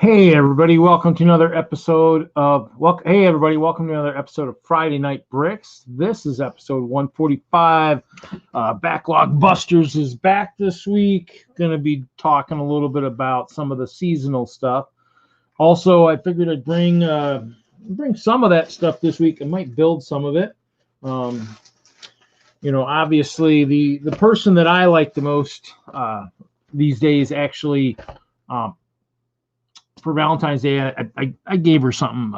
Hey everybody, welcome to another episode of Friday Night Bricks. This is episode 145. Backlog Busters is back this week. Going to be talking a little bit about some of the seasonal stuff. Also, I figured I'd bring some of that stuff this week. I might build some of it. Obviously the person that I like the most these days actually. For Valentine's Day, I gave her something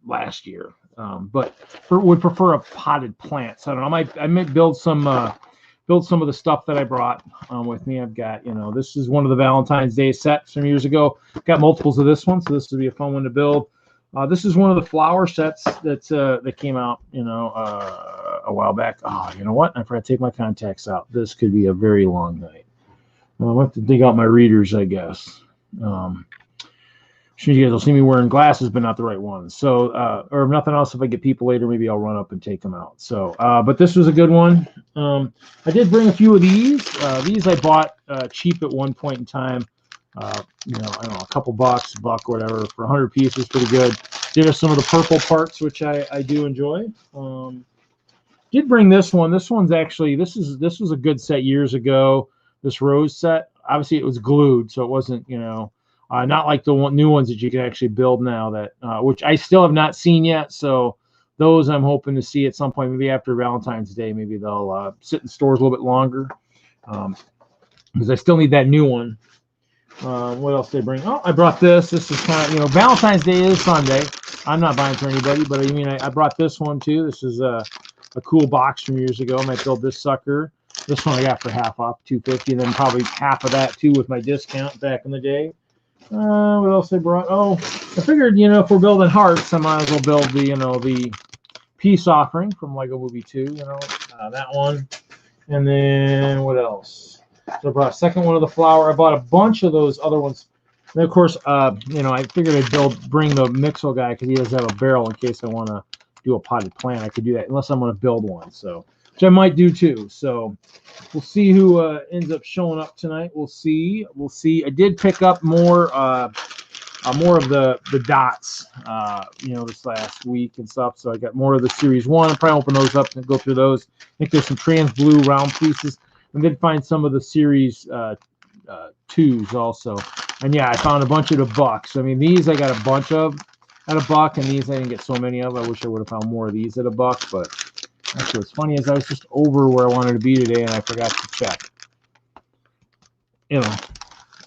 last year, but would prefer a potted plant. So I don't know. I might build some of the stuff that I brought with me. I've got, this is one of the Valentine's Day sets from years ago. Got multiples of this one, so this would be a fun one to build. This is one of the flower sets that came out, a while back. Oh, you know what? I forgot to take my contacts out. This could be a very long night. I'll have to dig out my readers, I guess. Sure, you guys will see me wearing glasses, but not the right ones. So, or if nothing else, if I get people later, maybe I'll run up and take them out. So, but this was a good one. I did bring a few of these. These I bought cheap at one point in time. I don't know, a couple bucks, $1, whatever, for 100 pieces, pretty good. Did have some of the purple parts, which I do enjoy. Did bring this one. This one's actually this was a good set years ago. This rose set. Obviously, it was glued, so it wasn't not like the new ones that you can actually build now, that which I still have not seen yet. So those I'm hoping to see at some point, maybe after Valentine's Day. Maybe they'll sit in stores a little bit longer because I still need that new one. What else did I bring? Oh, I brought this. This is kind of, Valentine's Day is Sunday. I'm not buying for anybody, but I brought this one too. This is a cool box from years ago. I might build this sucker. This one I got for half off, $2.50, and then probably half of that too with my discount back in the day. What else I brought? Oh, I figured, if we're building hearts, I might as well build the peace offering from Lego Movie 2, that one. And then what else? So I brought a second one of the flower. I bought a bunch of those other ones. And of course, I figured I'd bring the Mixel guy because he does have a barrel in case I want to do a potted plant. I could do that unless I'm going to build one. So, which I might do too. So we'll see who ends up showing up tonight. We'll see. I did pick up more of the dots, this last week and stuff. So I got more of the Series 1. I'll probably open those up and go through those. I think there's some trans blue round pieces. And did find some of the Series 2s also. And yeah, I found a bunch at $1. I mean, these I got a bunch of at $1, and these I didn't get so many of. I wish I would have found more of these at $1, but actually, what's funny is I was just over where I wanted to be today, and I forgot to check.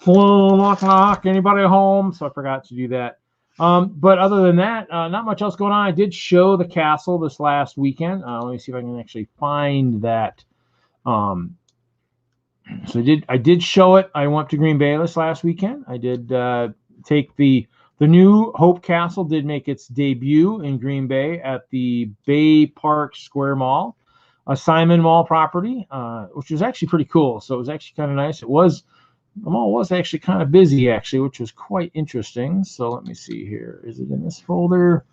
4 o'clock, anybody home? So I forgot to do that. But other than that, not much else going on. I did show the castle this last weekend. Let me see if I can actually find that. So I did show it. I went to Green Bay this last weekend. I did take the new Hope Castle did make its debut in Green Bay at the Bay Park Square Mall, a Simon Mall property, which was actually pretty cool. So it was actually kind of nice. The mall was actually kind of busy, actually, which was quite interesting. So let me see here. Is it in this folder?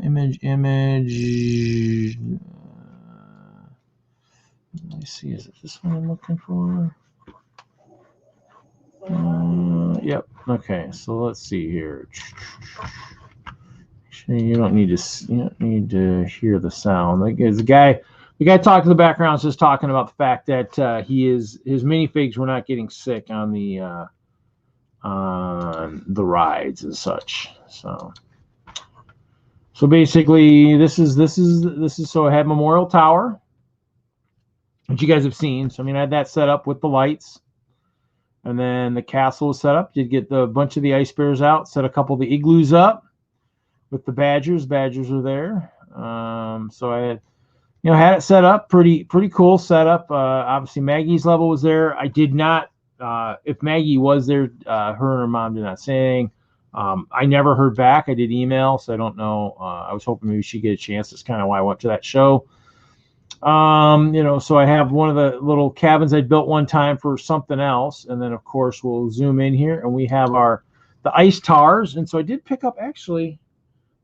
Image. Let me see. Is it this one I'm looking for? Yep. Okay. So let's see here. Actually, you don't need to hear the sound. Like, the guy talking in the background is just talking about the fact that his minifigs were not getting sick on the rides and such. So basically, this is so I had Memorial Tower, which you guys have seen. So I mean, I had that set up with the lights. And then the castle was set up. Did get a bunch of the ice bears out. Set a couple of the igloos up with the badgers. Badgers are there. So I had, had it set up. Pretty cool setup. Obviously Maggie's level was there. I did not. If Maggie was there, her and her mom did not say anything. I never heard back. I did email, so I don't know. I was hoping maybe she'd get a chance. That's kind of why I went to that show. So I have one of the little cabins I built one time for something else. And then of course we'll zoom in here and we have the ice towers. And so I did pick up, actually,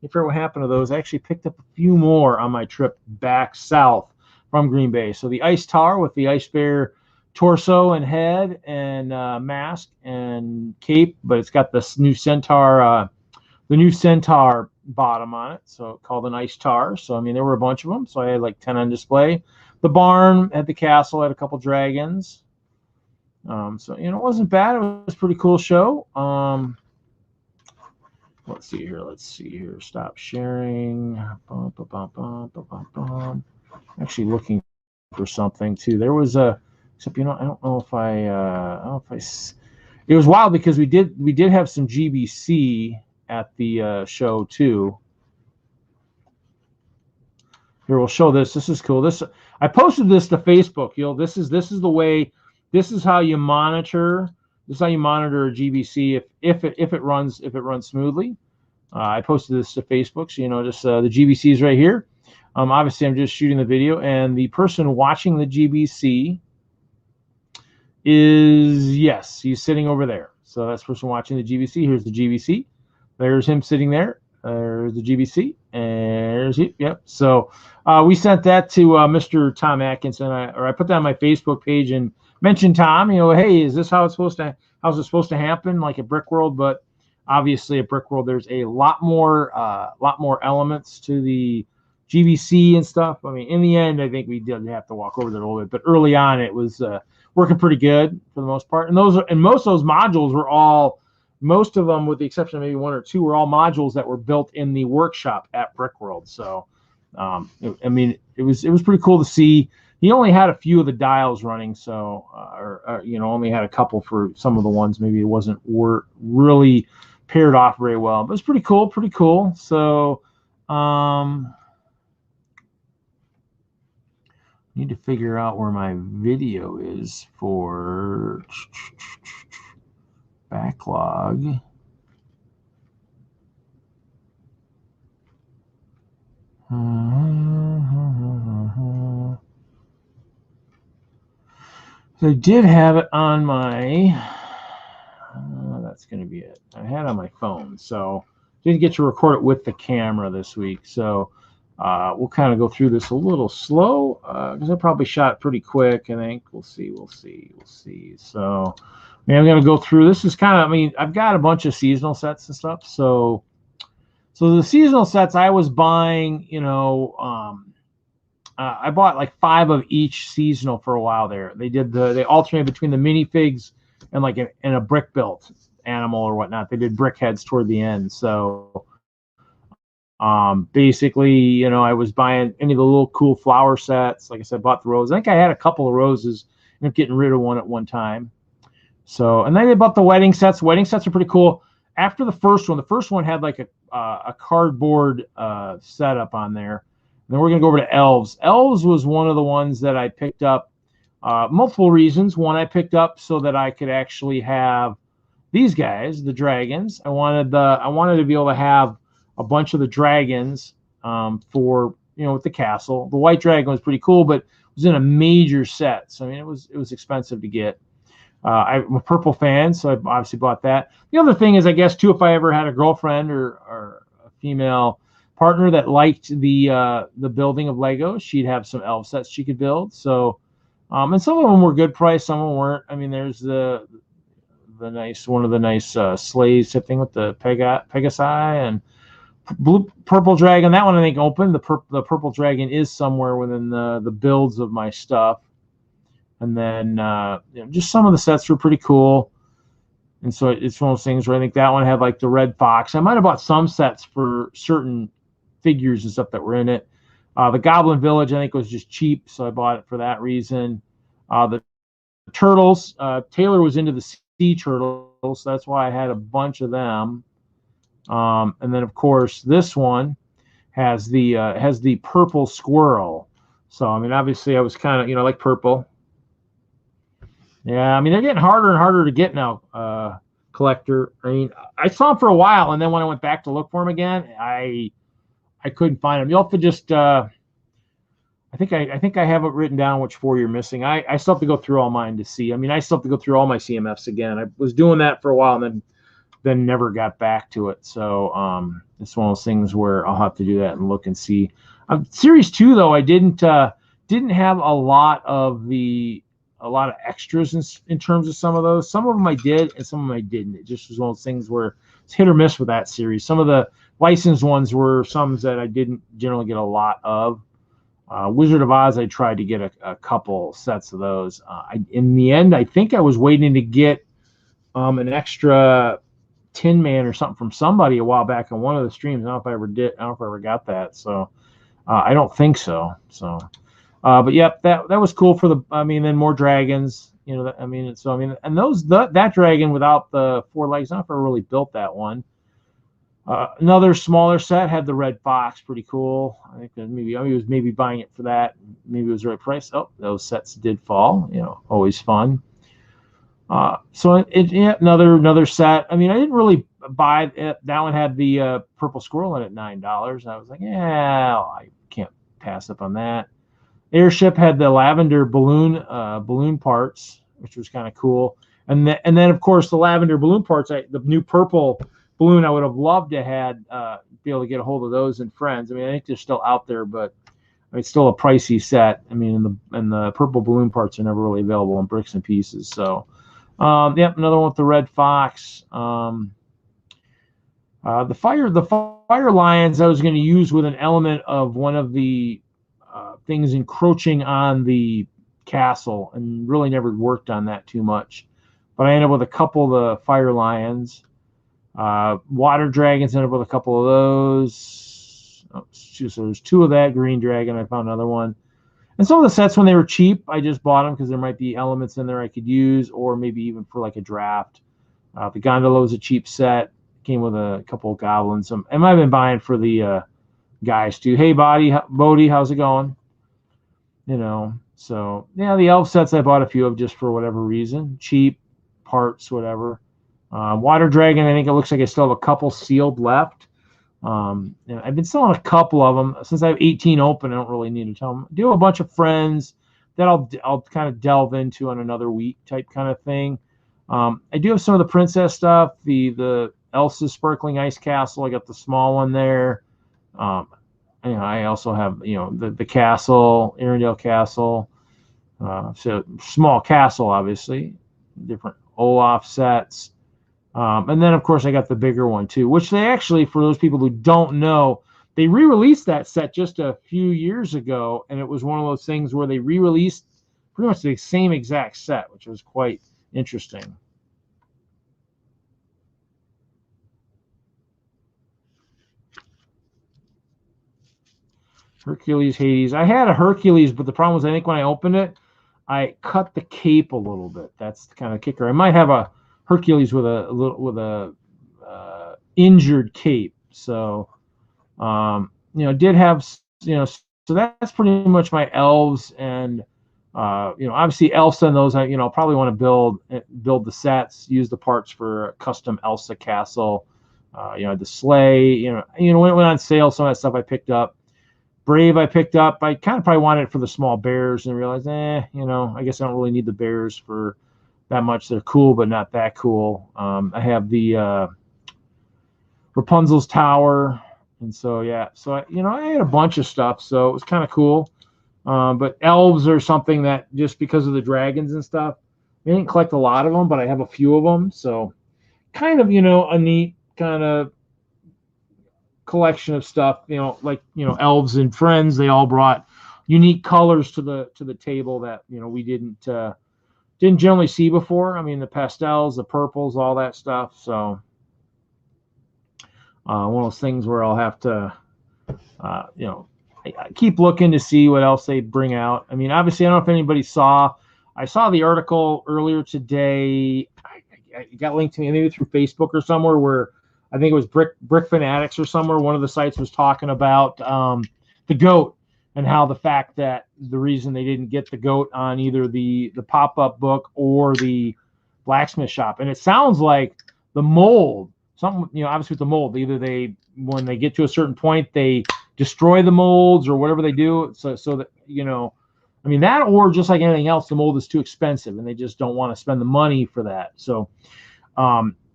I forget what happened to those. I actually picked up a few more on my trip back south from Green Bay. So the ice tower with the ice bear torso and head and mask and cape, but it's got this new Centaur, the new Centaur bottom on it, so called an Ice Tar. So I mean, there were a bunch of them, so I had like 10 on display. The barn at the castle had a couple dragons. So you know, it wasn't bad. It was a pretty cool show. Let's see here. Stop sharing. Actually looking for something too. There was a, except you know, I don't know if it was wild because we did have some GBC at the show too. Here, we'll show this. This is cool. This, I posted this to Facebook. You know, this is the way. This is how you monitor. This is how you monitor a GBC if it runs smoothly. I posted this to Facebook, so you know, just the GBC is right here. Obviously, I'm just shooting the video, and the person watching the GBC is, yes, he's sitting over there. So that's the person watching the GBC. Here's the GBC. There's him sitting there. There's the GBC. And there's he. Yep. So we sent that to Mr. Tom Atkinson. I put that on my Facebook page and mentioned Tom. You know, hey, is this how it's supposed to? How's it supposed to happen? Like at Brickworld, but obviously at Brickworld, there's a lot more elements to the GBC and stuff. I mean, in the end, I think we did have to walk over there a little bit, but early on, it was working pretty good for the most part. And most of those modules were all, most of them, with the exception of maybe one or two, were all modules that were built in the workshop at Brickworld. So, I mean, it was pretty cool to see. He only had a few of the dials running, so you know, only had a couple for some of the ones. Maybe it weren't really paired off very well, but it's pretty cool. Pretty cool. So, need to figure out where my video is for backlog. So I did have it on my, that's going to be it. I had it on my phone, so didn't get to record it with the camera this week. So we'll kind of go through this a little slow because I probably shot it pretty quick. I think we'll see. So I mean, I'm going to go through. This is kind of, I mean, I've got a bunch of seasonal sets and stuff. So the seasonal sets I was buying, you know, I bought like 5 of each seasonal for a while there. They alternated between the minifigs and like a brick built animal or whatnot. They did brickheads toward the end. So basically, you know, I was buying any of the little cool flower sets. Like I said, bought the roses. I think I had a couple of roses. Ended up getting rid of one at one time. So, and then they bought the wedding sets. Wedding sets are pretty cool. After the first one had like a cardboard setup on there. And then we're going to go over to Elves. Elves was one of the ones that I picked up. Multiple reasons. One, I picked up so that I could actually have these guys, the dragons. I wanted to be able to have a bunch of the dragons for, you know, with the castle. The white dragon was pretty cool, but it was in a major set. So I mean, it was expensive to get. I'm a purple fan, so I obviously bought that. The other thing is, I guess too, if I ever had a girlfriend or a female partner that liked the building of Legos, she'd have some elf sets she could build. So, and some of them were good price, some of them weren't. I mean, there's the nice one of the nice sleighs, I think, with the Pegasi and purple dragon. That one I think opened. The purple dragon is somewhere within the builds of my stuff. And then you know, just some of the sets were pretty cool. And so it's one of those things where I think that one had like the red fox. I might have bought some sets for certain figures and stuff that were in it. The Goblin Village I think was just cheap, so I bought it for that reason. The turtles, Taylor was into the sea turtles, so that's why I had a bunch of them. And then of course this one has the purple squirrel. So I mean, obviously I was kind of, you know, like purple. Yeah, I mean, they're getting harder and harder to get now, collector. I mean, I saw them for a while, and then when I went back to look for them again, I couldn't find them. You'll have to just I think I have it written down which 4 you're missing. I still have to go through all mine to see. I mean, I still have to go through all my CMFs again. I was doing that for a while and then never got back to it. So it's one of those things where I'll have to do that and look and see. Series 2 though, I didn't have a lot of the a lot of extras in terms of some of those. Some of them I did, and some of them I didn't. It just was one of those things where it's hit or miss with that series. Some of the licensed ones were some that I didn't generally get a lot of. Wizard of Oz, I tried to get a couple sets of those. In the end, I think I was waiting to get an extra Tin Man or something from somebody a while back on one of the streams. I don't know if I ever did. I don't know if I ever got that. So I don't think so. So, but yep, that was cool for the. I mean, then more dragons. You know, I mean, and that dragon without the 4 legs. I don't know if I really built that one. Another smaller set had the red fox, pretty cool. I think that maybe I was buying it for that. Maybe it was the right price. Oh, those sets did fall. You know, always fun. So another set. I mean, I didn't really buy it. That one had the purple squirrel in it, $9. I was like, yeah, I can't pass up on that. Airship had the lavender balloon parts, which was kind of cool. And then of course the lavender balloon parts, the new purple balloon, I would have loved to be able to get a hold of those in Friends. I mean, I think they're still out there, but it's still a pricey set. I mean, and the purple balloon parts are never really available in Bricks and Pieces. So, yep, another one with the red fox. The fire lions I was going to use with an element of one of the things encroaching on the castle, and really never worked on that too much. But I ended up with a couple of the fire lions. Water dragons, ended up with a couple of those. So there's 2 of that. Green dragon, I found another one. And some of the sets, when they were cheap, I just bought them because there might be elements in there I could use, or maybe even for like a draft. The gondola was a cheap set. Came with a couple of goblins. I might have been buying for the guys too. Hey, Bodie, how's it going? You know, so yeah, the elf sets I bought a few of just for whatever reason. Cheap parts, whatever. Water dragon, I think it looks like I still have a couple sealed left. And I've been selling a couple of them since I have 18 open. I don't really need to tell them. I do have a bunch of friends that I'll kind of delve into on another week type kind of thing. I do have some of the princess stuff. The Elsa's Sparkling Ice Castle. I got the small one there. I also have the castle, Arendelle Castle. So small castle, obviously. Different Olaf sets. And then, of course, I got the bigger one, too, which they actually, for those people who don't know, they re-released that set just a few years ago, and it was one of those things where they re-released pretty much the same exact set, which was quite interesting. Hercules, Hades. I had a Hercules, but the problem was I think when I opened it, I cut the cape a little bit. That's the kind of kicker. I might have a Hercules with a injured cape. So, did have, so that's pretty much my elves. And, obviously Elsa and those, I'll probably want to build the sets, use the parts for a custom Elsa castle. The sleigh, when it went on sale, some of that stuff I picked up. Brave I picked up. I kind of probably wanted it for the small bears and realized, I guess I don't really need the bears for that much. They're cool, but not that cool. I have the Rapunzel's Tower. And so, yeah. So, I had a bunch of stuff. So it was kind of cool. But elves are something that just because of the dragons and stuff, I didn't collect a lot of them, but I have a few of them. So kind of, a neat kind of collection of stuff, elves and friends, they all brought unique colors to the table that we didn't generally see before. I mean, the pastels, the purples, all that stuff. So one of those things where I'll have to I keep looking to see what else they bring out. I mean, obviously I don't know if anybody saw the article earlier today. I got linked to me maybe through Facebook or somewhere where I think it was Brick Fanatics or somewhere. One of the sites was talking about the goat and how the fact that the reason they didn't get the goat on either the pop-up book or the blacksmith shop. And it sounds like the mold, something, obviously with the mold, either when they get to a certain point, they destroy the molds or whatever they do. So that, that, or just like anything else, the mold is too expensive and they just don't want to spend the money for that. So,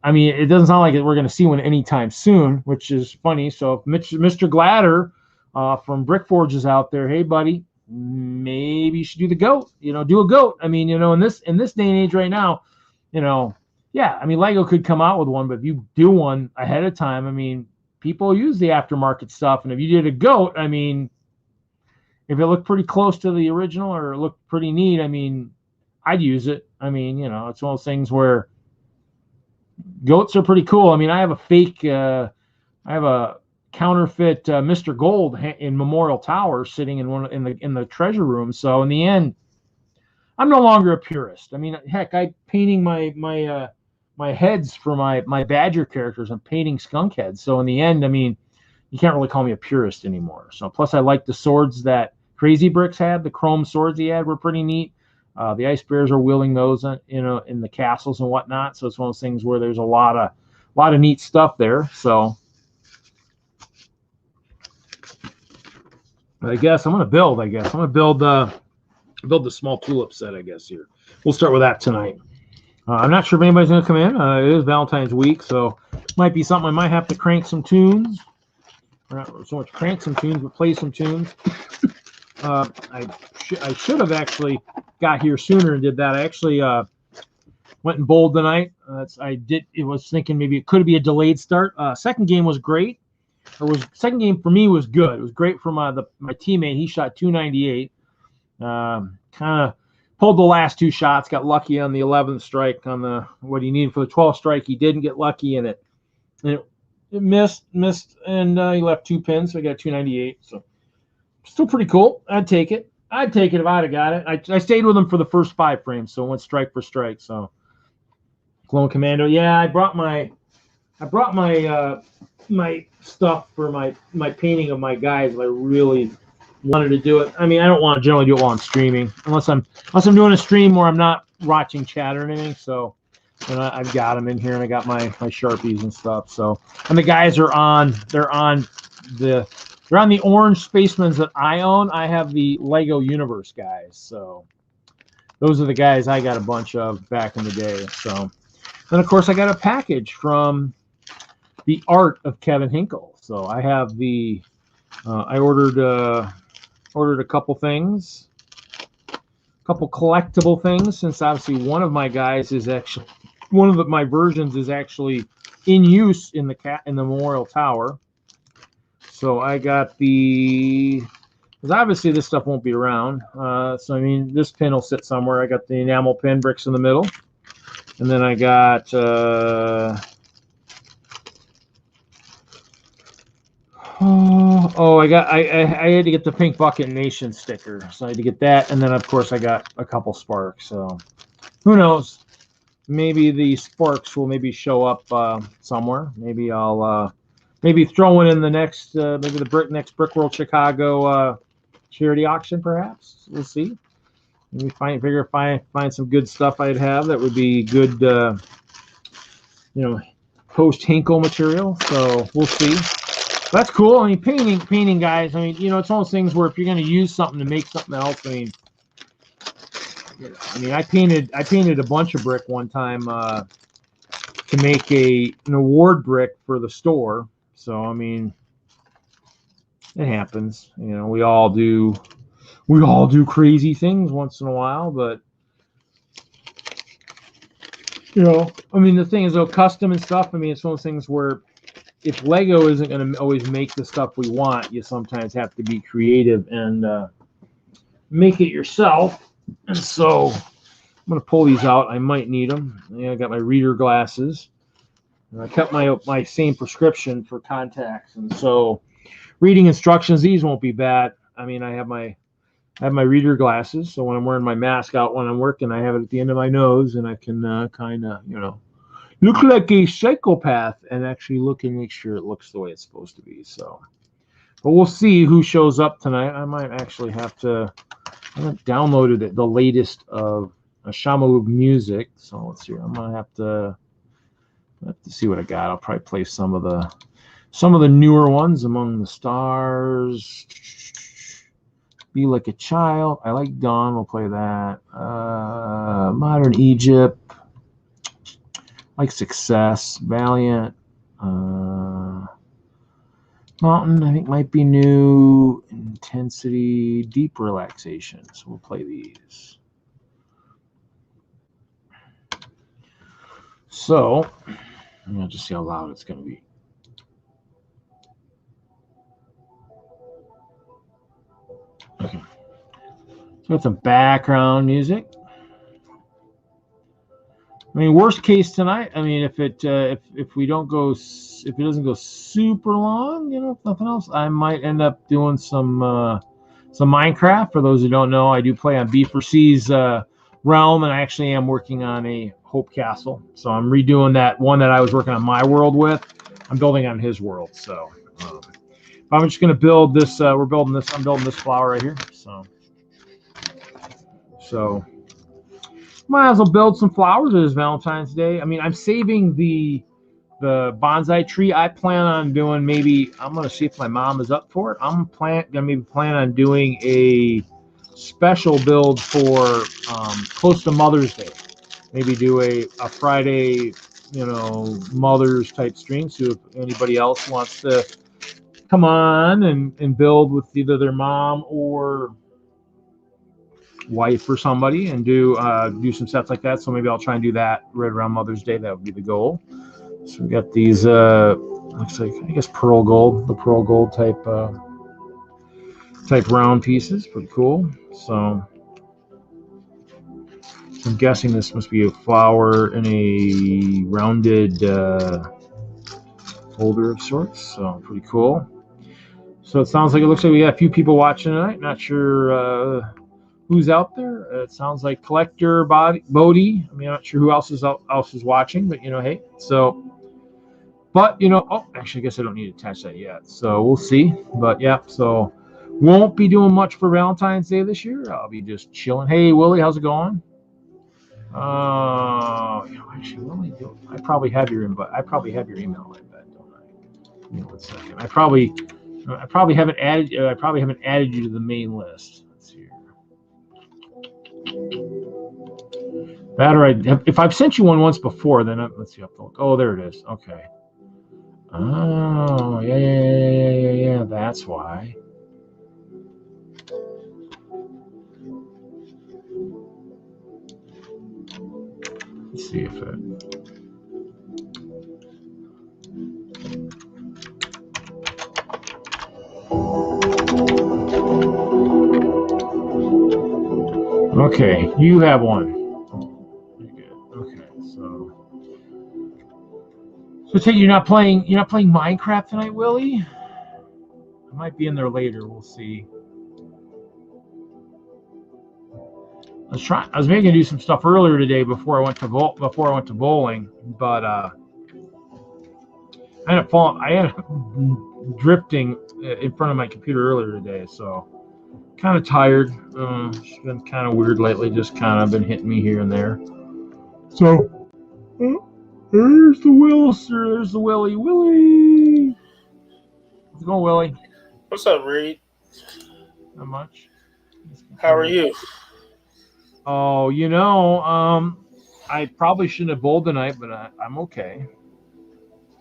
it doesn't sound like we're going to see one anytime soon, which is funny. So if Mr. Gladder from Brick Forge is out there, hey, buddy, maybe you should do the goat. Do a goat. I mean, in this day and age right now, yeah, I mean, Lego could come out with one, but if you do one ahead of time, I mean, people use the aftermarket stuff, and if you did a goat, I mean, if it looked pretty close to the original or it looked pretty neat, I mean, I'd use it. I mean, it's one of those things where goats are pretty cool. I mean, I have a fake, I have a counterfeit Mr. Gold in Memorial Tower sitting in the treasure room. So in the end, I'm no longer a purist. I mean, heck, I'm painting my heads for my Badger characters. I'm painting skunk heads. So in the end, I mean, you can't really call me a purist anymore. So plus, I like the swords that Crazy Bricks had. The chrome swords he had were pretty neat. The Ice Bears are wielding those, in the castles and whatnot. So it's one of those things where there's a lot of neat stuff there. So I guess I'm gonna build. I'm gonna build the small tulip set. I guess here we'll start with that tonight. I'm not sure if anybody's gonna come in. It is Valentine's week, so might be something I might have to crank some tunes. Not so much crank some tunes, but play some tunes. I should have actually got here sooner and did that. I actually went and bowled tonight. It was thinking maybe it could be a delayed start. Second game was great. Second game for me was good. It was great for my teammate. He shot 298. Kind of pulled the last two shots. Got lucky on the 11th strike on what he needed for the 12th strike. He didn't get lucky in it. It missed, and he left 2 pins, so he got 298. So still pretty cool. I'd take it. If I'd have got it. I stayed with him for the first 5 frames, so went strike for strike. So Clone Commando. Yeah, I brought my stuff for my painting of my guys. I really wanted to do it. I mean, I don't want to generally do it while I'm streaming, unless I'm doing a stream where I'm not watching chat or anything. So. And I've got them in here, and I got my Sharpies and stuff. So, and the guys are on. They're on the orange Spacemans that I own. I have the Lego Universe guys. So, those are the guys I got a bunch of back in the day. So, and of course, I got a package from the art of Kevin Hinkle. So, I have the. I ordered a couple things, a couple collectible things, since obviously one of my guys is actually. One of my versions is actually in use in the Memorial Tower. So I got because obviously this stuff won't be around. So I mean, this pin will sit somewhere. I got the enamel pin bricks in the middle, and then I got I had to get the Pink Bucket Nation sticker, so I had to get that, and then of course I got a couple sparks. So who knows? Maybe the sparks will maybe show up somewhere. Maybe I'll maybe throw one in the next maybe the next Brick World Chicago charity auction, perhaps. We'll see. Maybe find some good stuff I'd have that would be good, post Hinkle material. So we'll see. That's cool. I mean, painting guys. I mean, it's one of those things where if you're going to use something to make something else, I painted a bunch of brick one time to make an award brick for the store. So I mean, it happens. We all do crazy things once in a while. But I mean, the thing is, though, custom and stuff. I mean, it's one of those things where if Lego isn't going to always make the stuff we want, you sometimes have to be creative and make it yourself. And so I'm going to pull these out. I might need them. I got my reader glasses. And I kept my same prescription for contacts. And so reading instructions, these won't be bad. I mean, I have my reader glasses. So when I'm wearing my mask out when I'm working, I have it at the end of my nose, and I can kind of, look like a psychopath and actually look and make sure it looks the way it's supposed to be. So, but we'll see who shows up tonight. I might actually have to. I haven't downloaded the latest of Shamaug music, so let's see. I'm gonna have to see what I got. I'll probably play some of the newer ones. Among the Stars, Be Like a Child. I like Dawn. We'll play that. Modern Egypt. Like Success, Valiant. Mountain, I think, might be new. Intensity, deep relaxation. So we'll play these. So I'm going to just see how loud it's going to be. Okay. So it's some background music. I mean, worst case tonight. I mean, if it if we don't go, if it doesn't go super long, you know, if nothing else, I might end up doing some Minecraft. For those who don't know, I do play on B4C's realm, and I actually am working on a Hope Castle. So I'm redoing that one that I was working on my world with. I'm building on his world. So I'm just gonna build this. We're building this. I'm building this flower right here. So. Might as well build some flowers. It is Valentine's Day. I mean, I'm saving the bonsai tree. I plan on doing maybe. I'm gonna see if my mom is up for it. I'm gonna maybe plan on doing a special build for close to Mother's Day. Maybe do a Friday, you know, Mother's type stream. So if anybody else wants to come on and build with either their mom or wife or somebody and do some sets like that. So maybe I'll try and do that right around Mother's Day. That would be the goal. So we got these looks like, I guess, pearl gold, the pearl gold type round pieces. Pretty cool. So I'm guessing this must be a flower in a rounded holder of sorts. So pretty cool. So it sounds like, it looks like we got a few people watching tonight. Not sure who's out there. It sounds like Collector Bodie. I mean, I'm not sure who else is watching, but, you know, hey. So, but, you know, oh, actually, I guess I don't need to attach that yet. So we'll see. But, yeah, so won't be doing much for Valentine's Day this year. I'll be just chilling. Hey, Willie, how's it going? You know, actually, Willie, I probably have your email. I bet, don't I? Give me 1 second. I probably haven't added you to the main list. That, or if I've sent you one once before, then let's see. Oh, there it is. Okay. Oh, yeah. That's why. Let's see if it. Okay, you have one. Okay, so you're not playing Minecraft tonight, Willie? I might be in there later. We'll see. I was making do some stuff earlier today before I went to bowling, but I ended up drifting in front of my computer earlier today, so kind of tired. It's been kind of weird lately, just kind of been hitting me here and there. So there's the Wilster. There's the Willie. How's it going, Willie? What's up, Reed? Not much. How are you? Oh, you know, I probably shouldn't have bowled tonight, but I'm okay.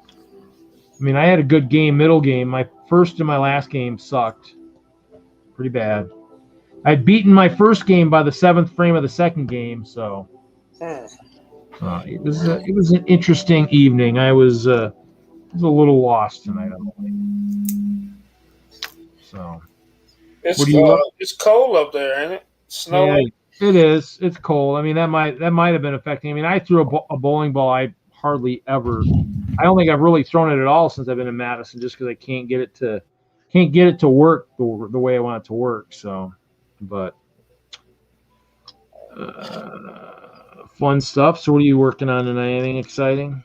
I mean, I had a good game, middle game. My first and my last game sucked pretty bad. I'd beaten my first game by the 7th frame of the second game, so it was an interesting evening. I was a little lost tonight, I think. So it's cold up there, ain't it? Snowing. Yeah, it is. It's cold. I mean, that might have been affecting. I mean, I threw a bowling ball. I don't think I've really thrown it at all since I've been in Madison, just because I can't get it to work the way I want it to work. So, but fun stuff. So, what are you working on tonight? Anything exciting?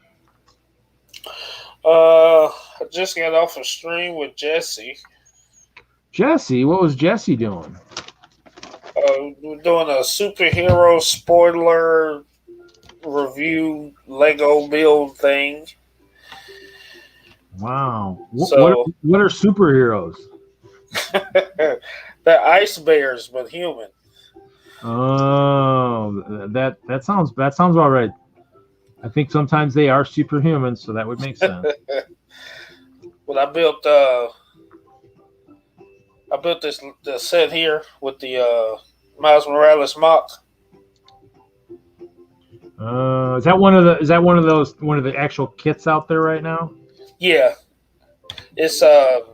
I just got off a stream with Jesse. Jesse, what was Jesse doing? We're doing a superhero spoiler review Lego build thing. Wow. What are superheroes? They're ice bears, but human. Oh, that sounds about right. I think sometimes they are superhuman, so that would make sense. Well, I built I built the set here with the Miles Morales MOC. Is that one of the actual kits out there right now? Yeah, it's that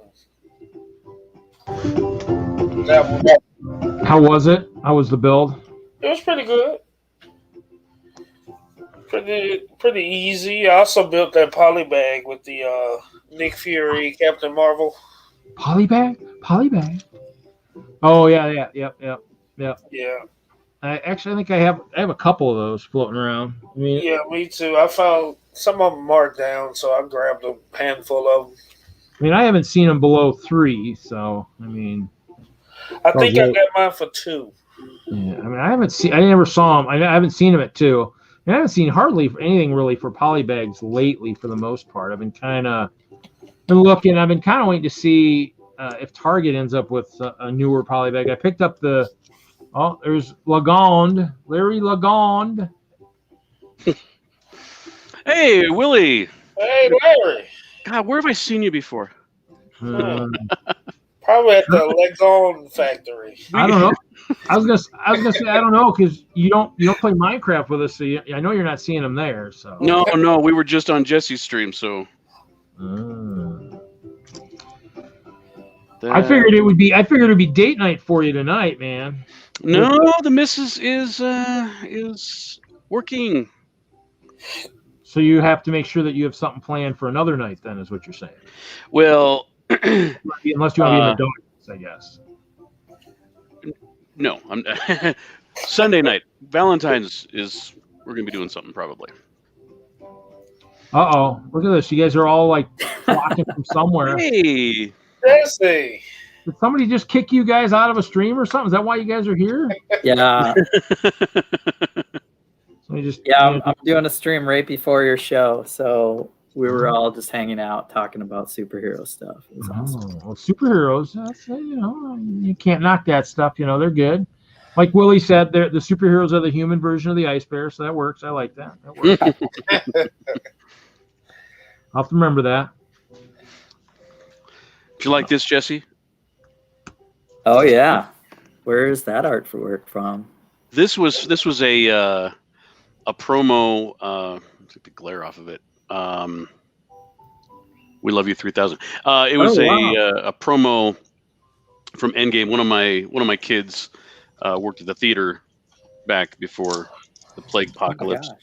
one. How was it? How was the build? It was pretty good. Pretty easy. I also built that polybag with the Nick Fury, Captain Marvel. Polybag? Oh yeah. Yeah. I think I have a couple of those floating around. I mean, yeah, me too. I found some of them marked down, so I grabbed a handful of them. I mean, I haven't seen them below 3, so I mean, I think I got mine for 2. Yeah, I mean, I never saw them. I haven't seen them at 2. I haven't seen hardly anything really for polybags lately, for the most part. I've been looking. I've been kind of waiting to see if Target ends up with a newer polybag. I picked up there's Lagonde, Larry Lagonde. Hey, Willie. Hey, Larry. God, where have I seen you before? Probably at the Lagonde factory. I don't know. I was gonna say I don't know, because you don't play Minecraft with us, so I know you're not seeing them there. So no, we were just on Jesse's stream, so. I figured it would be date night for you tonight, man. No, the missus is working. So you have to make sure that you have something planned for another night, then, is what you're saying. Well, unless you want to be in the dark, I guess. No, I'm Sunday night. Valentine's we're gonna be doing something probably. Uh-oh. Look at this. You guys are all like flocking from somewhere. Hey. Jesse. Did somebody just kick you guys out of a stream or something? Is that why you guys are here? Yeah. I'm doing a stream right before your show, so we were all just hanging out talking about superhero stuff. It was awesome. Well, superheroes, you can't knock that stuff. They're good. Like Willie said, the superheroes are the human version of the ice bear, so that works. I like that. That works. I'll have to remember that. Do you like this, Jesse? Oh yeah. Where is that artwork from? This was a promo. Take the glare off of it. We Love You 3000. It was a promo from Endgame. One of my kids worked at the theater back before the plague apocalypse. Oh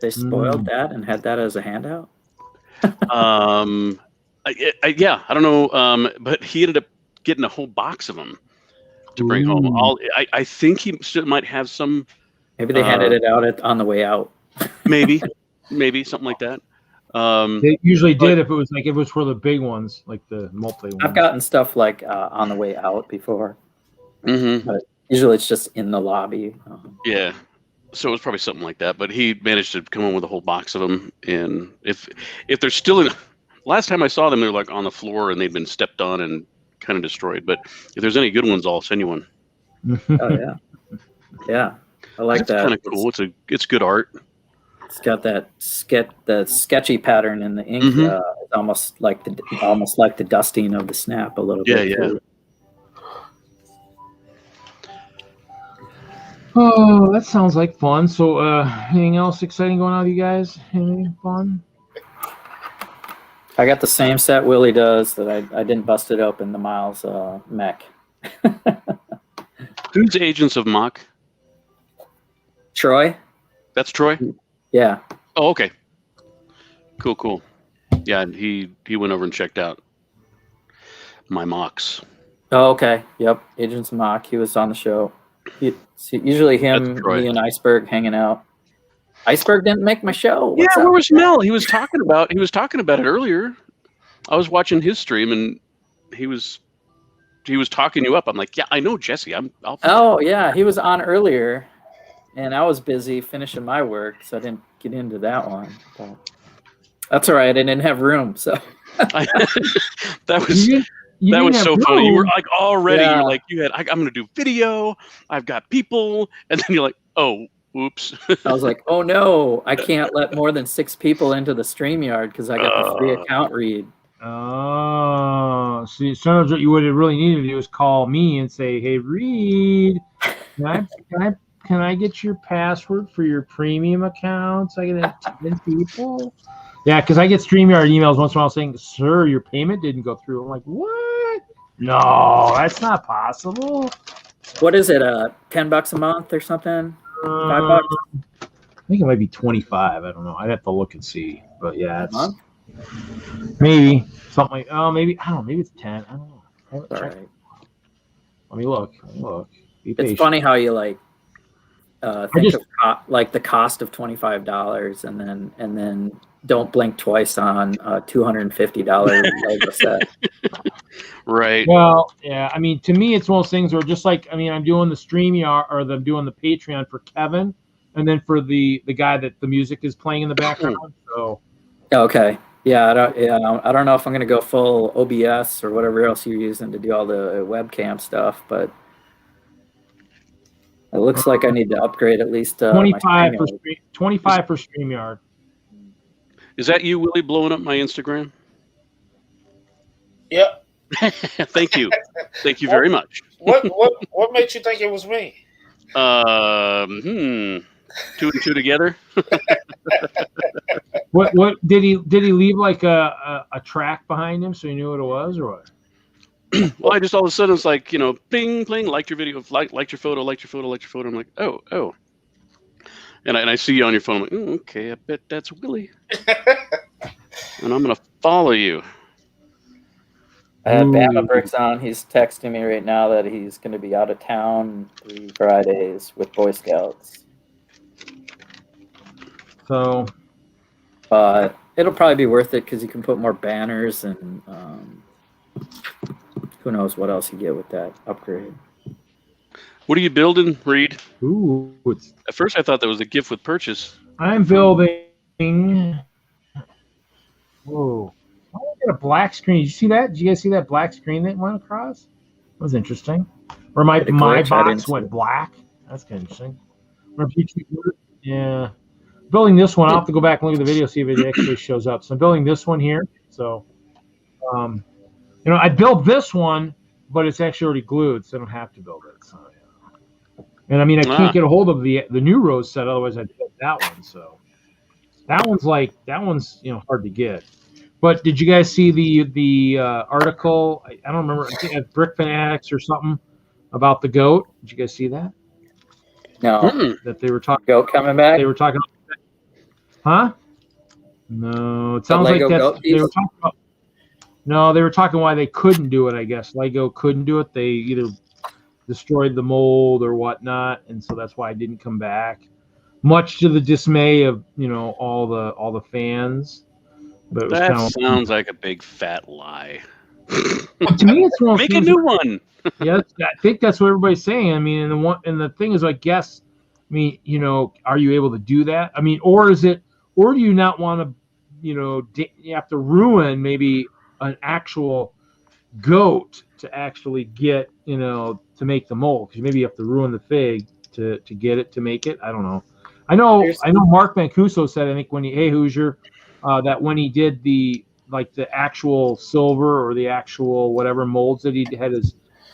they spoiled that and had that as a handout. Yeah, I don't know, but he ended up getting a whole box of them to bring home. I think he still might have some. Maybe they handed it out on the way out. maybe something like that. They usually did if it was for the big ones, like the multi ones. I've gotten stuff like on the way out before. But usually it's just in the lobby. Yeah. So it was probably something like that, but he managed to come in with a whole box of them. And if they're still in, last time I saw them, they were like on the floor and they'd been stepped on and kind of destroyed. But if there's any good ones, I'll send you one. Oh yeah, yeah, I like that. Kind of cool. It's good art. It's got that the sketchy pattern in the ink. It's almost like the dusting of the snap a little bit. Yeah. Oh, that sounds like fun. So, anything else exciting going on with you guys? Anything fun? I got the same set Willie does that I didn't bust it open, the Miles mech. Who's Agents of MOC? Troy. That's Troy? Yeah. Oh, okay. Cool. Yeah, he went over and checked out my MOCs. Oh, okay. Yep. Agents of MOC. He was on the show. Usually him, me, and Iceberg hanging out. Iceberg didn't make my show. What's where was Mel? He was talking about it earlier. I was watching his stream and he was talking you up. I'm like, yeah, I know Jesse. Yeah, he was on earlier, and I was busy finishing my work, so I didn't get into that one. But that's all right. I didn't have room, so that was so funny. You were like already. Yeah. You're like I'm going to do video. I've got people, and then you're like, oh, whoops. I was like, oh no, I can't let more than 6 people into the StreamYard because I got the free account read. Oh. See, sometimes what you would have really needed to do is call me and say, "Hey, Reed, can I get your password for your premium account so I can have 10 people?" Yeah, because I get StreamYard emails once in a while saying, "Sir, your payment didn't go through." I'm like, "What? No, that's not possible." What is it? $10 a month or something? $5? I think it might be 25. I don't know. I'd have to look and see. But yeah, it's maybe something like maybe I don't know. Maybe it's 10. I don't know. All right. Let me look. Be patient. It's funny how you like think of like the cost of $25 and then don't blink twice on a $250 Lego set. Right. Well, yeah. I mean, to me, it's one of those things where just like I'm doing the StreamYard or I'm doing the Patreon for Kevin, and then for the guy that the music is playing in the background. So. Okay. Yeah. I don't know if I'm gonna go full OBS or whatever else you're using to do all the webcam stuff, but it looks like I need to upgrade at least 25 for StreamYard. Is that you, Willie, blowing up my Instagram? Yep. Thank you. Thank you very much. What made you think it was me? 2 and 2 together. What did he leave like a track behind him so you knew what it was, or what? Well, I just all of a sudden it's like, bling, bling, liked your video, liked your photo, liked your photo, liked your photo. I'm like, oh. And I see you on your phone. I'm like, okay, I bet that's Willie. And I'm going to follow you. I had Bama Bricks on. He's texting me right now that he's going to be out of town 3 Fridays with Boy Scouts. So. But it'll probably be worth it because you can put more banners and who knows what else you get with that upgrade. What are you building, Reed? Ooh. At first I thought that was a gift with purchase. I'm building. Whoa. I got a black screen. Did you see that? Did you guys see that black screen that went across? That was interesting. Or my box went black. That's kind of interesting. Yeah. Building this one. I'll have to go back and look at the video, see if it actually shows up. So I'm building this one here. So, I built this one, but it's actually already glued, so I don't have to build it. So, yeah. And I mean, I can't get a hold of the new rose set, otherwise I'd build that one. So that one's hard to get. But did you guys see the article? I don't remember. I think at Brick Fanatics or something about the goat. Did you guys see that? No. That they were talking. Goat coming back. They were talking. Huh? No. It sounds like that's. They were talking about. No, they were talking why they couldn't do it. I guess Lego couldn't do it. They either destroyed the mold or whatnot, and so that's why it didn't come back. Much to the dismay of all the fans. But that sounds like a big fat lie. To me, it's one. Make a new one. Yeah, I think that's what everybody's saying. I mean, and the thing is, I guess, are you able to do that? I mean, or do you not want to, you have to ruin maybe an actual goat to actually get, to make the mold? Because maybe you have to ruin the fig to get it to make it. I don't know. I know Mark Mancuso said, I think when Hoosier. That when he did the actual silver or the actual whatever molds that he had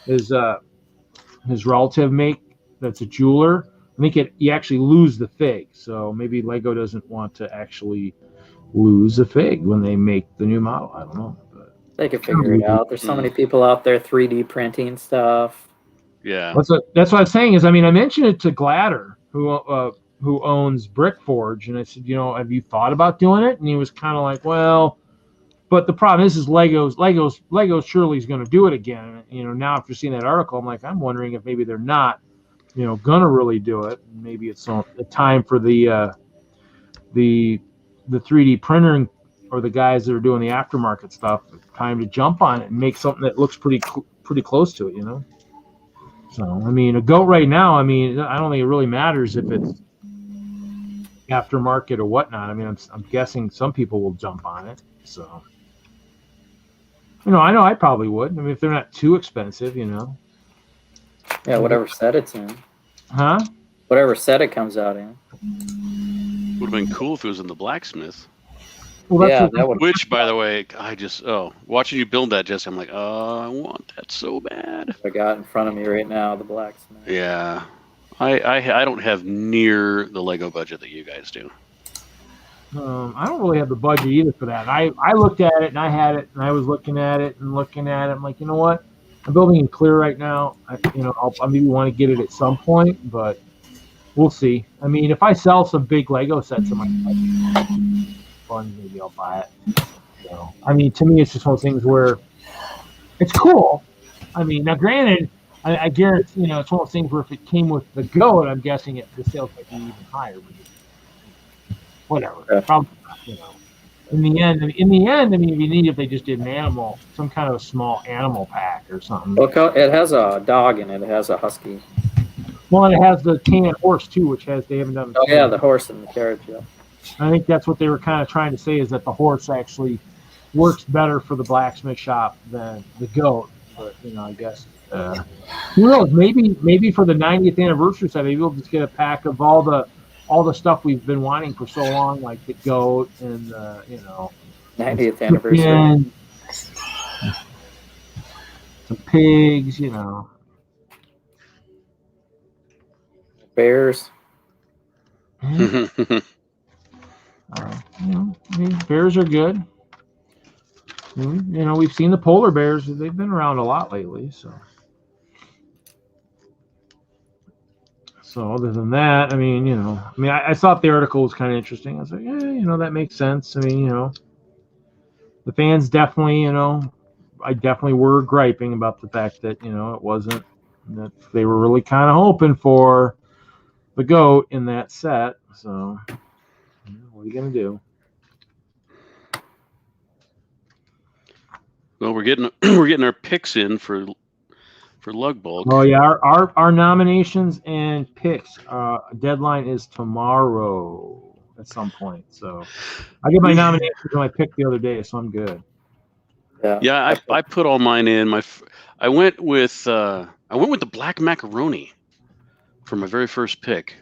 his relative make, that's a jeweler, I think you actually lose the fig. So maybe Lego doesn't want to actually lose a fig when they make the new model. I don't know. But they could figure it out. There's so many people out there 3D printing stuff. Yeah. That's what I'm saying is, I mentioned it to Gladder, who owns Brickforge, and I said, have you thought about doing it? And he was kind of like, well, but the problem is Lego surely is going to do it again. Now after seeing that article, I'm like, I'm wondering if maybe they're not, gonna really do it. Maybe it's the time for the 3D printer or the guys that are doing the aftermarket stuff, time to jump on it and make something that looks pretty close to it, So a goat right now, I don't think it really matters if it's aftermarket or whatnot. I'm guessing some people will jump on it. So, I know I probably would. If they're not too expensive, Yeah, whatever set it's in. Huh? Whatever set it comes out in. Would have been cool if it was in the blacksmith. Well, Yeah, that's that would. Which, by the way, watching you build that, Jesse, I'm like, oh, I want that so bad. I got in front of me right now, the blacksmith. Yeah, I don't have near the Lego budget that you guys do. I don't really have the budget either for that. I looked at it and I had it and I was looking at it and looking at it. I'm like, you know what? I'm building in clear right now. I maybe want to get it at some point, but we'll see. I mean, if I sell some big Lego sets in my fun, maybe I'll buy it. So, I mean, to me, it's just one of those things where it's cool. I mean, now granted, I guarantee, it's one of those things where if it came with the goat, I'm guessing the sales might be even higher. But whatever. Yeah. Probably, in the end, I mean, it'd be neat if they just did some kind of a small animal pack or something. Look, it has a dog in it. It has a husky. Well, and it has the tan horse too, which they haven't done. Oh yeah, the horse and the carriage. Yeah. I think that's what they were kind of trying to say, is that the horse actually works better for the blacksmith shop than the goat. But I guess who knows? Maybe for the 90th anniversary set, maybe we'll just get a pack of all the stuff we've been wanting for so long, like the goat and 90th anniversary. Some pigs, Bears. Bears are good. We've seen the polar bears. They've been around a lot lately. So other than that, I thought the article was kind of interesting. I was like, yeah, that makes sense. I mean, the fans definitely, I definitely were griping about the fact that, it wasn't, that they were really kind of hoping for the goat in that set. So what are you going to do? Well, we're getting our picks in for Lug Bulk. Oh yeah, our nominations and picks deadline is tomorrow at some point. So I get my nominations and my pick the other day, so I'm good. Yeah, I put all mine in. I went with the black macaroni for my very first pick,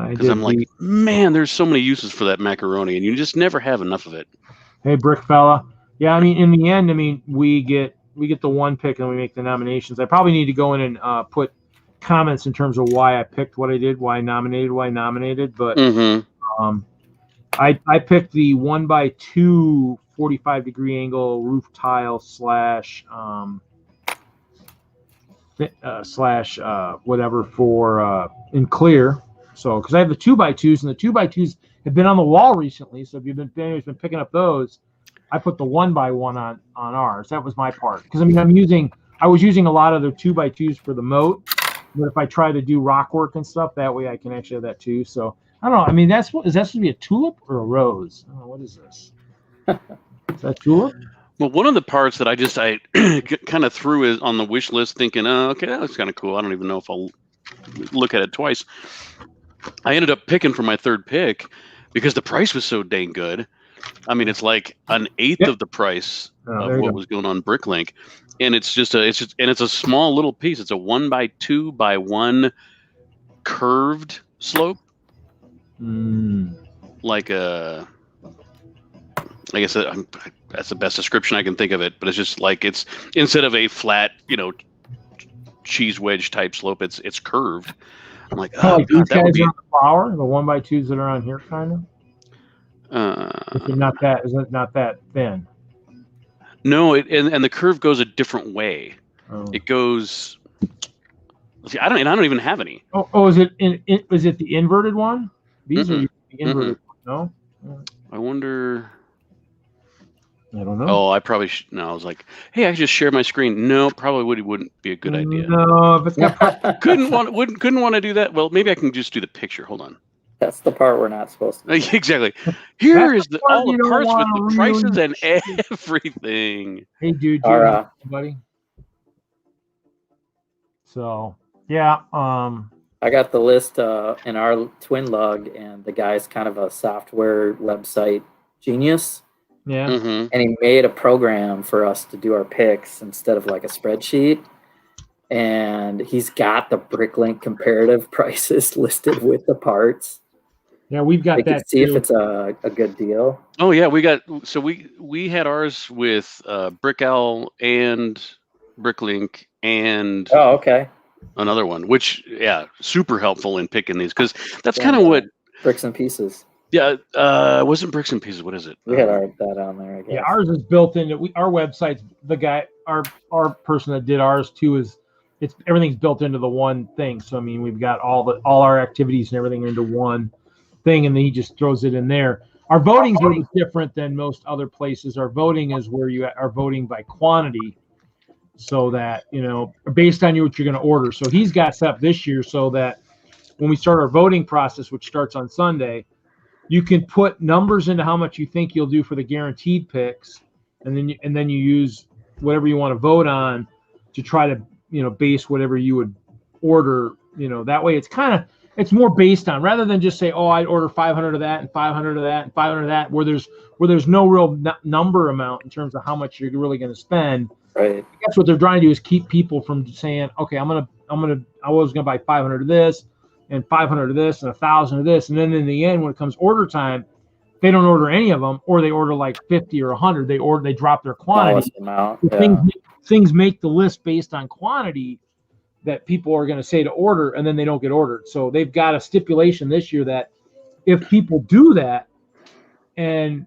because I'm like, man, there's so many uses for that macaroni, and you just never have enough of it. Hey, Brick fella. Yeah, I mean, in the end, we get the one pick and we make the nominations. I probably need to go in and put comments in terms of why I picked what I did, why I nominated. But I picked the 1x2 45-degree angle roof tile slash whatever for in clear. So because I have the 2x2s, and the 2x2s have been on the wall recently. So if anybody's been picking up those, I put the 1x1 on ours. That was my part, because I was using a lot of the 2x2s for the moat. But if I try to do rock work and stuff, that way I can actually have that too. So I don't know. I mean, is that supposed to be a tulip or a rose? I don't know, what is this? Is that tulip? Well, one of the parts that I kind of threw on the wish list, thinking, oh, okay, that looks kind of cool. I don't even know if I'll look at it twice. I ended up picking for my third pick because the price was so dang good. I mean, it's like an eighth of the price of what was going on Bricklink, and it's a small little piece. It's a 1x2x1 curved slope, like a. I guess that's the best description I can think of it. But it's just like, it's instead of a flat, cheese wedge type slope, it's curved. I'm like, oh, these guys are on the flower, the 1x2s that are on here, kind of. Is it not that thin? No, and the curve goes a different way. Oh. It goes. See, I don't even have any. Oh, is it the inverted one? These are the inverted one, no? I wonder. I don't know. Oh, I probably no. I was like, hey, I just share my screen. No, probably wouldn't be a good idea. No, if it's got couldn't want to do that. Well, maybe I can just do the picture. Hold on. That's the part we're not supposed to do. Exactly. Here is all the parts with the prices and everything. Hey, dude, buddy. So yeah, I got the list in our twin lug, and the guy's kind of a software website genius. Yeah. Mm-hmm. And he made a program for us to do our picks instead of like a spreadsheet. And he's got the Bricklink comparative prices listed with the parts. Yeah, we've got We can that see too. if it's a good deal. Oh yeah, we had ours with Brick Owl and Bricklink and Oh, okay. another one, which super helpful in picking these because that's kind of what. Bricks and Pieces. Yeah, wasn't Bricks and Pieces. What is it? We had that on there, I guess. Yeah, ours is built into our website's the guy our person that did ours too is everything's built into the one thing. So I mean we've got all our activities and everything into one thing, and then he just throws it in there. Our voting's a little different than most other places. Our voting is where you are voting by quantity, so that based on what you're going to order. So he's got set up this year so that when we start our voting process, which starts on Sunday, you can put numbers into how much you think you'll do for the guaranteed picks, and then you use whatever you want to vote on to try to base whatever you would order. That way it's more based on, rather than just say, oh, I'd order 500 of that and 500 of that and 500 of that, where there's no real number amount in terms of how much you're really going to spend. Right. That's what they're trying to do, is keep people from saying, okay, I was gonna buy 500 of this and 500 of this and 1,000 of this, and then in the end, when it comes order time, they don't order any of them, or they order like 50 or 100. They drop their quantity. Things make the list based on quantity that people are going to say to order, and then they don't get ordered. So they've got a stipulation this year that if people do that and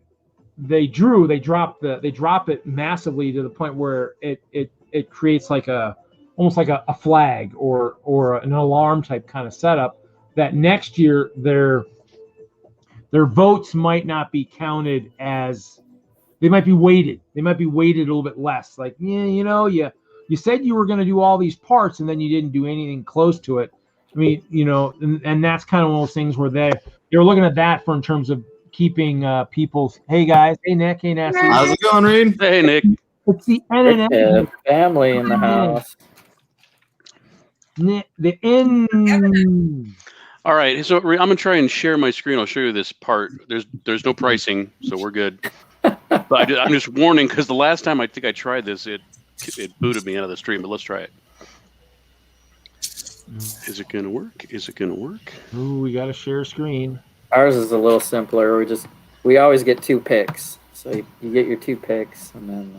they drop it massively to the point where it creates like almost like a flag or an alarm type kind of setup, that next year their votes might not be counted as, they might be weighted. They might be weighted a little bit less. Like, you said you were going to do all these parts and then you didn't do anything close to it. I mean, and that's kind of one of those things where they're looking at that in terms of keeping people's, hey guys, hey Nick, hey Nancy. How's it going, Reed? Hey Nick. It's the NNN family in the house. The N. All right, so I'm gonna try and share my screen. I'll show you this part. There's no pricing, so we're good. But I'm just warning, because the last time I think I tried this, it booted me out of the stream. But let's try it. Is it gonna work? Is it gonna work? Ooh, we gotta share screen. Ours is a little simpler. We always get 2 picks, so you get your 2 picks, and then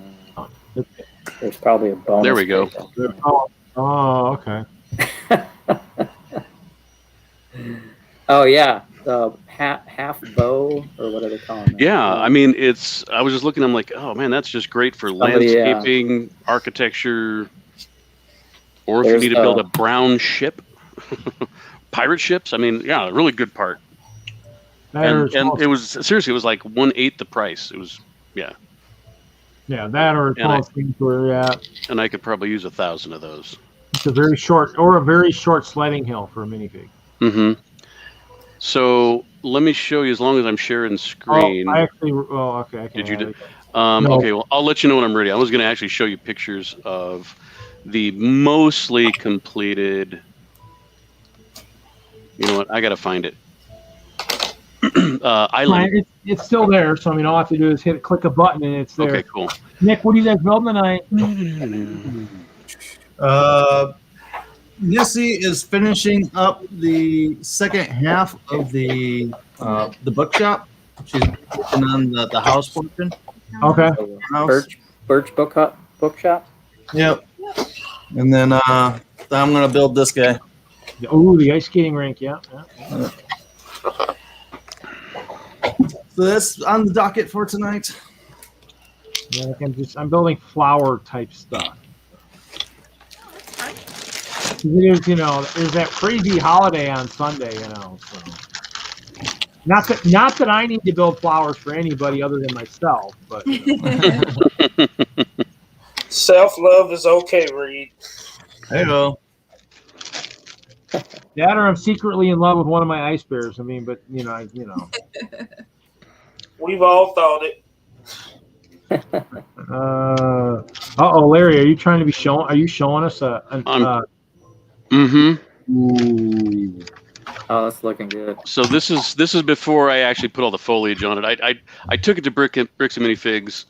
there's probably a bonus. There we go. Oh, okay. Oh yeah, half bow, or what are they calling it? Yeah, I mean, I was just looking. I'm like, oh man, that's just great for landscaping, architecture, or if you need to build a brown ship, pirate ships. I mean, yeah, a really good part. And it was seriously, it was like 1/8 the price. It was, yeah. Yeah, that or and I could probably use 1,000 of those. It's a very short sledding hill for a minifig. Mm-hmm. So let me show you, as long as I'm sharing screen. Okay. I can. Did you do? No. Okay, well, I'll let you know when I'm ready. I was going to actually show you pictures of the mostly completed. You know what? I got to find it. Island. It's still there, so I mean, all I have to do is click a button and it's there. Okay, cool. Nick, what are you guys building tonight? Nissy is finishing up the second half of the bookshop. She's working on the house portion. Okay. Birch bookshop. Yep. And then I'm gonna build this guy. Oh, the ice skating rink. Yeah. So that's on the docket for tonight. Yeah, I'm building flower type stuff. There's that crazy holiday on Sunday, so not that I need to build flowers for anybody other than myself, but self-love is okay, Reed. Hey, go. That, or I'm secretly in love with one of my ice bears. I mean, but We've all thought it. Larry, are you trying to be showing? Are you showing us Mm-hmm. Ooh. Oh, that's looking good. So this is before I actually put all the foliage on it. I took it to Bricks and Minifigs,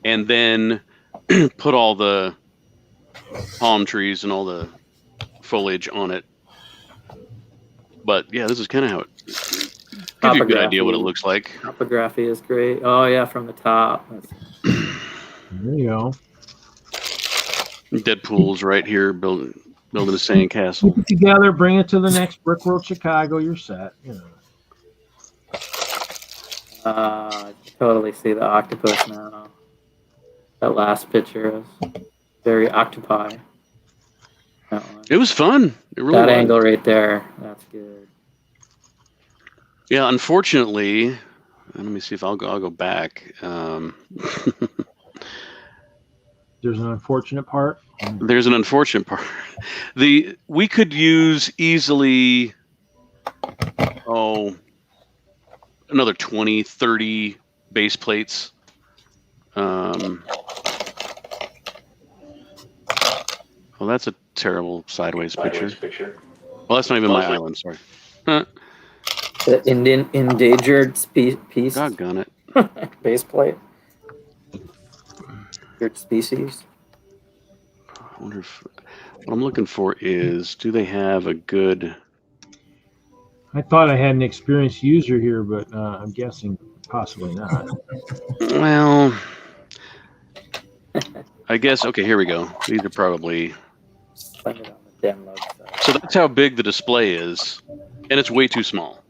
and then put all the palm trees and all the foliage on it. But yeah, this is kind of how it Give you a good idea what it looks like. Topography is great. Oh yeah, from the top. There you go. Deadpool's right here building a sandcastle. Keep it together, bring it to the next Brick World Chicago, you're set. You know. I totally see the octopus now. That last picture is very octopi. It was fun. It really that was. Angle right there. That's good. Yeah, unfortunately, let me see if I'll go back. There's an unfortunate part. There's an unfortunate part. We could use easily another 20, 30 base plates. Well, that's a terrible sideways picture. Well, that's not even my island, sorry. Huh. The endangered piece. Doggone it. Base plate. Endangered species. I wonder if what I'm looking for is, do they have a good... I thought I had an experienced user here, but I'm guessing possibly not. Well, I guess, okay, here we go. These are probably... Find it on the DENLUG side. So that's how big the display is, and it's way too small.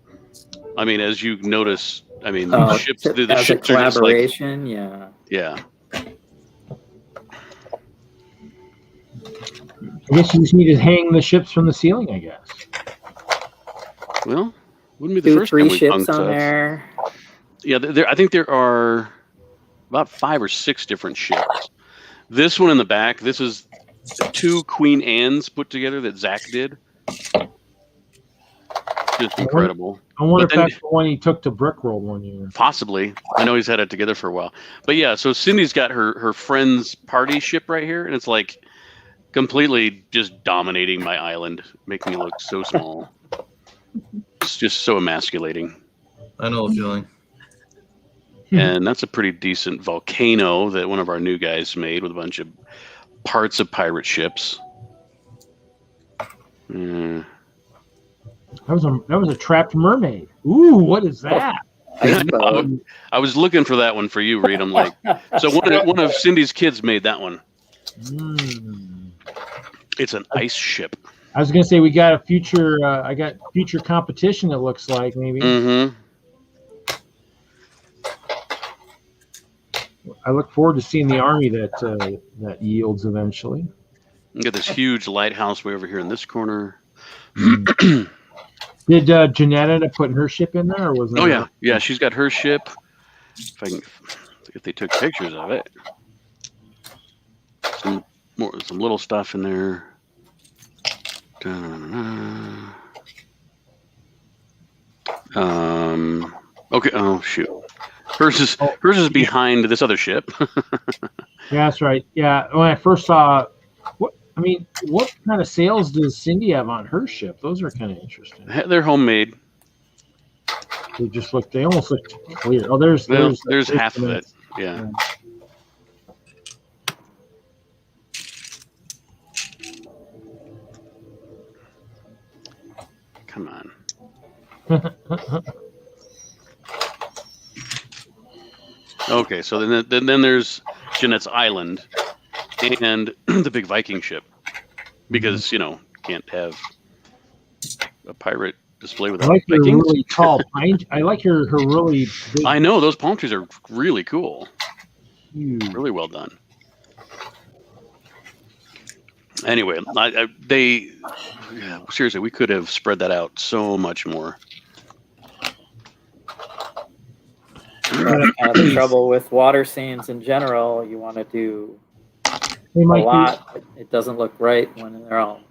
I mean, as you notice, I mean, the ships, the as ships a are just like... collaboration, yeah. Yeah. I guess you just need to hang the ships from the ceiling, I guess. Well, wouldn't be the first time 3 we've ships hung on stuff. there. Yeah, I think there are about 5 or 6 different ships. This one in the back, this is 2 Queen Annes put together that Zach did. Just incredible. I wonder if that's the one he took to Brickworld one year. Possibly. I know he's had it together for a while. But yeah, so Cindy's got her friend's party ship right here, and it's like completely just dominating my island, making me look so small. It's just so emasculating. I know the feeling. And that's a pretty decent volcano that one of our new guys made with a bunch of parts of pirate ships. That was a trapped mermaid. Ooh, what is that? I was looking for that one for you, Reed. I'm like, so one of Cindy's kids made that one. It's an ice ship. I was gonna say we got a future. I got future competition. It looks like maybe. Mm-hmm. I look forward to seeing the army that yields eventually. You got this huge lighthouse way over here in this corner. Did Jeanette end up putting her ship in there, or was it? Oh yeah, yeah. She's got her ship. If they took pictures of it, some little stuff in there. Okay. Oh shoot. Hers is behind this other ship. Yeah, that's right. Yeah, when I first saw, what kind of sails does Cindy have on her ship? Those are kind of interesting. They're homemade. They almost look clear. Oh, there's half of it. Yeah. Come on. Okay, so then there's Jeanette's Island and the big Viking ship, because can't have a pirate display without I like her Vikings. really tall pine. I like her really big. I know those palm trees are really cool. Huge. Really well done. Anyway, seriously, we could have spread that out so much more. The trouble with water scenes in general, you want to do a lot. It doesn't look right when they're all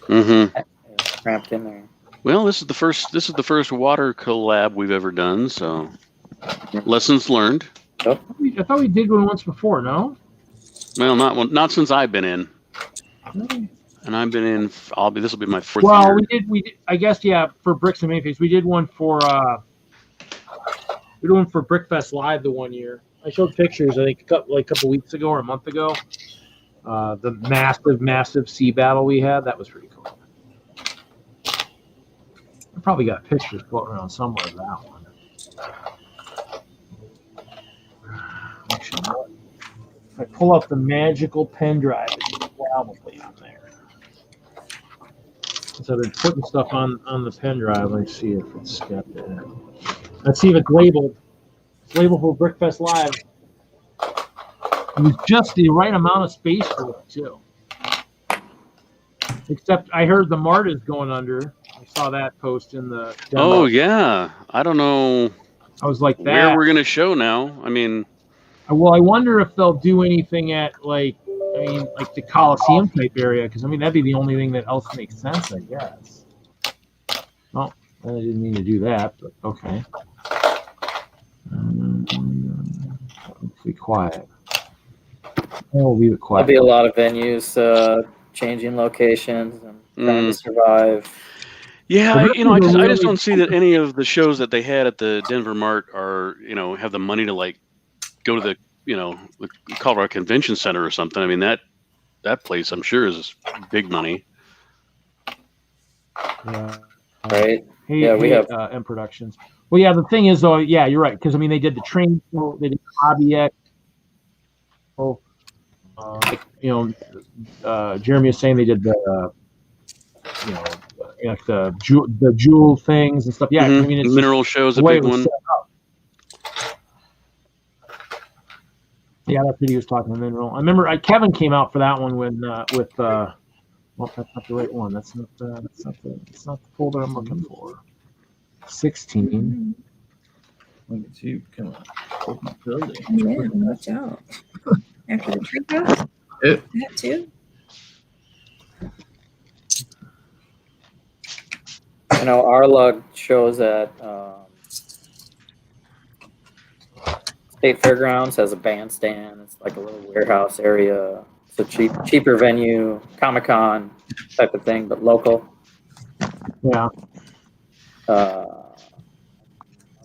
cramped in there. Well, this is the first water collab we've ever done, so lessons learned. I thought we did one once before. No. Well, not since I've been in. And I've been in. This will be my 4th year. Well, we did. I guess for Bricks and Mainface, we did one for. We did one for Brickfest Live the one year. I showed pictures. I think a couple weeks ago or a month ago. The massive sea battle we had. That was pretty cool. probably got pictures floating around somewhere of that one. Actually, if I pull up the magical pen drive, it's probably on there. So I've been putting stuff on the pen drive. Let's see if it's got there. Let's see if it's labeled. It's labeled for Brickfest Live. It was just the right amount of space for it, too. Except I heard the MART is going under. I saw that post in the demo. Oh, yeah. I don't know I was like, where that. we're going to show now. I mean, Well, I wonder if they'll do anything at, like the Coliseum type area, because, I mean, that'd be the only thing that else makes sense, I guess. Well, I didn't mean to do that, but okay. Be quiet. Oh, leave it quiet. There'll be a lot of venues changing locations and trying to survive. yeah, I just don't see that any of the shows that they had at the Denver Mart are, have the money to like go to the, the Colorado Convention Center or something. I mean, that place, I'm sure, is big money. Yeah. Right. We have M Productions. Well, yeah, the thing is, though, yeah, you're right, because I mean, they did the train show, they did Hobby X. Jeremy was saying they did the, like the jewel things and stuff. Yeah, I mean, it's mineral shows a big one. Yeah, that's what he was talking about, mineral. I remember Kevin came out for that one when with well, that's not the right one. That's not the folder I'm looking for. 16. Look at you, come on. Open the building. Yeah, watch out. After the tree house? Yep. That too? RLUG shows at State Fairgrounds, has a bandstand. It's like a little warehouse area. It's a cheaper venue, Comic-Con type of thing, but local. Yeah. I'm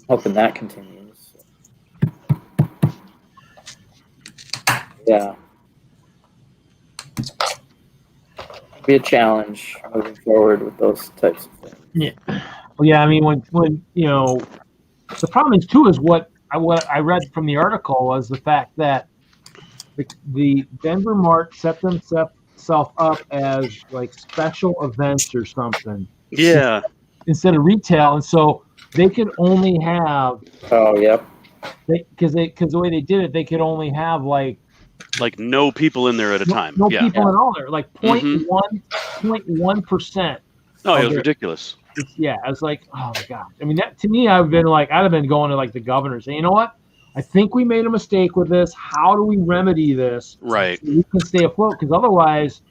hoping that continues. Yeah. Be a challenge moving forward with those types of things. Yeah. Well, yeah. I mean, when the problem is too is what I read from the article was the fact that the Denver Mart set themselves up as like special events or something. Yeah. Instead of retail, and so they could only have. Oh, yep. Because the way they did it, they could only have like no people in there at a time. No people in all there, like 0.1%. Oh, it was ridiculous. Yeah, I was like, oh my god. I mean, that to me, I'd have been going to like the governor saying, you know what? I think we made a mistake with this. How do we remedy this? Right. So we can stay afloat, because otherwise,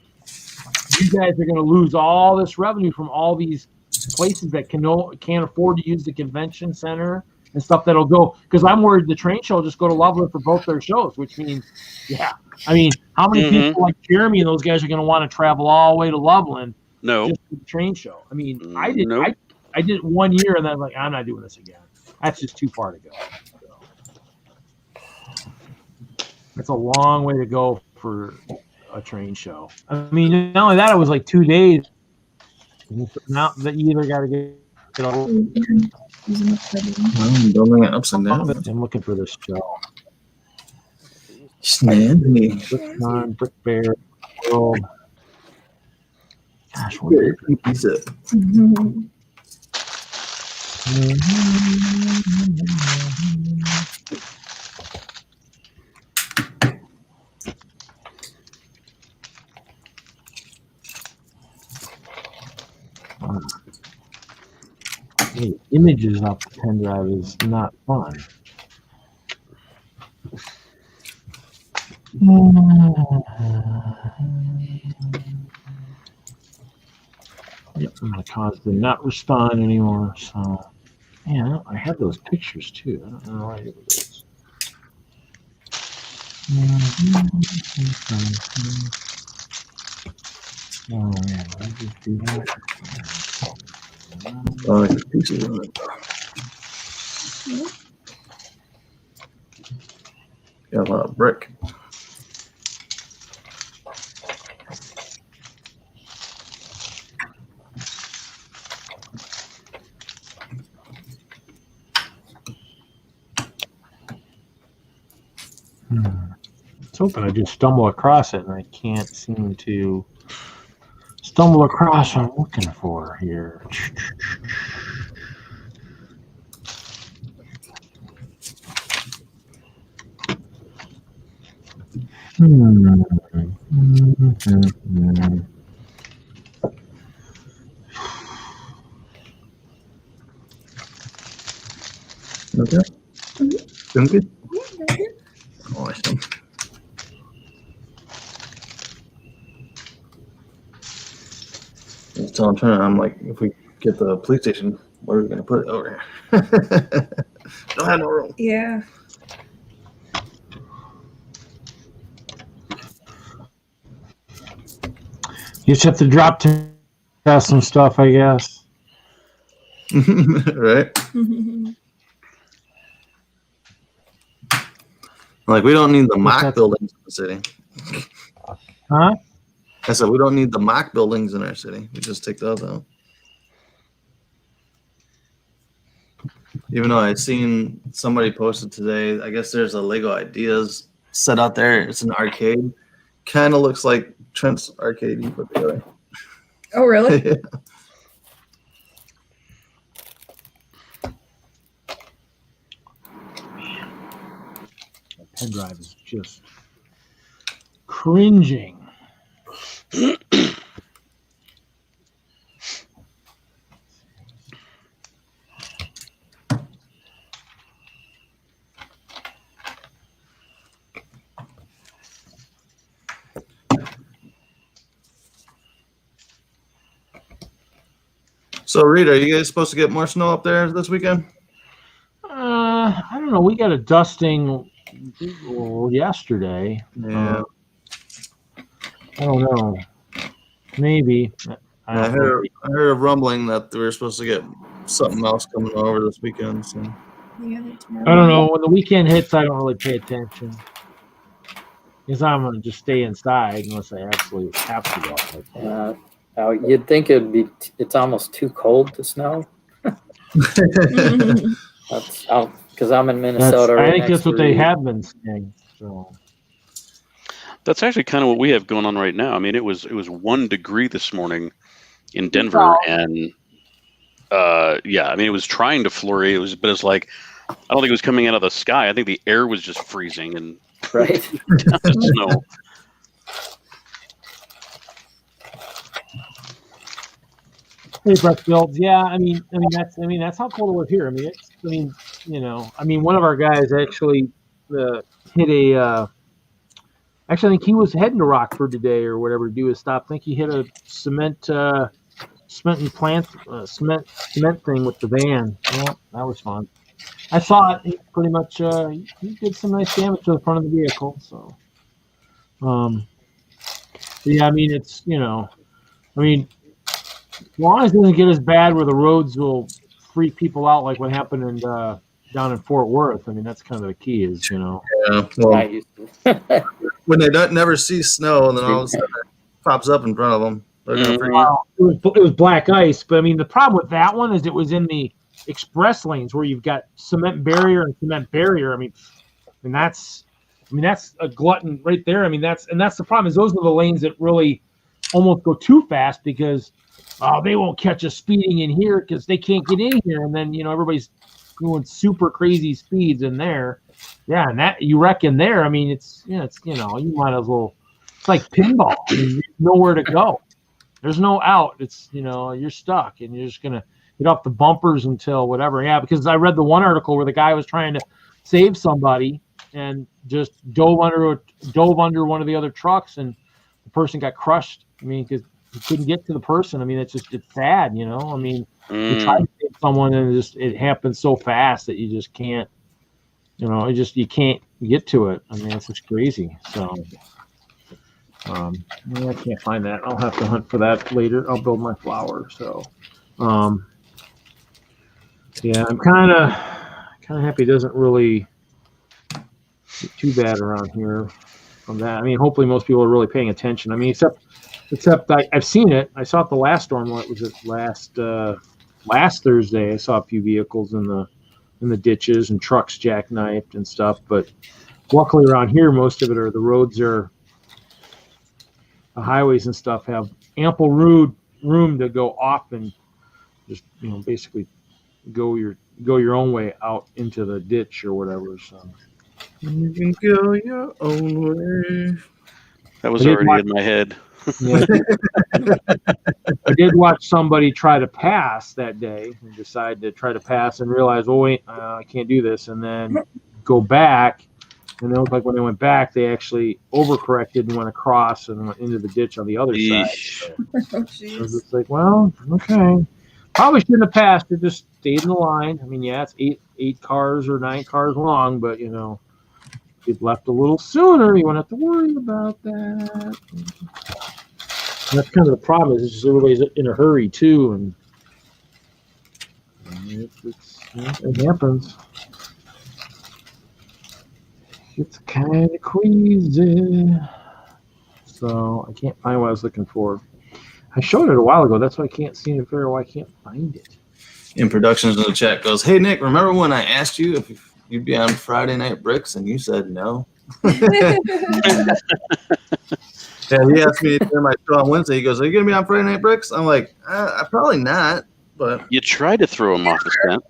you guys are going to lose all this revenue from all these places that can't afford to use the convention center and stuff that'll go. Because I'm worried the train show will just go to Loveland for both their shows, which means, yeah. I mean, how many people like Jeremy and those guys are going to want to travel all the way to Loveland? No. Just for the train show. I mean, I did it 1 year, and then I was like, I'm not doing this again. That's just too far to go. So, it's a long way to go for a train show. I mean, not only that, it was like 2 days. Now that you either got to get over. I'm building it ups and down. I'm looking for this show. Snazzy. Brickcon, Brickbear, World. Gosh, what Is it? The images off the pen drive is not fun. Yep, my cause did not respond anymore. So, yeah, I had those pictures too. I don't know why it was. Oh, yeah, I just do that. Oh, it's pictures on it. Got a lot of brick. I was hoping I just stumble across it, and I can't seem to stumble across what I'm looking for here. Okay. Doing good? Awesome. I was telling Turner, I'm like, if we get the police station, where are we going to put it over here? Don't have no room. Yeah. You just have to drop test some stuff, I guess. Right? Like, we don't need the mock buildings in the city. Huh? I said, we don't need the mock buildings in our city. We just take those out. Even though I'd seen somebody posted today, I guess there's a Lego Ideas set out there. It's an arcade. Kind of looks like Trent's arcade you put together. Oh, really? Yeah. Pen drive is just cringing. So, Reed, are you guys supposed to get more snow up there this weekend? I don't know. We got a dusting yesterday. Yeah. I don't know. Maybe. I heard a rumbling that we were supposed to get something else coming over this weekend. So. Yeah, I don't know. When the weekend hits, I don't really pay attention. Because I'm going to just stay inside unless I absolutely have to go. You'd think it's almost too cold to snow. That's because I'm in Minnesota. I think that's what they have been saying. So. That's actually kind of what we have going on right now. I mean, it was 1 degree this morning in Denver, and yeah, I mean, it was trying to flurry. But it's like, I don't think it was coming out of the sky. I think the air was just freezing and right. Snow. Hey, Breck Builds. Yeah, I mean that's how cold it was here. One of our guys actually hit a. Actually, I think he was heading to Rockford today or whatever to do his stop. I think he hit a cement thing with the van. Yeah, that was fun. I saw it. He pretty much he did some nice damage to the front of the vehicle. So, yeah, I mean it's as long as it doesn't get as bad where the roads will freak people out like what happened in down in Fort Worth. I mean, that's kind of the key is, Yeah, well, when they never see snow and then all of a sudden it pops up in front of them. Well, it was black ice, but I mean, the problem with that one is it was in the express lanes where you've got cement barrier and cement barrier. I mean that's a glutton right there. I mean, that's the problem is those are the lanes that really almost go too fast because they won't catch us speeding in here because they can't get in here. And then, everybody's going super crazy speeds in there. Yeah. And that you reckon there, I mean, it's you might as well, it's like pinball. I mean, there's nowhere to go. There's no out. It's, you're stuck and you're just going to get off the bumpers until whatever. Yeah. Because I read the one article where the guy was trying to save somebody and just dove under one of the other trucks and the person got crushed. I mean, because you couldn't get to the person. I mean, it's sad, I mean, you try to save someone and it happens so fast that you just can't, you can't get to it. I mean, it's just crazy. So, I can't find that. I'll have to hunt for that later. I'll build my flower. So, yeah, I'm kind of happy it doesn't really get too bad around here from that. I mean, hopefully most people are really paying attention. I mean, except I've seen it. I saw it the last storm. What was it? Last Thursday, I saw a few vehicles in the ditches and trucks jackknifed and stuff. But luckily around here, most of it are the roads are, the highways and stuff have ample room to go off and just, basically go your own way out into the ditch or whatever. So You can go your own way. That was already in my head. yeah, I did watch somebody try to pass that day and decide to try to pass and realize, oh wait, I can't do this, and then go back. And it looked like when they went back, they actually overcorrected and went across and went into the ditch on the other side. So it was just like, well, okay. Probably shouldn't have passed. It just stayed in the line. I mean, yeah, it's eight cars or 9 cars long, but if you'd left a little sooner, you wouldn't have to worry about that. And that's kind of the problem. Is just everybody's in a hurry too, and it happens. It's kind of crazy. So I can't find what I was looking for. I showed it a while ago. That's why I can't seem to figure out why I can't find it. In Productions in the chat goes, hey, Nick, remember when I asked you if you'd be on Friday Night Bricks and you said no? Yeah, he asked me during my show on Wednesday. He goes, are you going to be on Friday Night Bricks? I'm like, probably not. But You tried to throw him off the scent.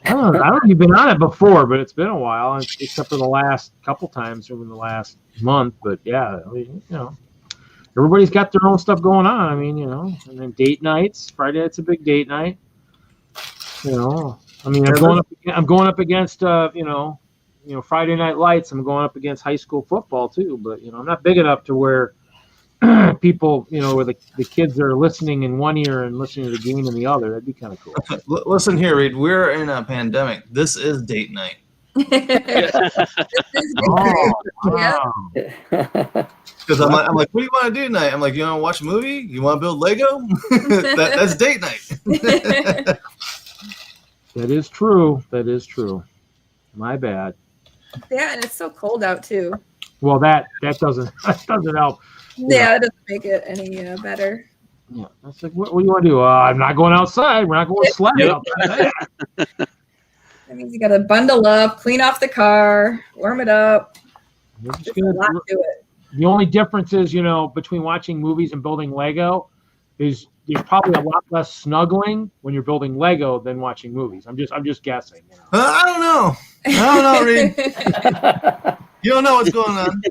I don't know if you've been on it before, but it's been a while, except for the last couple times over the last month. But yeah, everybody's got their own stuff going on. I mean, and then date nights. Friday night's a big date night. I mean, I'm going up against Friday Night Lights. I'm going up against high school football too. But I'm not big enough to where people, where the kids are listening in one ear and listening to the game in the other. That'd be kind of cool. Listen here, Reed. We're in a pandemic. This is date night. Wow. Because I'm like, what do you want to do tonight? I'm like, you want to watch a movie? You want to build Lego? That's date night. That is true. That is true. My bad. Yeah, and it's so cold out too. Well, that doesn't help. Yeah, it doesn't make it any better. Yeah, that's like, what do you want to do? I'm not going outside. We're not going sledding outside. That means you got to bundle up, clean off the car, warm it up. There's a lot to it. The only difference is, between watching movies and building Lego is there's probably a lot less snuggling when you're building Lego than watching movies. I'm just guessing. I don't know, Reed. You don't know what's going on.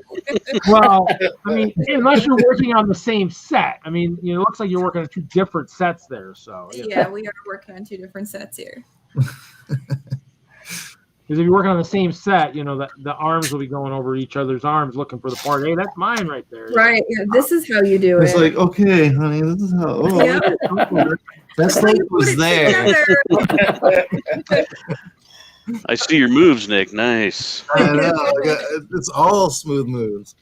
Well, I mean, unless you're working on the same set. I mean, it looks like you're working on 2 different sets there. So yeah, we are working on 2 different sets here. Because if you're working on the same set, the arms will be going over each other's arms looking for the part. Hey, that's mine right there. Right. Yeah, this is how you do it. It's like, okay, honey, this is how. Oh, yeah. That stuff was there. I see your moves, Nick. Nice. I know. It's all smooth moves.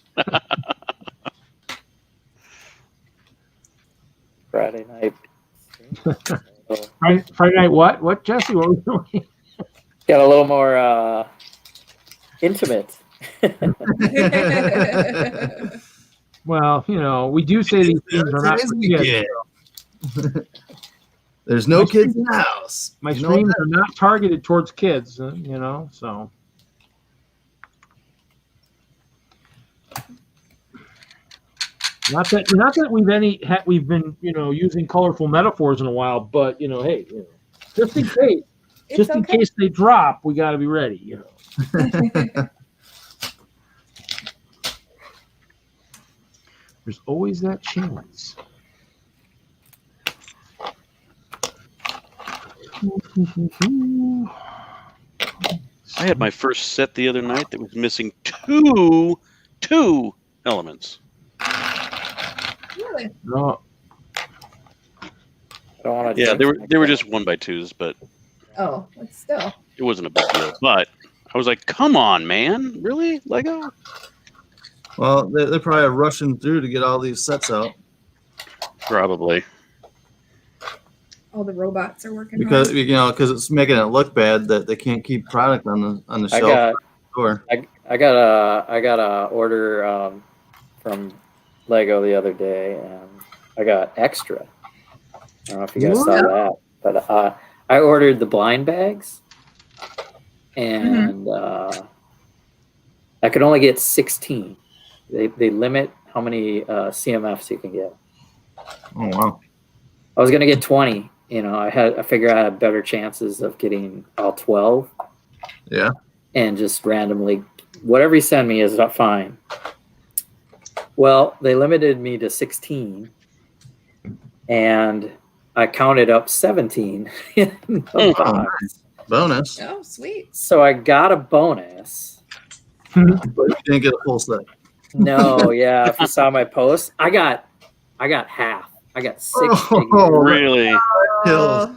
Friday night. Friday night what? What, Jesse? What were we doing? Got a little more intimate. Well, we do say these things are not for kids. There's no kids in the house. My streams are not targeted towards kids, so. Not that we've been using colorful metaphors in a while, but hey, just in case. Just in case they drop, we got to be ready, There's always that chance. I had my first set the other night that was missing two elements. Really? No. I don't want to. Yeah, they were just 1x2s, but Oh, but still. it wasn't a big deal. But I was like, "Come on, man! Really, Lego?" Well, they're probably rushing through to get all these sets out Probably. All the robots are working because hard. it's making it look bad that they can't keep product on the shelf. I got a order from Lego the other day, and I got extra. I don't know if you guys saw that, but I ordered the blind bags, and I could only get 16. They limit how many CMFs you can get. Oh wow. I was gonna get 20. I figure I had better chances of getting all 12. Yeah. And just randomly, whatever you send me is fine. Well, they limited me to 16, and I counted up 17 in the box. Bonus. Oh, sweet. So I got a bonus. But you didn't get a full set. No, yeah. If you saw my post, I got half. I got 6 figures. Really? Yeah,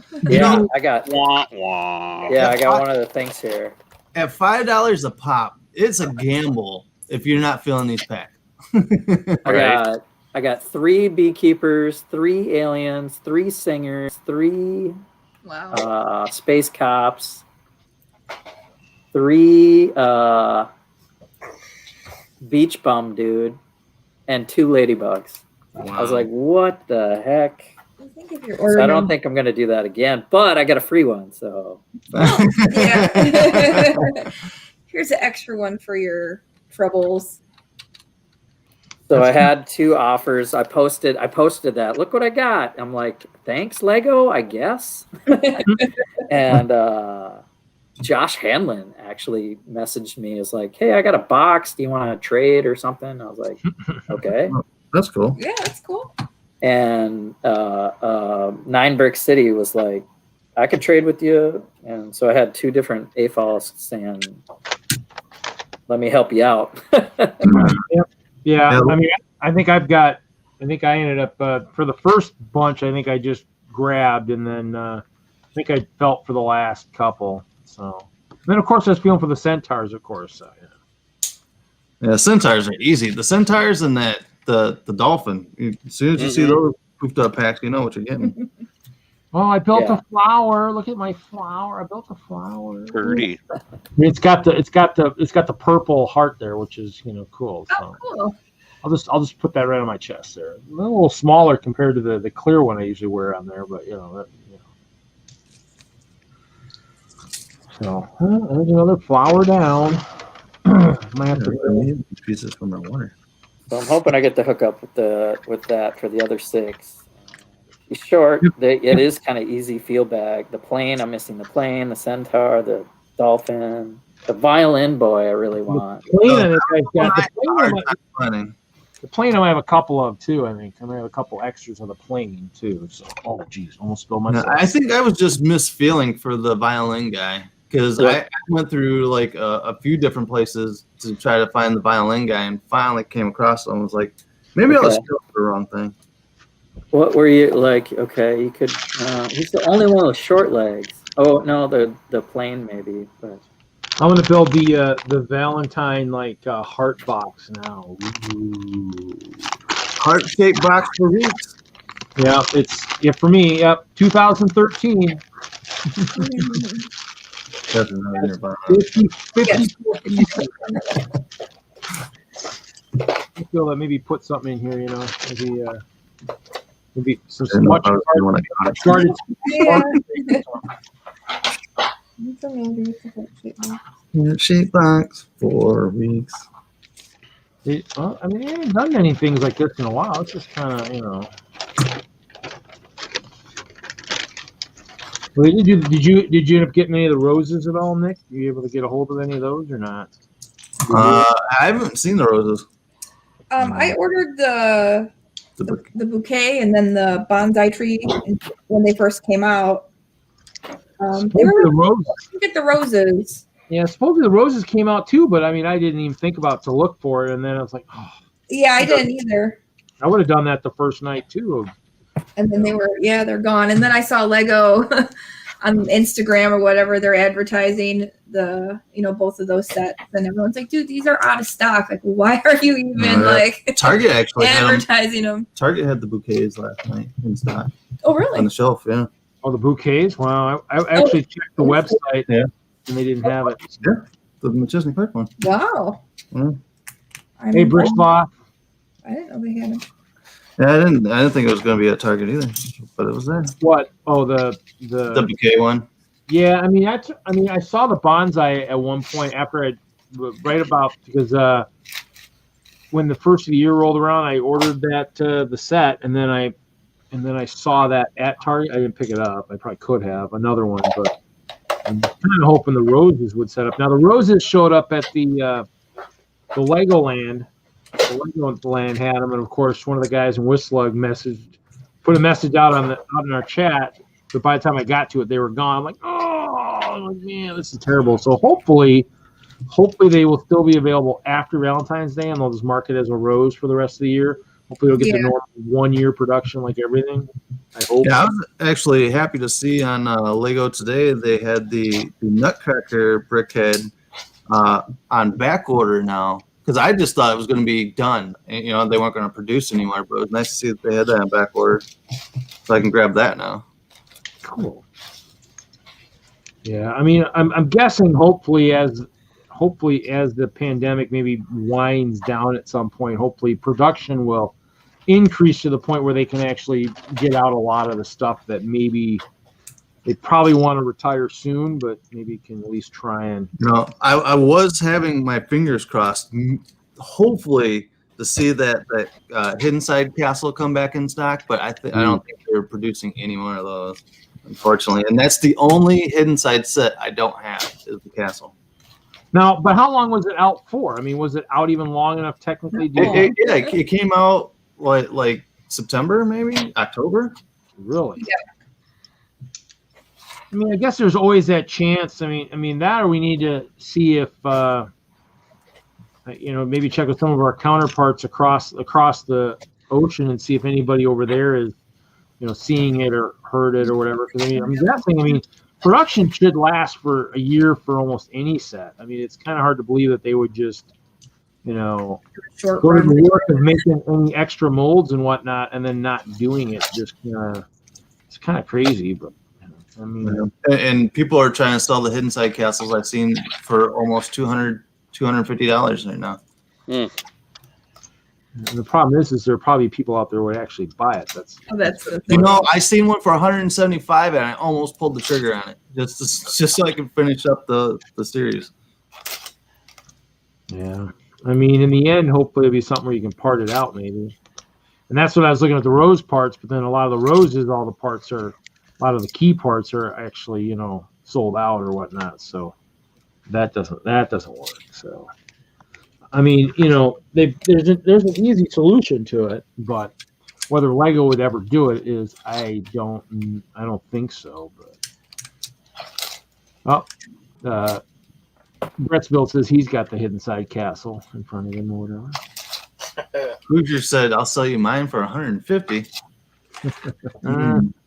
I got. Wah, wah. Yeah, I got one of the things here. At $5 a pop, it's a gamble if you're not feeling these packs. I got 3 beekeepers, 3 aliens, 3 singers, 3 space cops, 3 beach bum dude, and 2 ladybugs. Wow. I was like, what the heck? I think if you're ordering, So I don't think I'm going to do that again, but I got a free one. So yeah. Here's an extra one for your troubles. So I had 2 offers. I posted that. Look what I got. I'm like, thanks, Lego, I guess. And Josh Hanlon actually messaged me. Is like, hey, I got a box. Do you want to trade or something? I was like, okay. That's cool. Yeah, that's cool. And 9 Brick City was like, I could trade with you. And so I had 2 different AFOLs saying, let me help you out. Yeah, I mean, I think I ended up for the first bunch. I think I just grabbed, and then I think I felt for the last couple. So and then, of course, I was feeling for the centaurs, of course. So, Yeah, centaurs are easy. The centaurs and the dolphin. As soon as you see those poofed up packs, you know what you're getting. Oh, I built a flower. Look at my flower. I built a flower. Pretty. It's got the purple heart there, which is cool. So Cool. I'll just put that right on my chest there. A little smaller compared to the clear one I usually wear on there, but So there's another flower down. Might have to need pieces from my water. So I'm hoping I get to hook up with that for the other 6. It's short. It is kind of easy field bag. The plane, I'm missing the plane, the centaur, the dolphin, the violin boy. I really want. The plane I might have a couple of too. I think I might have a couple extras of the plane too. So geez, almost spilled myself. I think I was just misfeeling for the violin guy because I went through like a few different places to try to find the violin guy and finally came across him. I was like, maybe I was still the wrong thing. What were you like? Okay, you could. He's the only one with short legs. Oh no, the plane maybe. But I'm gonna build the Valentine heart box now. Ooh. Heart-shaped box for weeks. Yeah, for me. Yep, 2013. That's another nearby. 50. I feel that maybe put something in here. Maybe some much started. Heart-shaped box for weeks. I haven't done any things like this in a while. It's just kind of, Well, did you end up getting any of the roses at all, Nick? Were you able to get a hold of any of those or not? I haven't seen the roses. I ordered the bouquet and then the bonsai tree when they first came out. The roses. Get the roses. Yeah, supposedly the roses came out too, but I didn't even think about to look for it, and then I was like, oh. Yeah, I didn't either. I would have done that the first night too. And then they're gone. And then I saw Lego on Instagram or whatever, they're advertising both of those sets, and everyone's like, dude, these are out of stock. Like, why are you even Target actually advertising them? Target had the bouquets last night in stock. Oh, really? On the shelf, yeah. Oh, the bouquets? Wow. I actually checked the website and they didn't have it. Yeah, the McChesney Park one. Wow. Yeah. Hey, Brickbender. I didn't know they had them. Yeah, I didn't think it was going to be at Target either, but it was there. What? Oh, the bouquet one. Yeah, I saw the bonsai at one point after right about because when the first of the year rolled around, I ordered that the set, and then I saw that at Target. I didn't pick it up. I probably could have another one, but I'm kind of hoping the roses would set up. Now the roses showed up at the Legoland. The Legoland had them, and of course, one of the guys in WISLUG put a message out in our chat. But by the time I got to it, they were gone. I'm like, oh man, this is terrible. So hopefully they will still be available after Valentine's Day, and they'll just mark it as a rose for the rest of the year. Hopefully they'll get the normal 1 year production like everything. I hope. Yeah, I was actually happy to see on Lego today they had the Nutcracker Brickhead on back order now, because I just thought it was going to be done. And, they weren't going to produce anymore, but it was nice to see that they had that on back order, so I can grab that now. Cool. Yeah, I mean, I'm guessing hopefully as the pandemic maybe winds down at some point, hopefully production will increase to the point where they can actually get out a lot of the stuff that maybe they probably want to retire soon, but maybe can at least try and. I was having my fingers crossed, hopefully, to see that Hidden Side Castle come back in stock, but I don't think they're producing any more of those, unfortunately. And that's the only Hidden Side set I don't have is the castle. Now, but how long was it out for? I mean, was it out even long enough technically? It came out like September, maybe October. Really? Yeah. I mean, I guess there's always that chance. I mean that, or we need to see if maybe check with some of our counterparts across the ocean and see if anybody over there is seeing it or heard it or whatever. Because I'm guessing. Production should last for a year for almost any set. I mean, it's kind of hard to believe that they would just, go to the work of making any extra molds and whatnot, and then not doing it. Just it's kind of crazy, but I mean. And people are trying to sell the Hidden Side Castles I've seen for almost $250 right now. And the problem is there are probably people out there who would actually buy it. That's the thing. I seen one for $175 and I almost pulled the trigger on it just so I can finish up the series. Yeah, I mean, in the end, hopefully it'll be something where you can part it out, maybe. And that's what I was looking at, the rose parts. But then a lot of the roses, all the parts are, a lot of the key parts are actually sold out or whatnot. So that doesn't work. So. I mean, there's an easy solution to it, but whether Lego would ever do it is I don't think so. But Bretsville says he's got the Hidden Side Castle in front of him or whatever. Hoosier said, "I'll sell you mine for $150."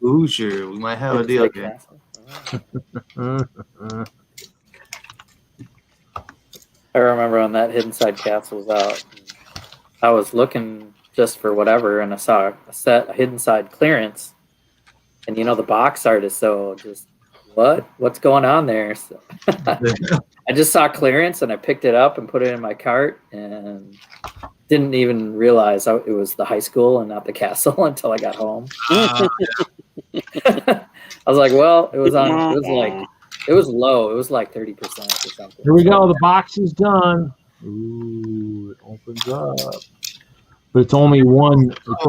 Hoosier, we might have a deal here. I remember when that Hidden Side Castle was out, I was looking just for whatever, and I saw a Hidden Side clearance, and the box art is so just what's going on there? So I just saw clearance, and I picked it up and put it in my cart, and didn't even realize it was the high school and not the castle until I got home. I was like, well, it was low. It was like 30% or something. Here we go. The box is done. Ooh, it opens up. But it's only one. It's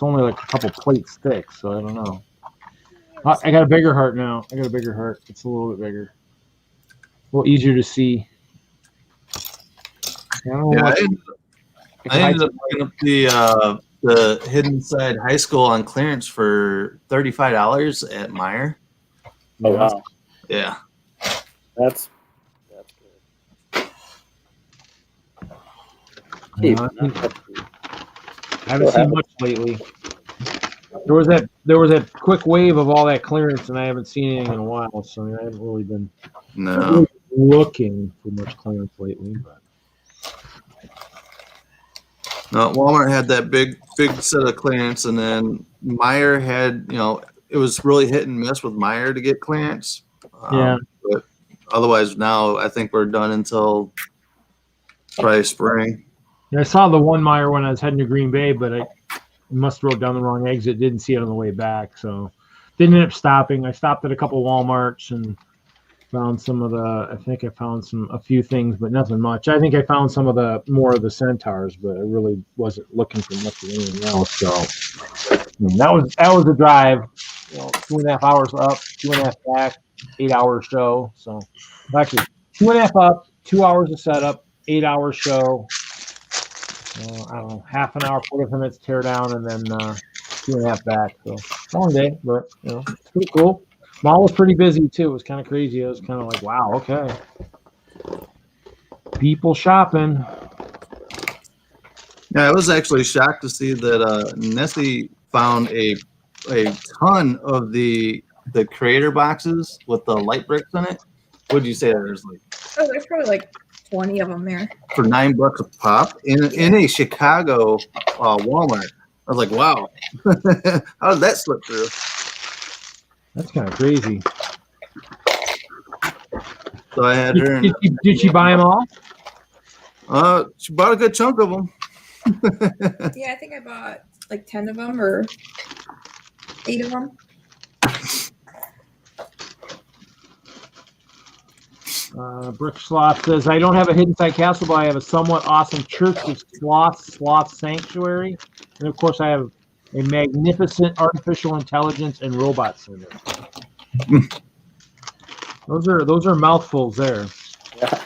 only like a couple plates thick, so I don't know. I got a bigger heart now. It's a little bit bigger. A little easier to see. I ended up picking up the Hidden Side High School on clearance for $35 at Meijer. Oh, wow. Yeah. That's good. I haven't seen much lately. There was that quick wave of all that clearance, and I haven't seen anything in a while. So I haven't really been looking for much clearance lately. But no, Walmart had that big set of clearance, and then Meijer had it was really hit and miss with Meijer to get clearance. But otherwise, now I think we're done until probably spring. Yeah, I saw the one Meijer when I was heading to Green Bay, but I must have rode down the wrong exit. Didn't see it on the way back, so didn't end up stopping. I stopped at a couple of Walmarts and Found some of the. I think I found a few things, but nothing much. I think I found some of the more of the centaurs, but I really wasn't looking for much of anything else. So that was a drive. 2.5 hours up, 2.5 back, 8-hour show. So actually 2.5 up, 2 hours of setup, 8-hour show. I don't know, half an hour, 45 minutes tear down, and then 2.5 back. So long day, but it's pretty cool. Mall was pretty busy too. It was kind of crazy. It was kind of like, wow, okay. People shopping. Yeah, I was actually shocked to see that Nessie found a ton of the creator boxes with the light bricks in it. What did you say there's like? Oh, there's probably like 20 of them there. For $9 a pop in a Chicago Walmart. I was like, wow. How did that slip through? That's kind of crazy. So I had her. Did she buy them all? She bought a good chunk of them. Yeah, I think I bought like 10 of them or 8 of them. Brick Sloth says, I don't have a hidden side castle, but I have a somewhat awesome church of sloth sanctuary. And of course, I have a magnificent artificial intelligence and robot center. Those are mouthfuls there. Yeah.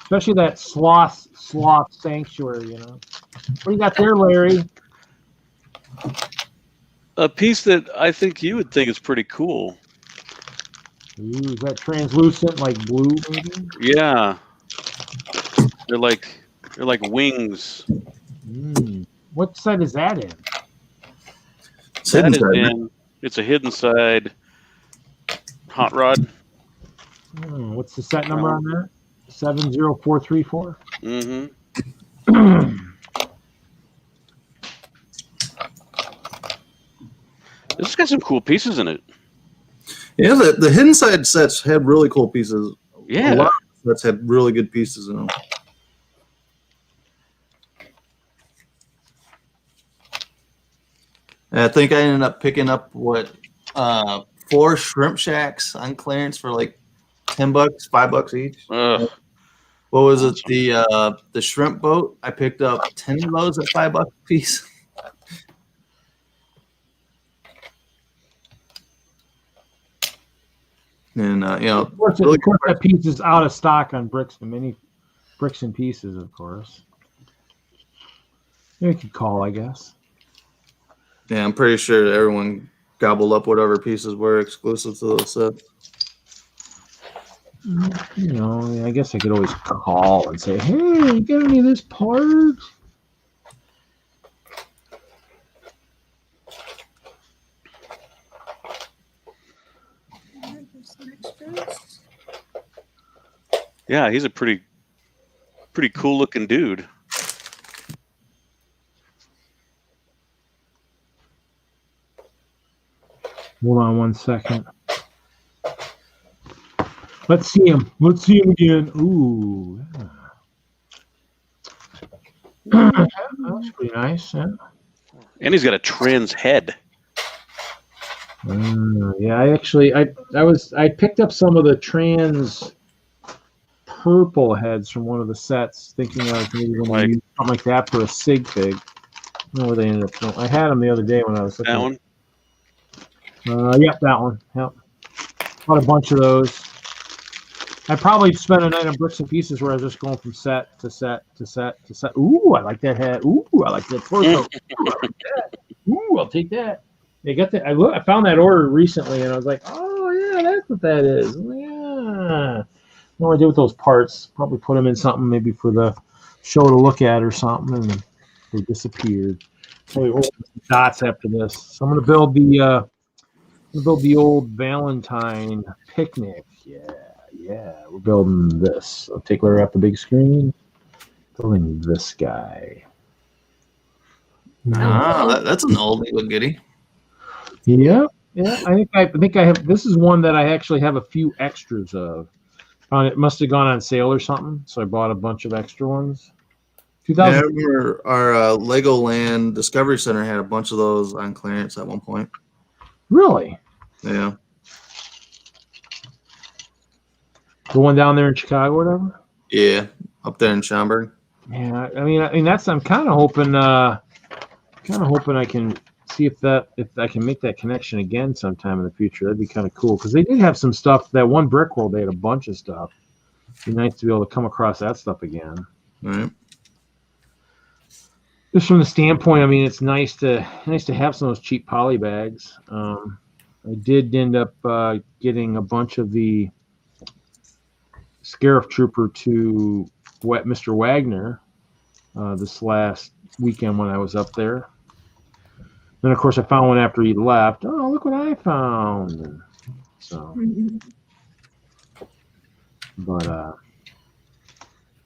Especially that sloth sanctuary, What do you got there, Larry? A piece that I think you would think is pretty cool. Ooh, is that translucent, like blue, maybe? Yeah. They're like wings. What side is that in? It's a hidden side hot rod. What's the set number on that? 70434. Mm-hmm. This has got some cool pieces in it. Yeah, the hidden side sets had really cool pieces. Yeah. A lot of sets had really good pieces in them. And I think I ended up picking up 4 shrimp shacks on clearance for like $10, $5 each. What was it? The shrimp boat. I picked up 10 of those at $5 a piece. And of course that piece is out of stock on Bricks, the mini Bricks and Pieces, of course. You could call, I guess. Yeah, I'm pretty sure everyone gobbled up whatever pieces were exclusive to those sets. I guess I could always call and say, "Hey, you got any of this part?" Yeah, he's a pretty cool looking dude. Hold on one second. Let's see him. Let's see him again. Ooh. Yeah. That's pretty nice. Yeah. And he's got a trans head. Yeah, I picked up some of the trans purple heads from one of the sets, thinking I was maybe going to use something like that for a sig fig. I don't know where they ended up going. I had them the other day when I was looking. That one? Yep, that one. Yep. Bought a bunch of those. I probably spent a night on Bricks and Pieces where I was just going from set to set to set to set. Ooh, I like that head. Ooh, I like that torso. Ooh, I like that. Ooh, I'll take that. They got that. I found that order recently, and I was like, oh yeah, that's what that is. Yeah. What do I do with those parts? Probably put them in something maybe for the show to look at or something, and they disappeared. Probably order some dots after this. So I'm gonna build the old Valentine picnic. Yeah, we're building this. I'll take Larry off the big screen. Building this guy. That's an oldie but goodie. Yeah. I think I have. This is one that I actually have a few extras of. It must have gone on sale or something, so I bought a bunch of extra ones. Yeah, I remember our Legoland Discovery Center had a bunch of those on clearance at one point. Really? Yeah. The one down there in Chicago, or whatever. Yeah, up there in Schaumburg. Yeah, I mean that's. I'm kind of hoping I can see if I can make that connection again sometime in the future. That'd be kind of cool because they did have some stuff. That one Brick World, they had a bunch of stuff. It'd be nice to be able to come across that stuff again. All right. Just from the standpoint, I mean, it's nice to have some of those cheap poly bags. I did end up getting a bunch of the Scarif Trooper to Mr. Wagner this last weekend when I was up there. Then, of course, I found one after he left. Oh, look what I found! And so, but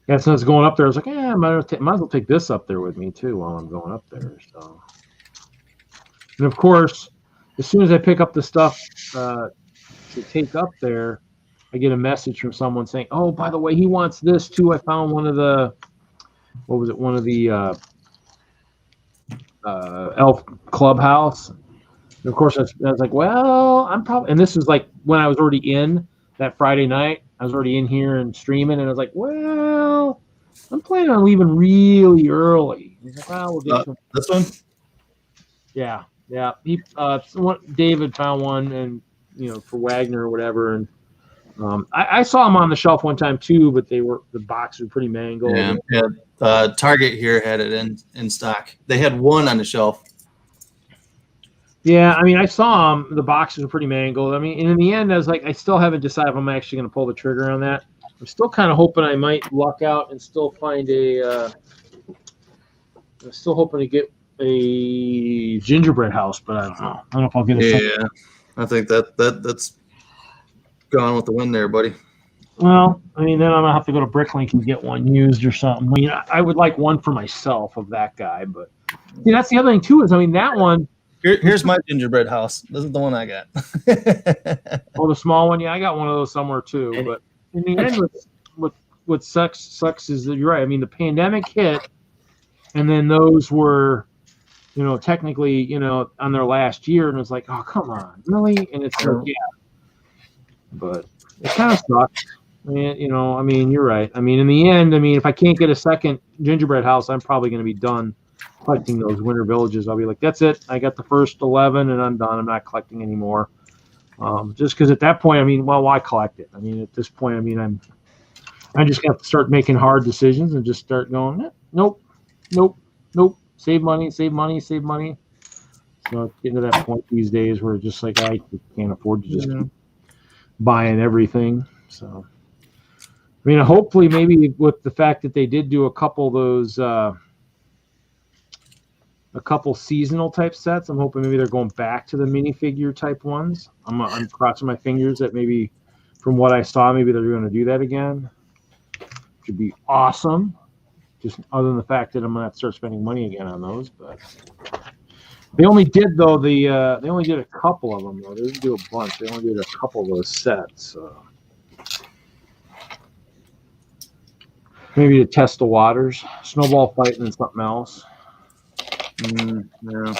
yeah, since going up there, I was like, yeah, I might as well take this up there with me too while I'm going up there. So, and of course, as soon as I pick up the stuff to take up there, I get a message from someone saying, "Oh, by the way, he wants this too. I found one of the, what was it? One of the Elf Clubhouse." And of course, I was like, "Well, I'm probably," and this is like when I was already in that Friday night. I was already in here and streaming, and I was like, "Well, I'm planning on leaving really early." He's like, "Well, we'll get some." This one? Yeah. He, David found one, and for Wagner or whatever, and I saw them on the shelf one time too, but the box was pretty mangled. Yeah. Target here had it in stock. They had one on the shelf. Yeah, I mean, I saw them. The boxes were pretty mangled. I mean, and in the end, I was like, I still haven't decided if I'm actually going to pull the trigger on that. I'm still kind of hoping I might luck out and still find I'm still hoping to get a gingerbread house, but I don't know. I don't know if I'll get a Yeah, I think that's gone with the wind there, buddy. Well, I mean, then I'm going to have to go to Bricklink and get one used or something. I mean, I would like one for myself of that guy, but see, that's the other thing, too, is, I mean, that one. Here's my gingerbread house. This is the one I got. Oh, the small one? Yeah, I got one of those somewhere, too. But in the end, what sucks is that you're right. I mean, the pandemic hit, and then those were, technically, on their last year, and it's like, oh, come on, really? And it's like, yeah. But it kind of sucks. I mean, you're right. I mean, in the end, if I can't get a second gingerbread house, I'm probably going to be done collecting those winter villages. I'll be like, that's it. I got the first 11 and I'm done. I'm not collecting anymore. Just because at that point, why collect it? At this point, I'm just going to have to start making hard decisions and just start going, nope. Save money. So it's getting to that point these days where it's just like, I can't afford to just keep buying everything. So, hopefully maybe with the fact that they did do a couple of those, a couple seasonal type sets, I'm hoping maybe they're going back to the minifigure type ones. I'm crossing my fingers that maybe from what I saw, maybe they're going to do that again. Which would be awesome. Just other than the fact that I'm going to have to start spending money again on those, but they only did though they only did a couple of them though. They didn't do a bunch. They only did a couple of those sets. So. Maybe to test the waters, snowball fight, and then something else. Yeah.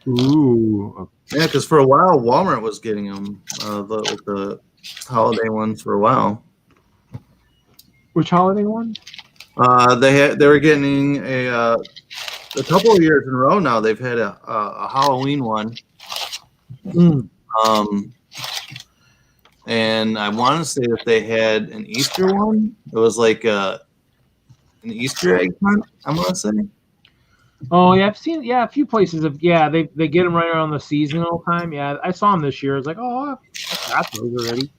Ooh. Yeah, because for a while Walmart was getting them, the holiday ones for a while. Which holiday one? They were getting a couple of years in a row now. They've had a Halloween one. And I want to say that they had an Easter one. It was like an Easter egg hunt, I want to say. Oh yeah, I've seen a few places they get them right around the seasonal time. Yeah, I saw them this year. I was like, oh, I got those already.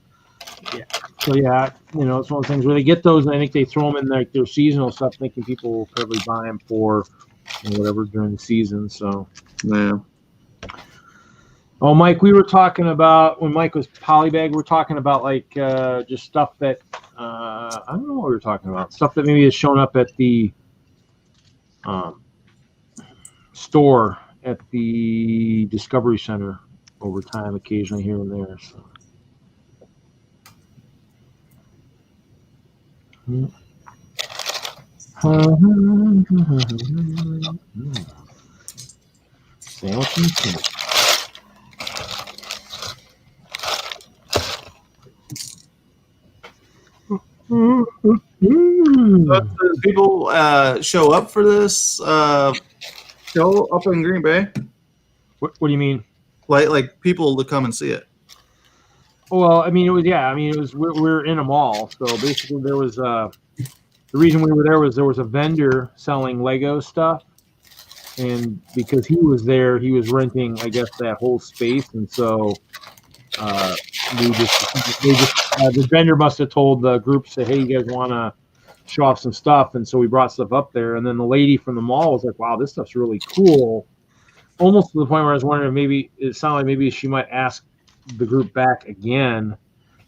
Yeah. So yeah, it's one of those things where they get those and I think they throw them in like their seasonal stuff, thinking people will probably buy them for whatever during the season. So yeah. Oh, Mike, we were talking about when Mike was Polybag. We're talking about like just stuff that I don't know what we were talking about. Stuff that maybe has shown up at the store at the Discovery Center over time, occasionally here and there. So. Sandwich and sandwich. So do people show up for this show up in Green Bay? What do you mean? Like people to come and see it? Well, I mean, it was, yeah. I mean, it was, we're in a mall. So basically there was, the reason we were there was a vendor selling Lego stuff. And because he was there, he was renting, I guess, that whole space. And so the vendor must have told the group, say, hey, you guys want to show off some stuff? And so we brought stuff up there. And then the lady from the mall was like, wow, this stuff's really cool. Almost to the point where I was wondering, maybe it sounded like maybe she might ask the group back again,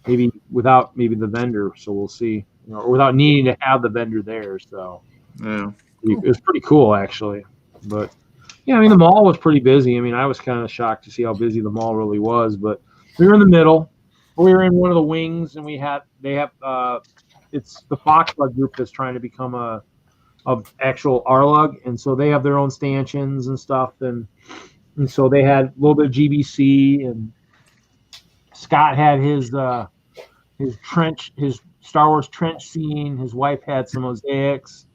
maybe without maybe the vendor. So we'll see, or without needing to have the vendor there. So yeah, it was pretty cool actually. But yeah, I mean the mall was pretty busy. I mean I was kind of shocked to see how busy the mall really was. But we were in the middle. We were in one of the wings, and it's the Foxlug group that's trying to become a actual R-Lug, and so they have their own stanchions and stuff, and so they had a little bit of GBC, and Scott had his Star Wars trench scene. His wife had some mosaics,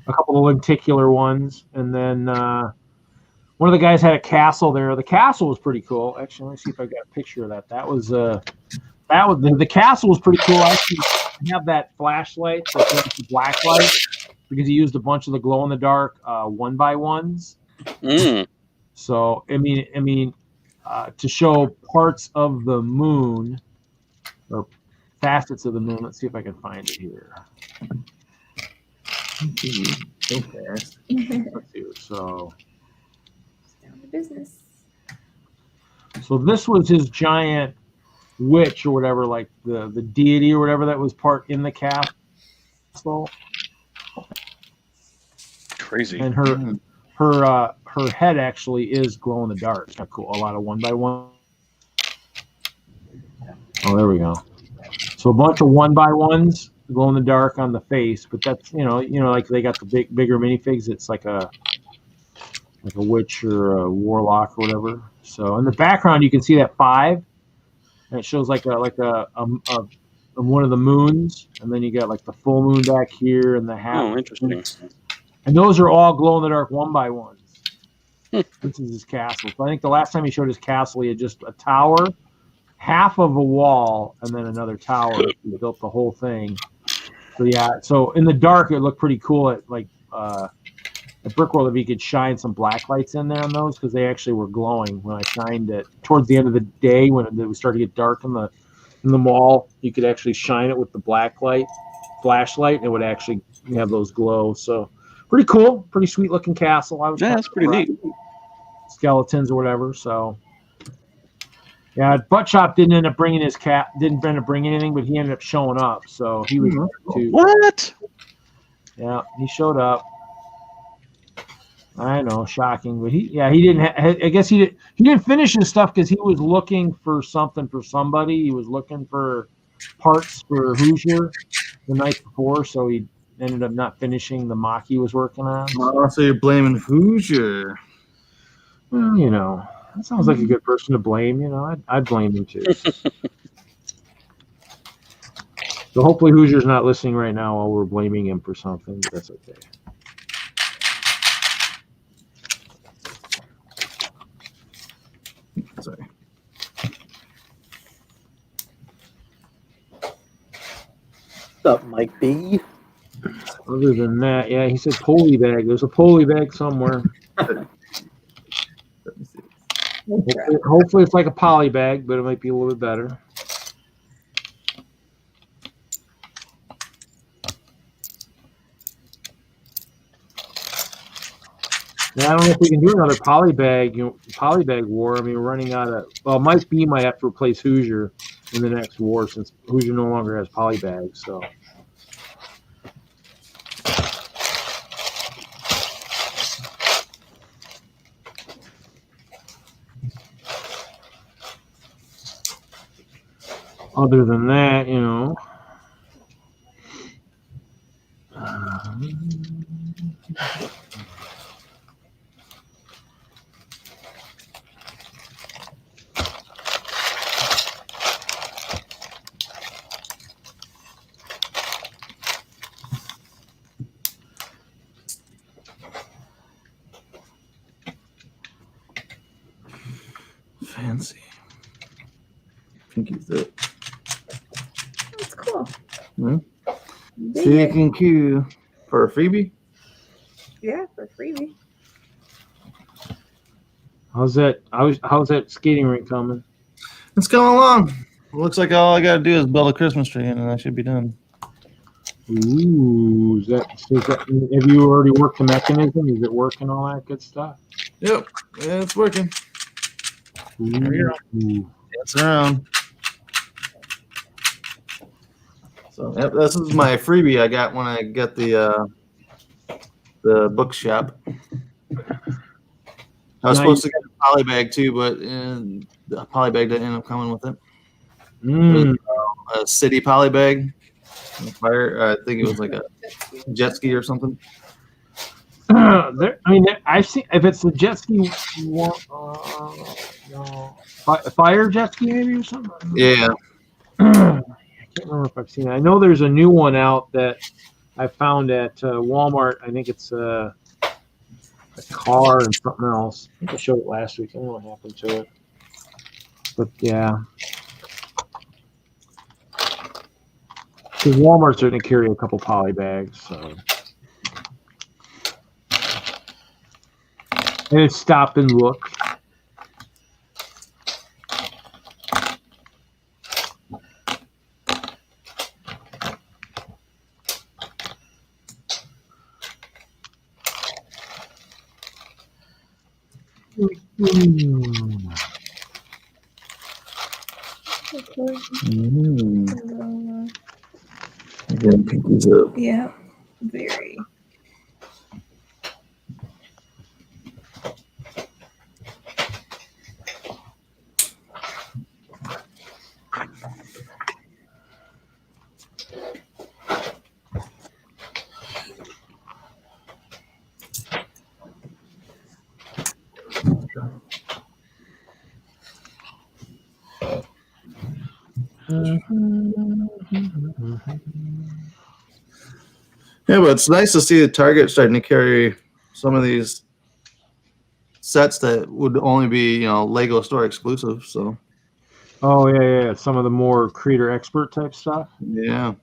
a couple of lenticular ones, and then one of the guys had a castle there. The castle was pretty cool. Actually, let me see if I got a picture of that. The castle was pretty cool. I actually have that flashlight, the black light, because he used a bunch of the glow in the dark 1x1s. So I mean, to show parts of the moon or facets of the moon. Let's see if I can find it here. So fast. Let's see. So Down to business. So this was his giant witch or whatever, like the deity or whatever that was part in the castle. Crazy. And her head actually is glow in the dark. It's kind of cool. A lot of 1x1. Oh, there we go. So a bunch of 1x1s glow in the dark on the face, but that's you know like they got the bigger minifigs. It's like a witch or a warlock or whatever. So in the background you can see that 5, and it shows like a one of the moons, and then you got like the full moon back here and the half. Oh, interesting. And those are all glow in the dark 1x1s. This is his castle. So I think the last time he showed his castle, he had just a tower, half of a wall, and then another tower. He built the whole thing. So yeah, so in the dark it looked pretty cool at like at Brickworld if you could shine some black lights in there on those, because they actually were glowing when I shined it towards the end of the day when it started to get dark in the mall. You could actually shine it with the black light flashlight, and it would actually have those glow. So pretty cool, pretty sweet looking castle. That's pretty neat. Skeletons or whatever. So yeah, Buttchop didn't end up bringing anything, but he ended up showing up. So he was there too. What? Yeah, he showed up. I know, shocking, but he didn't. I guess he didn't finish his stuff because he was looking for something for somebody. He was looking for parts for Hoosier the night before, so he ended up not finishing the mock he was working on. Oh, so you're blaming Hoosier? Well, that sounds like a good person to blame. I'd blame him too. So hopefully Hoosier's not listening right now while we're blaming him for something. But that's okay. Sorry. What's up, Mike B? Other than that, yeah, he said poly bag. There's a poly bag somewhere. Hopefully it's like a poly bag, but it might be a little bit better. Yeah, I don't know if we can do another poly bag war. I mean, we're running out of. Well, Mike B might have to replace Hoosier in the next war since Hoosier no longer has poly bags. So. Other than that, Fancy. Pinky zip. That's cool. Hmm? Dig C it. and Q for a freebie. Yeah, for freebie. How's that skating rink coming? It's coming along. Looks like all I gotta do is build a Christmas tree and I should be done. Ooh, have you already worked the mechanism? Is it working, all that good stuff? Yep. Yeah, it's working. There you Ooh. Dance around. So yep, this is my freebie I got when I got the bookshop. I was supposed to get a poly bag too, but the poly bag didn't end up coming with it. Mm. A city poly bag. Fire. I think it was like a jet ski or something. I've seen if it's a jet ski, fire jet ski maybe or something. Yeah. I can't remember if I've seen it. I know there's a new one out that I found at Walmart. I think it's a car and something else. I think I showed it last week. I don't know what happened to it, but yeah. Because Walmart's going to carry a couple poly bags, so. And it's stop and look. Again, pinkies up. Yeah, very. Yeah, but it's nice to see the Target starting to carry some of these sets that would only be, Lego store exclusive. So. Oh yeah. Some of the more creator expert type stuff. Yeah.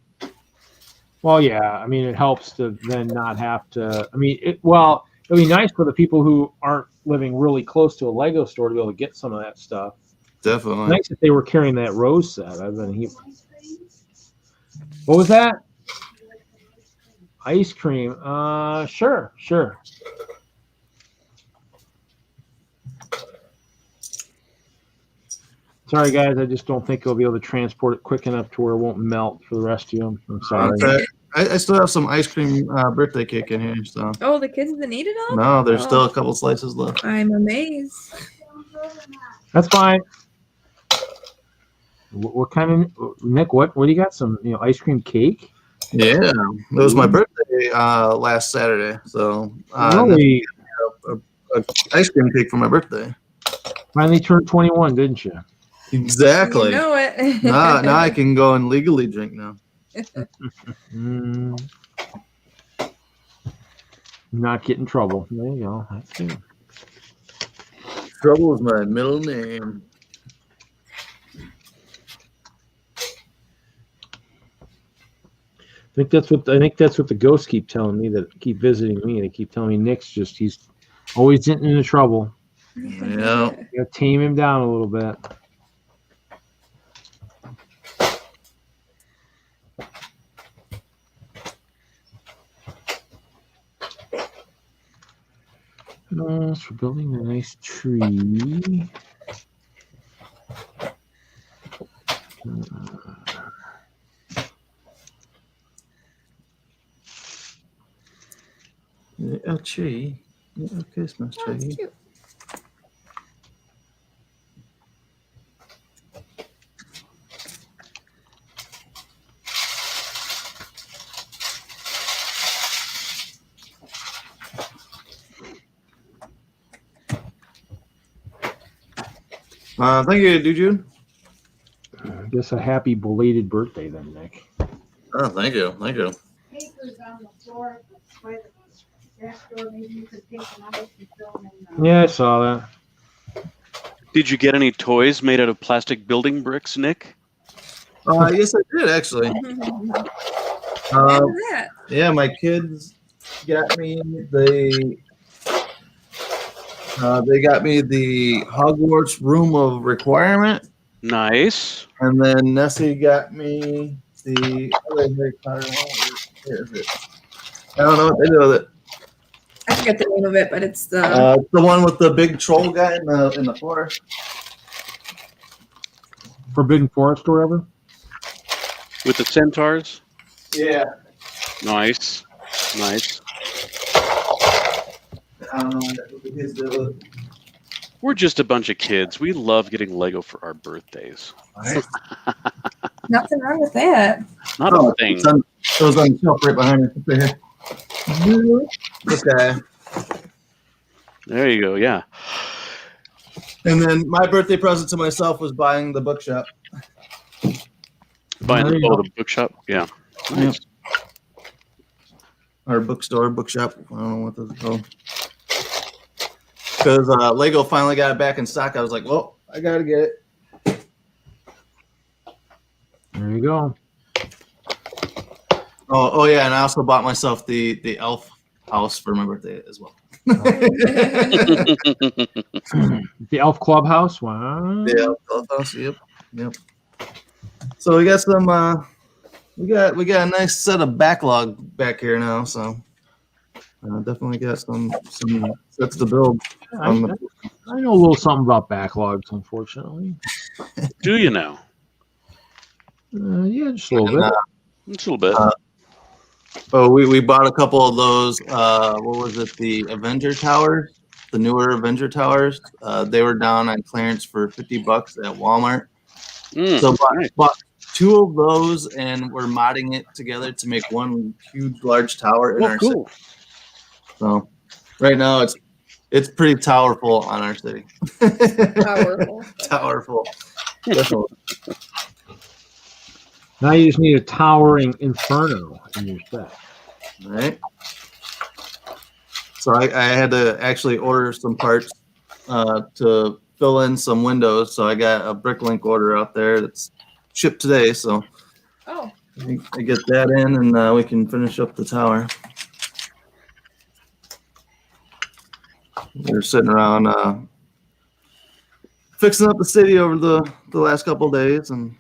Well, yeah. I mean, it helps to then not have to. I mean, it'll be nice for the people who aren't living really close to a Lego store to be able to get some of that stuff. Definitely. Nice if they were carrying that Rose set. What was that? Ice cream. Sure. Sorry, guys. I just don't think I'll be able to transport it quick enough to where it won't melt for the rest of you. I'm sorry. Okay. I still have some ice cream birthday cake in here. So. Oh, the kids didn't eat it all? No, there's still a couple slices left. I'm amazed. That's fine. What kind of Nick? What do you got? Some ice cream cake? Yeah, it was my birthday last Saturday, so Really? a ice cream cake for my birthday. Finally turned 21, didn't you? Exactly. You know it. now I can go and legally drink now. Not get in trouble. There you go. That's good. Trouble is my middle name. I think that's what the ghosts keep telling me, that keep visiting me. They keep telling me he's always getting into trouble. Yeah. You gotta tame him down a little bit. For building a nice tree. A tree. A Christmas tree. That's cute. Thank you, Dude. I guess a happy belated birthday then, Nick. Oh, thank you. Papers on the floor by the desk door. Maybe you could take them out and fill them in. Yeah, I saw that. Did you get any toys made out of plastic building bricks, Nick? Yes, I did actually. That. Yeah, my kids got me they got me the Hogwarts Room of Requirement, Nice. and then Nessie got me the other Harry Potter one. Where is it? I don't know what they do with it. I forget the name of it, but it's the The one with the big troll guy in the forest. Forbidden Forest or whatever. With the centaurs? Yeah. Nice. Nice. I don't know what the kids do with it. We're just a bunch of kids. We love getting Lego for our birthdays. nothing wrong with that. Not a thing. It was on the shelf right behind me. Right here. This guy. There you go. Yeah. And then my birthday present to myself was buying the bookshop. Buying There you go. the bookshop. Yeah. Nice. Or bookstore, bookshop. I don't know what those are called. Because Lego finally got it back in stock. I was like, well, I got to get it. There you go. Oh yeah, and I also bought myself the elf house for my birthday as well. The Elf Clubhouse. Wow. Yeah, elf house. Yep. So we got some. We got a nice set of backlog back here now. So definitely got some sets to build. I know a little something about backlogs, unfortunately. Do you know? Yeah, just a little bit. Just a little bit. Oh, we bought a couple of those. What was it? The Avenger Towers, the newer Avenger Towers. They were down on clearance for $50 at Walmart. So bought 2 of those, and we're modding it together to make one huge, large tower in our city. So right now it's pretty towerful on our city. Powerful. Towerful. Definitely. Now you just need a towering inferno in your set. Right. So I had to actually order some parts to fill in some windows. So I got a Bricklink order out there that's shipped today. So Oh. I get that in, and we can finish up the tower. We're sitting around fixing up the city over the last couple of days, and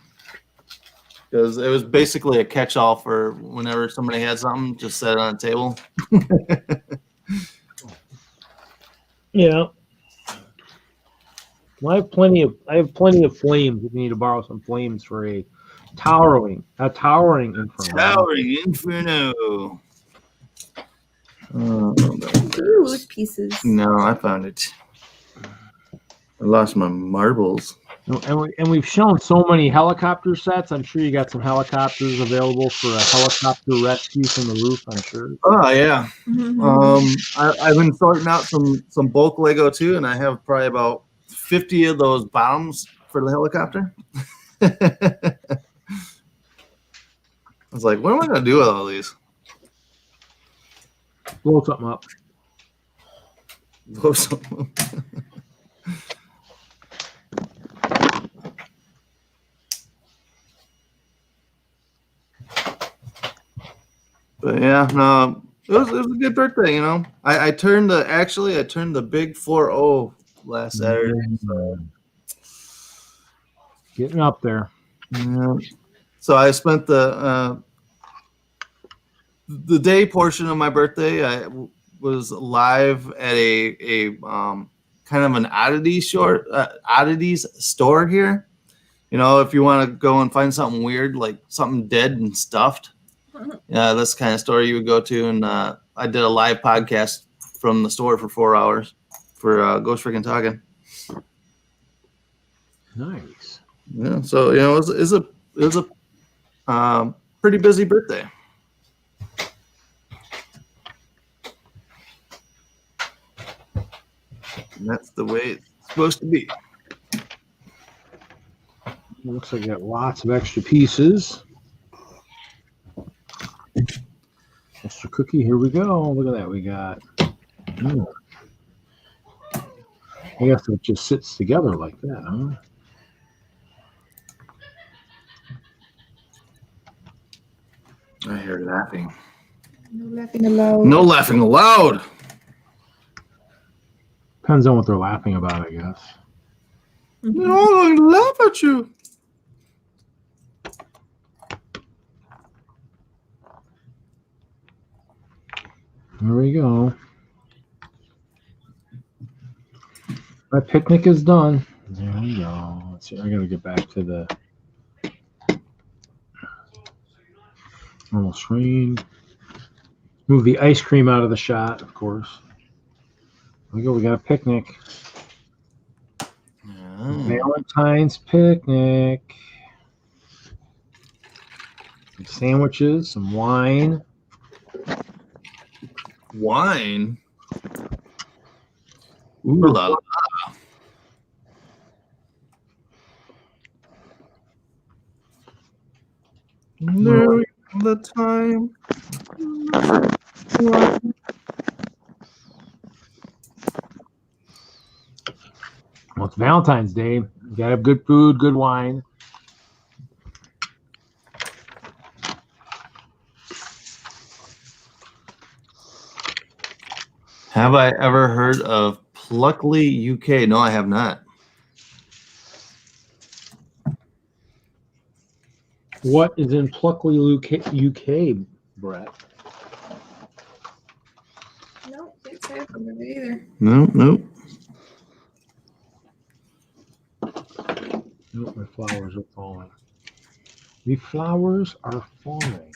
because it was basically a catch-all for whenever somebody had something, just set it on a table. Yeah. Well, I have plenty of flames. If you need to borrow some flames for a towering inferno. Towering inferno. Ooh, which pieces? No, I found it. I lost my marbles. And we've shown so many helicopter sets. I'm sure you got some helicopters available for a helicopter rescue from the roof. I'm sure. Oh yeah. Mm-hmm. I've been sorting out some bulk Lego too, and I have probably about 50 of those bombs for the helicopter. I was like, what am I gonna do with all these? Blow something up. Blow something up. But yeah, no, it was a good birthday, you know. I turned the big 4-0 last Saturday. So. Getting up there. Yeah. So I spent the day portion of my birthday. I was live at a kind of an oddities store here. You know, if you want to go and find something weird, like something dead and stuffed. Yeah, that's the kind of store you would go to, and I did a live podcast from the store for 4 hours for Ghost Freaking Talking. Nice. Yeah, so you know, it was a pretty busy birthday. And that's the way it's supposed to be. Looks like I got lots of extra pieces. Extra cookie, here we go. Look at that, we got I guess it just sits together like that, huh? I hear laughing. No laughing allowed. No laughing allowed. Depends on what they're laughing about, I guess. They're all going to laugh at you. There we go. My picnic is done. There we go. Let's see. I gotta get back to the normal screen. Move the ice cream out of the shot, of course. There we go. We got a picnic. Valentine's picnic. Some sandwiches, some wine. Wine. Ooh la la. No, the time. Well, it's Valentine's Day. You gotta have good food, good wine. Have I ever heard of Pluckley, UK? No, I have not. What is in Pluckley, UK, Brett? No, can't say I've heard of it either. No, nope. Nope, my flowers are falling. The flowers are falling.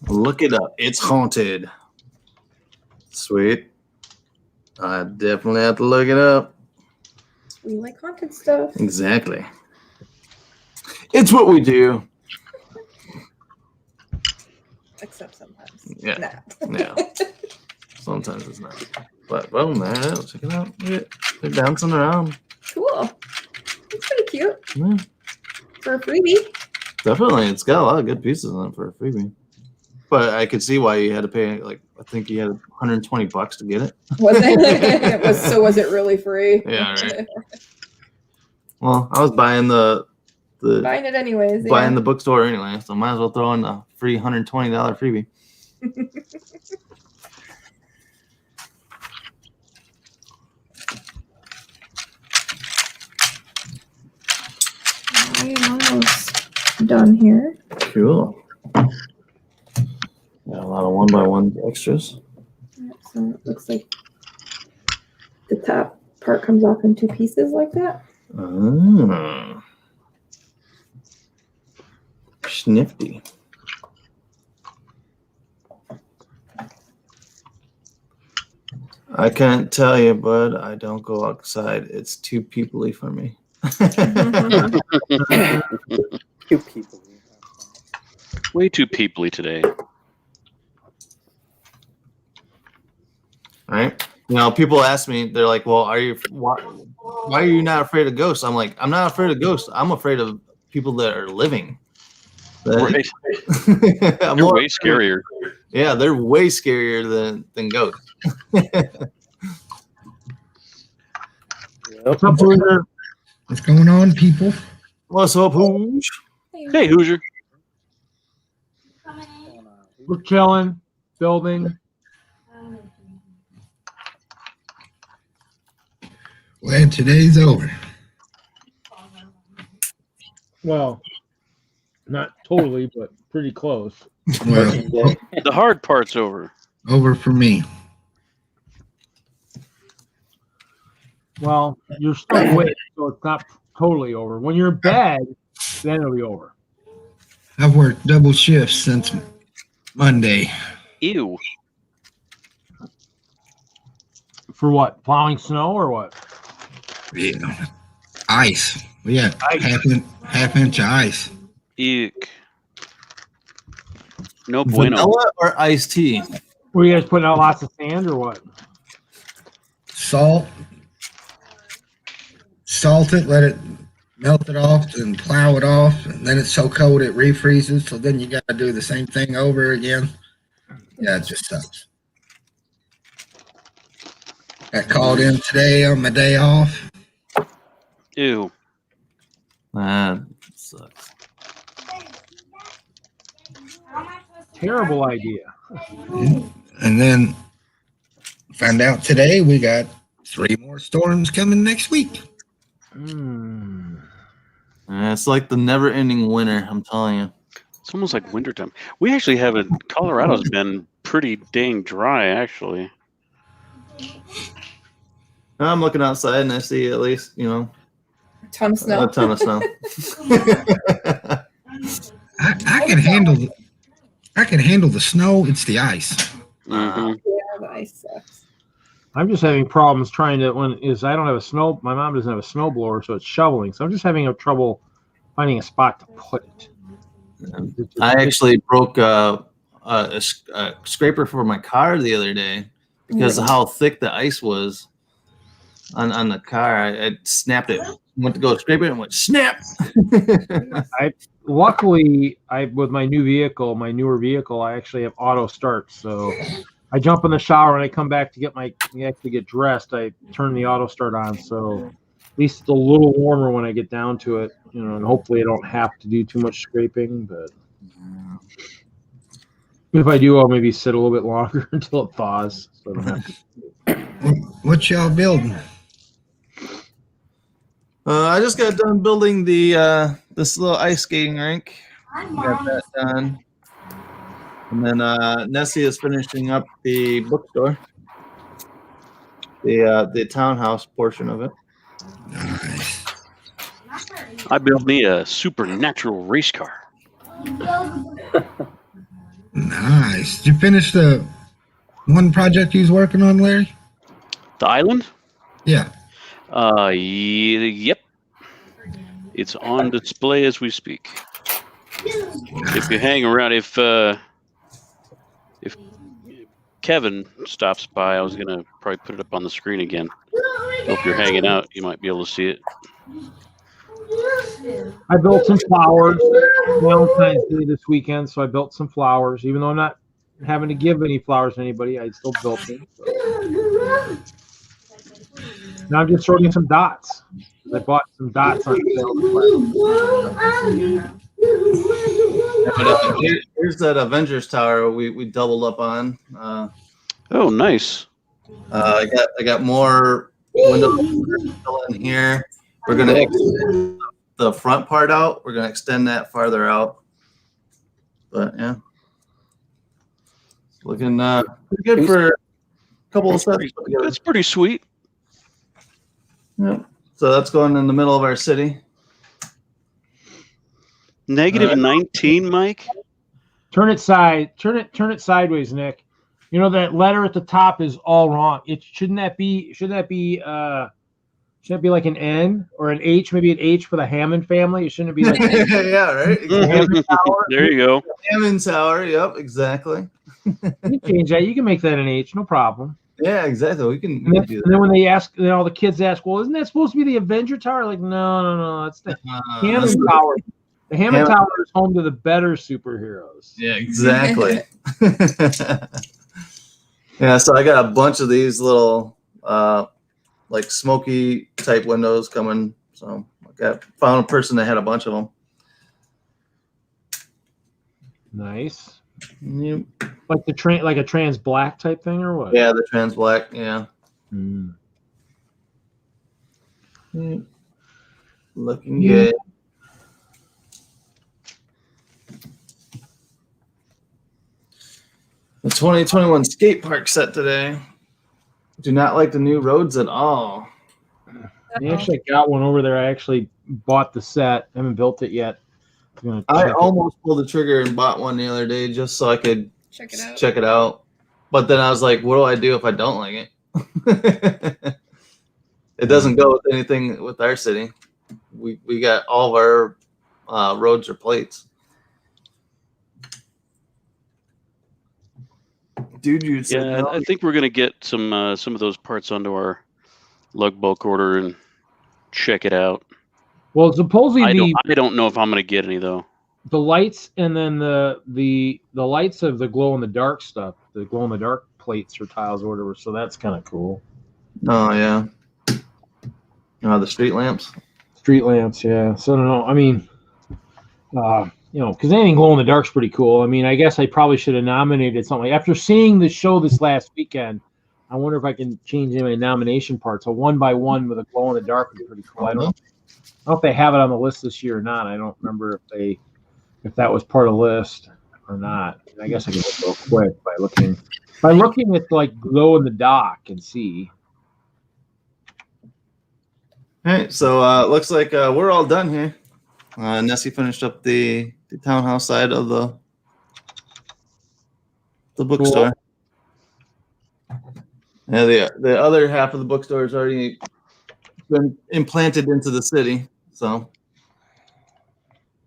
Look it up. It's haunted. Sweet. I definitely have to look it up. We like haunted stuff. Exactly. It's what we do. Except sometimes. Yeah. Nah. Yeah. Sometimes it's not. But well, man, check it out. They're bouncing around. Cool. It's pretty cute. Yeah, For a freebie. definitely. It's got a lot of good pieces on it for a freebie. But I could see why you had to pay, like, I think you had $120 to get it. Was it? So was it really free? Yeah, right. Well, I was buying the Buying it anyways. Yeah. buying the bookstore anyway, so might as well throw in a free $120 freebie. I'm almost done here. Cool. Got a lot of 1x1 extras. So it looks like the top part comes off in two pieces like that. Ah. Snifty. I can't tell you, bud. I don't go outside. It's too peoply for me. Two people. Way too peoply today. Right? You know, people ask me, they're like, well, why are you not afraid of ghosts? I'm like, I'm not afraid of ghosts. I'm afraid of people that are living. Right. I'm You're more way scarier. Yeah, they're way scarier than ghosts. Yep. What's going on, people? What's up, Hoosh? Hey, Hoosier. We're chilling, building. Well, today's over. Well, not totally, but pretty close. Well, The hard part's over. over for me. Well, you're still awake, so it's not totally over. When you're in bed, then it'll be over. I've worked double shifts since Monday. Ew. For what? Plowing snow or what? Yeah. Ice. We had Ice. half inch of ice. Eek. No bueno. Vanilla or iced tea? Were you guys putting out lots of sand or what? Salt it, let it melt it off, and plow it off, and then it's so cold it refreezes. So then you got to do the same thing over again. Yeah, it just sucks. Got called in today on my day off. Ew. That sucks. Terrible idea. And then found out today we got 3 more storms coming next week. It's like the never-ending winter. I'm telling you. It's almost like wintertime. We actually have it. Colorado's been pretty dang dry, actually. I'm looking outside and I see at least, you know, A ton of snow. a ton of snow. I can handle the snow. It's the ice. Mm-hmm. Yeah, the ice sucks. I'm just having problems trying to I don't have a snow. My mom doesn't have a snow blower, so it's shoveling. So I'm just having trouble finding a spot to put it. I actually broke a scraper for my car the other day because of how thick the ice was on the car. I snapped it. Went to go scrape it and went snap. Luckily, with my newer vehicle, I actually have auto start. So I jump in the shower and I come back to get dressed. I turn the auto start on, so at least it's a little warmer when I get down to it. You know, and hopefully I don't have to do too much scraping. But if I do, I'll maybe sit a little bit longer until it thaws. So I don't have to. What y'all building? I just got done building the this little ice skating rink. Got that done. And then Nessie is finishing up the bookstore. The townhouse portion of it. Nice. I built me a supernatural race car. Nice. Did you finish the one project you was working on, Larry? The island? Yeah. Yep. It's on display as we speak. If you hang around, if Kevin stops by, I was gonna probably put it up on the screen again. So if you're hanging out, you might be able to see it. I built some flowers. Valentine's Day this weekend, so I built some flowers. Even though I'm not having to give any flowers to anybody, I still built them. So. Now I'm just sorting some dots. I bought some dots on sale. Here's that Avengers Tower we doubled up on. Oh, nice. I got more windows still in here. We're gonna extend the front part out. We're gonna extend that farther out. But yeah, looking pretty good for a couple of sets. That's pretty sweet. Yeah. So that's going in the middle of our city. Negative 19, Mike. Turn it sideways, Nick. You know that letter at the top is all wrong. Shouldn't that be like an N or an H? Maybe an H for the Hammond family. It shouldn't be like yeah, right. Hammond Tower. There you go. Hammond Tower. Yep, exactly. You can change that. You can make that an H, no problem. Yeah, exactly. We can do that. And then when they ask, all the kids ask, "Well, isn't that supposed to be the Avenger Tower?" Like, no, that's the Hammond Tower. The Hammond Tower is home to the better superheroes. Yeah, exactly. Yeah, so I got a bunch of these little like smoky type windows coming. So I found a person that had a bunch of them. Nice. Yep. Like a trans black type thing or what? Yeah, the trans black. Yeah. Yep. Looking good. The 2021 skate park set today. Do not like the new roads at all. I actually got one over there. I actually bought the set. I haven't built it yet. I almost pulled the trigger and bought one the other day just so I could check it out. But then I was like, what do I do if I don't like it? It doesn't go with anything with our city. We got all of our roads or plates. Dude, you said Yeah, no. I think we're gonna get some of those parts onto our lug bulk order and check it out. Well, supposedly I don't know if I'm gonna get any though. the lights and then the lights of the glow in the dark stuff, the glow in the dark plates or tiles or whatever. So that's kind of cool. Oh yeah. The street lamps. Street lamps, yeah. So I don't know. I mean, because anything glow in the dark's pretty cool. I mean, I guess I probably should have nominated something. After seeing the show this last weekend, I wonder if I can change any of my nomination parts. A 1x1 with a glow in the dark would be pretty cool. I don't know if they have it on the list this year or not. I don't remember if that was part of the list or not. I guess I can look real quick by looking at like glow in the dark and see. All right, so looks like we're all done here. Nessie finished up the townhouse side of the bookstore. Yeah, the other half of the bookstore has already been implanted into the city. So,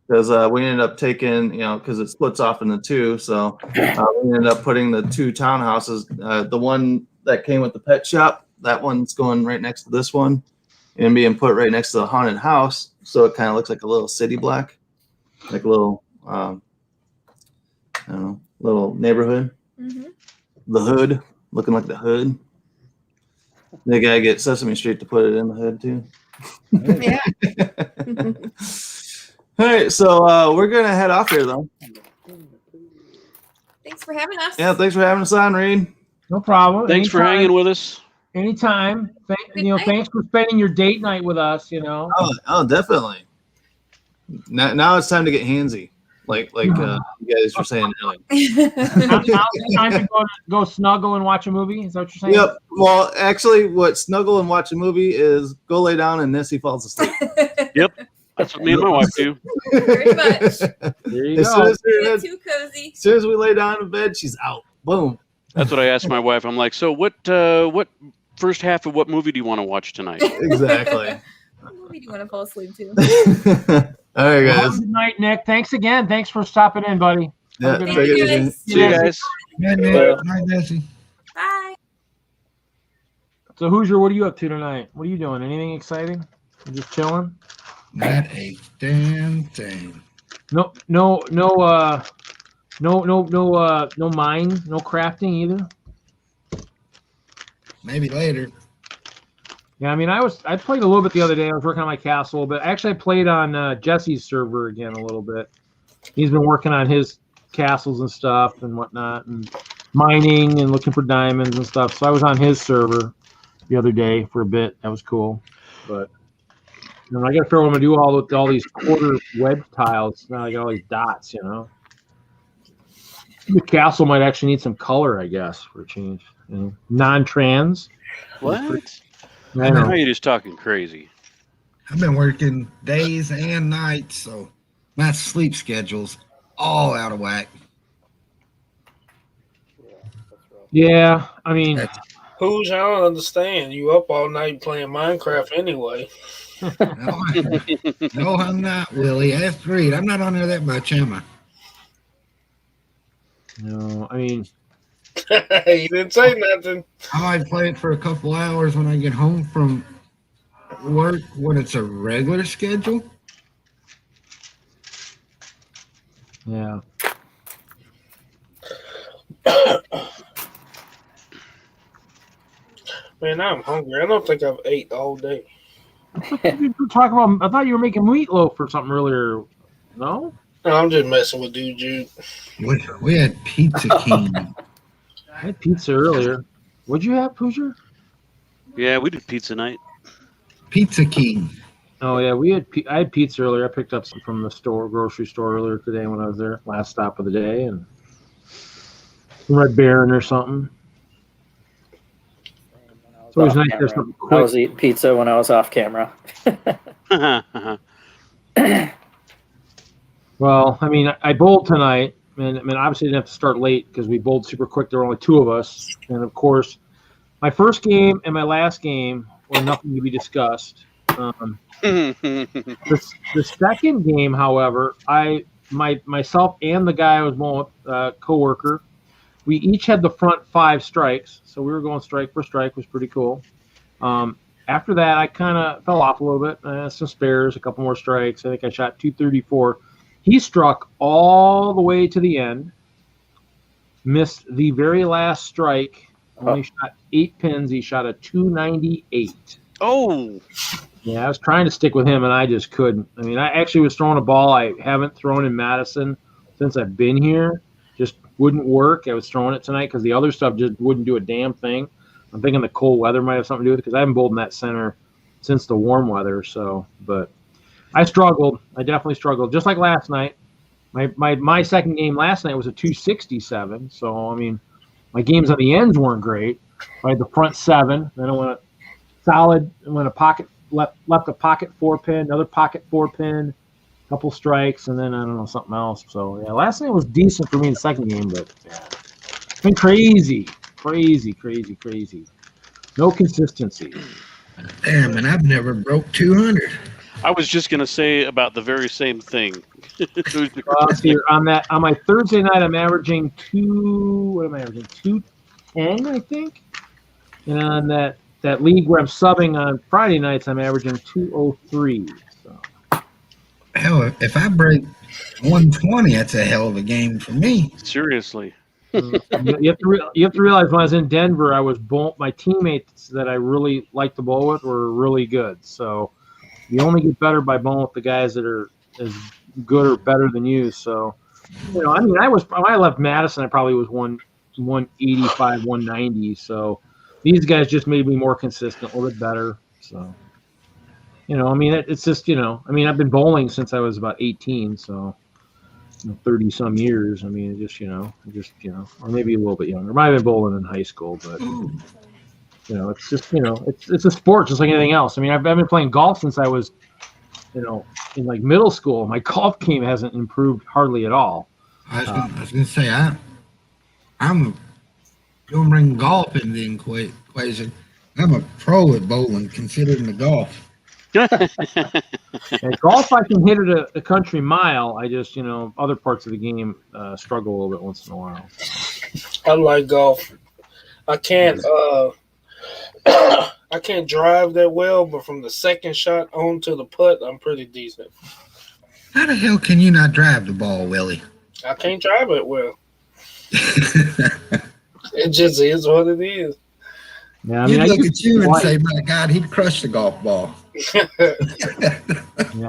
because we ended up taking, because it splits off into two. So we ended up putting the two townhouses. The one that came with the pet shop, that one's going right next to this one, and being put right next to the haunted house. So it kind of looks like a little city block, like a little, I don't know, little neighborhood. Mm-hmm. The hood, looking like the hood. They gotta get Sesame Street to put it in the hood too. Yeah. All right, so we're gonna head off here though. Thanks for having us. Yeah, thanks for having us on, Reed. No problem. Thanks for hanging with us. Anytime. Thanks for spending your date night with us. Oh, definitely. Now it's time to get handsy, like you guys were saying earlier. Now's the time to go snuggle and watch a movie. Is that what you're saying? Yep. Well, actually, what snuggle and watch a movie is go lay down and Nessie falls asleep. Yep. That's what me and my wife do. Very much. There you As go. Too cozy. soon as we lay down in bed, she's out. Boom. That's what I asked my wife. I'm like, so what first half of what movie do you want to watch tonight? Exactly. What movie do you want to fall asleep to? All right, guys. Good night, Nick. Thanks again. Thanks for stopping in, buddy. Yeah, Have a good Thank night. you, guys. See you guys. Good night, Nessie. Bye. So, Hoosier, what are you up to tonight? What are you doing? Anything exciting? You just chilling? Not a damn thing. No mine, no crafting either. Maybe later. Yeah, I mean, I played a little bit the other day. I was working on my castle, but actually I played on Jesse's server again a little bit. He's been working on his castles and stuff and whatnot, and mining and looking for diamonds and stuff. So I was on his server the other day for a bit. That was cool. But I got to figure out what I'm gonna do with all these quarter wedge tiles. Now I got all these dots. The castle might actually need some color, I guess, for a change. Non-trans. What? I Now know. you're just talking crazy. I've been working days and nights, so my sleep schedule's all out of whack. Yeah, I mean, That's- Who's I don't understand. You up all night playing Minecraft anyway. No, I'm not, Willie. Ask Reed. I'm not on there that much, am I? no, I mean, You didn't say nothing. I might play it for a couple hours when I get home from work when it's a regular schedule. yeah. Man, I'm hungry. I don't think I've ate all day. You were talking about. I thought you were making meatloaf or something earlier. No. No, I'm just messing with Dude Jude. We had Pizza King. I had pizza earlier. What'd you have, Hoosier? Yeah, we did pizza night. Pizza King. Oh yeah, I had pizza earlier. I picked up some from the grocery store earlier today when I was there. Last stop of the day, and some Red Baron or something. It's always nice to have something I quick. was eating pizza when I was off camera. Well, I mean, I bowled tonight, and I mean, obviously I didn't have to start late because we bowled super quick. There were only two of us, and of course, my first game and my last game were nothing to be discussed. The second game, however, myself and the guy I was bowling with, coworker, we each had the front 5 strikes, so we were going strike for strike. Was pretty cool. After that, I kind of fell off a little bit. Some spares, a couple more strikes. I think I shot 234. He struck all the way to the end, missed the very last strike, only shot 8 pins. He shot a 298. Oh! Yeah, I was trying to stick with him, and I just couldn't. I mean, I actually was throwing a ball I haven't thrown in Madison since I've been here. Just wouldn't work. I was throwing it tonight because the other stuff just wouldn't do a damn thing. I'm thinking the cold weather might have something to do with it because I haven't bowled in that center since the warm weather. So, but I struggled. I definitely struggled. Just like last night. My second game last night was a 267. So, I mean, my games on the ends weren't great. I had the front 7. Then I went solid. I went a pocket, left a pocket 4-pin, another pocket 4-pin, a couple strikes, and then I don't know, something else. So, yeah, last night was decent for me in the second game, but yeah, it's been crazy. Crazy. No consistency. Damn, and I've never broke 200. I was just gonna say about the very same thing. On my Thursday night, I'm averaging 210, I think. And on that league where I'm subbing on Friday nights, I'm averaging 203. So. Hell, if I break 120, that's a hell of a game for me. Seriously. You have to realize when I was in Denver, my teammates that I really liked to bowl with were really good. So you only get better by bowling with the guys that are as good or better than you. So, you know, I mean, when I left Madison, I probably was 185, 190. So these guys just made me more consistent, a little bit better. So, you know, I mean, it's just, you know, I mean, I've been bowling since I was about 18. So. 30 some years. I mean, or maybe a little bit younger. I might have been bowling in high school, but you know, it's just, you know, it's a sport just like anything else. I mean, I've been playing golf since I was, you know, in like middle school. My golf game hasn't improved hardly at all. I was gonna say I'm gonna bring golf in the equation. I'm a pro at bowling, considering the golf. At golf, I can hit it a country mile. I just, you know, other parts of the game struggle a little bit once in a while. I like golf. I can't I can't drive that well, but from the second shot onto the putt, I'm pretty decent. How the hell can you not drive the ball, Willie? I can't drive it well. It just is what it is. Yeah, I mean, You'd look at you and say, "My God, he'd crush the golf ball." Yeah,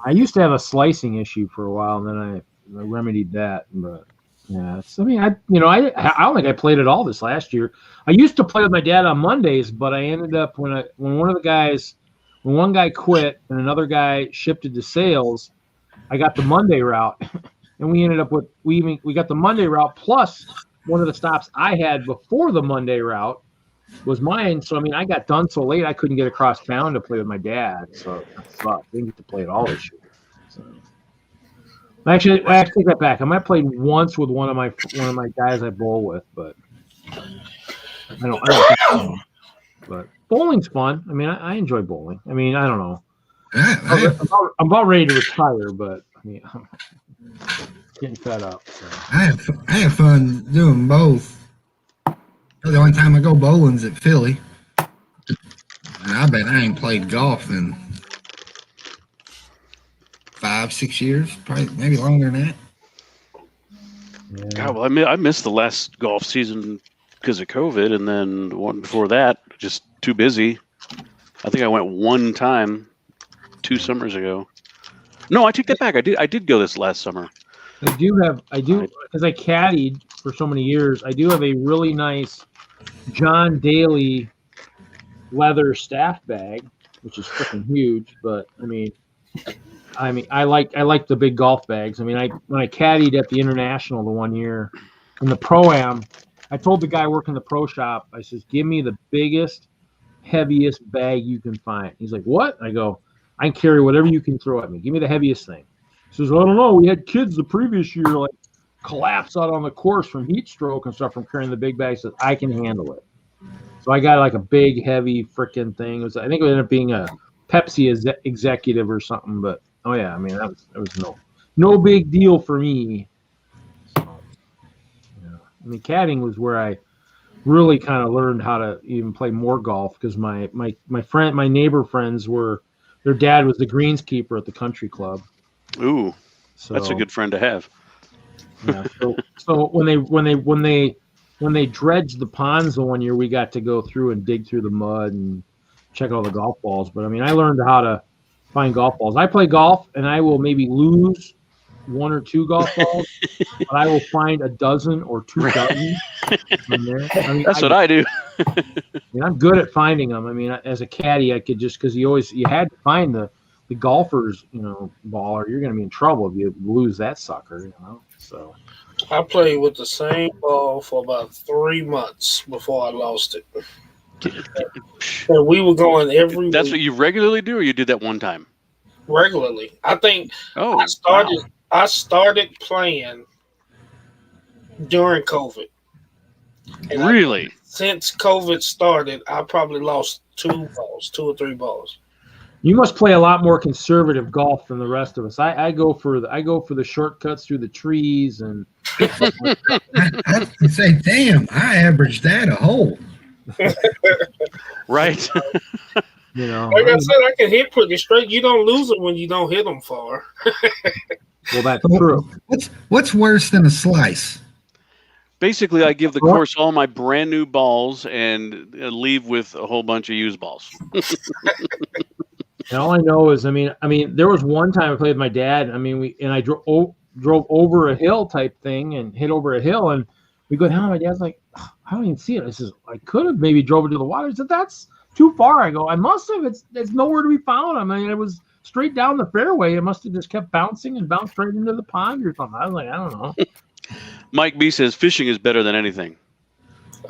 I used to have a slicing issue for a while, and then I remedied that. But yeah, I mean, I don't think I played at all this last year. I used to play with my dad on Mondays, but I ended up when one guy quit and another guy shifted to sales, I got the Monday route, and we ended up with we got the Monday route plus one of the stops I had before the Monday route was mine. So I mean, I got done so late I couldn't get across town to play with my dad. So that sucked. I didn't get to play it all this year. So. Actually, I take that back. I might play once with one of my guys I bowl with, but I don't think so. But bowling's fun. I mean, I enjoy bowling. I mean, I don't know. I'm about ready to retire, but I mean, I'm getting fed up. So. I have fun doing both. The only time I go bowling's at Philly. And I bet I ain't played golf in 5-6 years, probably maybe longer than that. Yeah. God, well, I missed the last golf season because of COVID, and then one before that, just too busy. I think I went one time 2 summers ago. No, I take that back. I did go this last summer. I do because I caddied for so many years. I do have a really nice John Daly leather staff bag, which is freaking huge. But I mean, I like the big golf bags. I mean, when I caddied at the International the one year in the Pro-Am, I told the guy working the pro shop, I says, give me the biggest, heaviest bag you can find. He's like, what? I go, I can carry whatever you can throw at me. Give me the heaviest thing. He says, well, I don't know. We had kids the previous year like collapse out on the course from heat stroke and stuff from carrying the big bags. Says, I can handle it. So I got like a big, heavy freaking thing. I think it ended up being a Pepsi executive or something. But oh yeah, I mean that was no big deal for me. So, yeah. I mean, caddying was where I really kind of learned how to even play more golf because my neighbor friends their dad was the greenskeeper at the country club. Ooh, So that's a good friend to have. yeah. So when they dredged the ponds the one year, we got to go through and dig through the mud and check all the golf balls. But I mean, I learned how to find golf balls. I play golf and I will maybe lose 1 or 2 golf balls, but I will find a dozen or 2 dozen in there. I mean, That's what I do. I mean, I'm good at finding them. I mean, as a caddy, I could just because you had to find the golfer's ball, or you're going to be in trouble if you lose that sucker. So I played with the same ball for about 3 months before I lost it. And we were going every That's week what you regularly do, or you did that one time? regularly. I think Oh, I started playing during COVID. And really? Since COVID started, I probably lost 2 or 3 balls. you must play a lot more conservative golf than the rest of us. I go for the shortcuts through the trees and. I would say, damn, I averaged that a hole. Right. Like I said, I can hit pretty straight. You don't lose it when you don't hit them far. Well, that's true. What's worse than a slice? Basically, I give the course all my brand new balls and leave with a whole bunch of used balls. And all I know is, I mean, there was one time I played with my dad. I mean, I drove over a hill type thing and hit over a hill, and we go down. My dad's like, I don't even see it. I says, I could have maybe drove it to the water. He said, that's too far. I go, I must have. It's nowhere to be found. I mean, it was straight down the fairway. It must have just kept bouncing and bounced right into the pond or something. I was like, I don't know. Mike B says fishing is better than anything.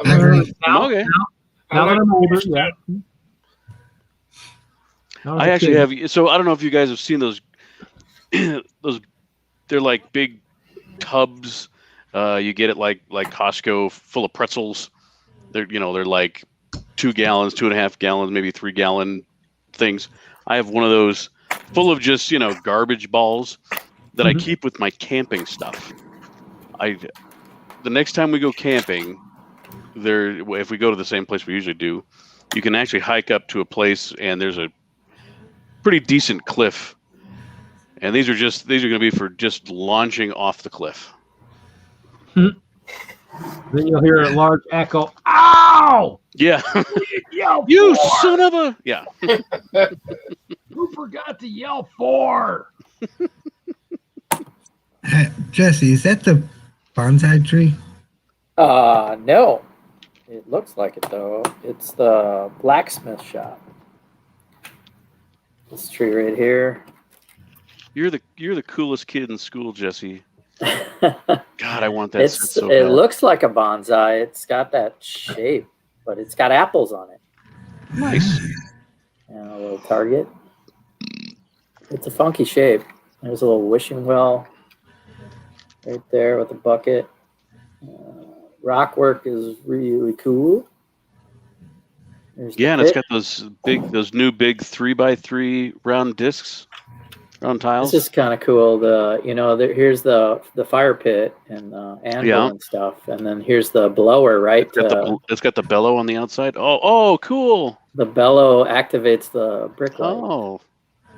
Now Okay. Now that I'm older, yeah. I actually have. So I don't know if you guys have seen those. They're like big tubs. You get it like Costco, full of pretzels. They're like 2 gallons, 2.5 gallons, maybe 3 gallon things. I have one of those full of just garbage balls that I keep with my camping stuff. The next time we go camping, if we go to the same place we usually do, you can actually hike up to a place and there's a pretty decent cliff, and these are going to be for just launching off the cliff. Then you'll hear a large echo. Ow! Yeah. Yell You for! son of a yeah. Who forgot to yell for? Jesse, is that the bonsai tree? No. It looks like it though. It's the blacksmith shop. This tree right here. You're the coolest kid in school, Jesse. God, I want that set so It bad. looks like a bonsai. It's got that shape, but it's got apples on it. Nice. And a little target. It's a funky shape. There's a little wishing well right there with a bucket. Rock work is really cool. Yeah, and it's got those new big 3x3 round discs, round tiles. This is kind of cool. Here's the fire pit and anvil and stuff, and then here's the blower, right? It's got the bellow on the outside. Oh, cool. The bellow activates the brick light. Oh,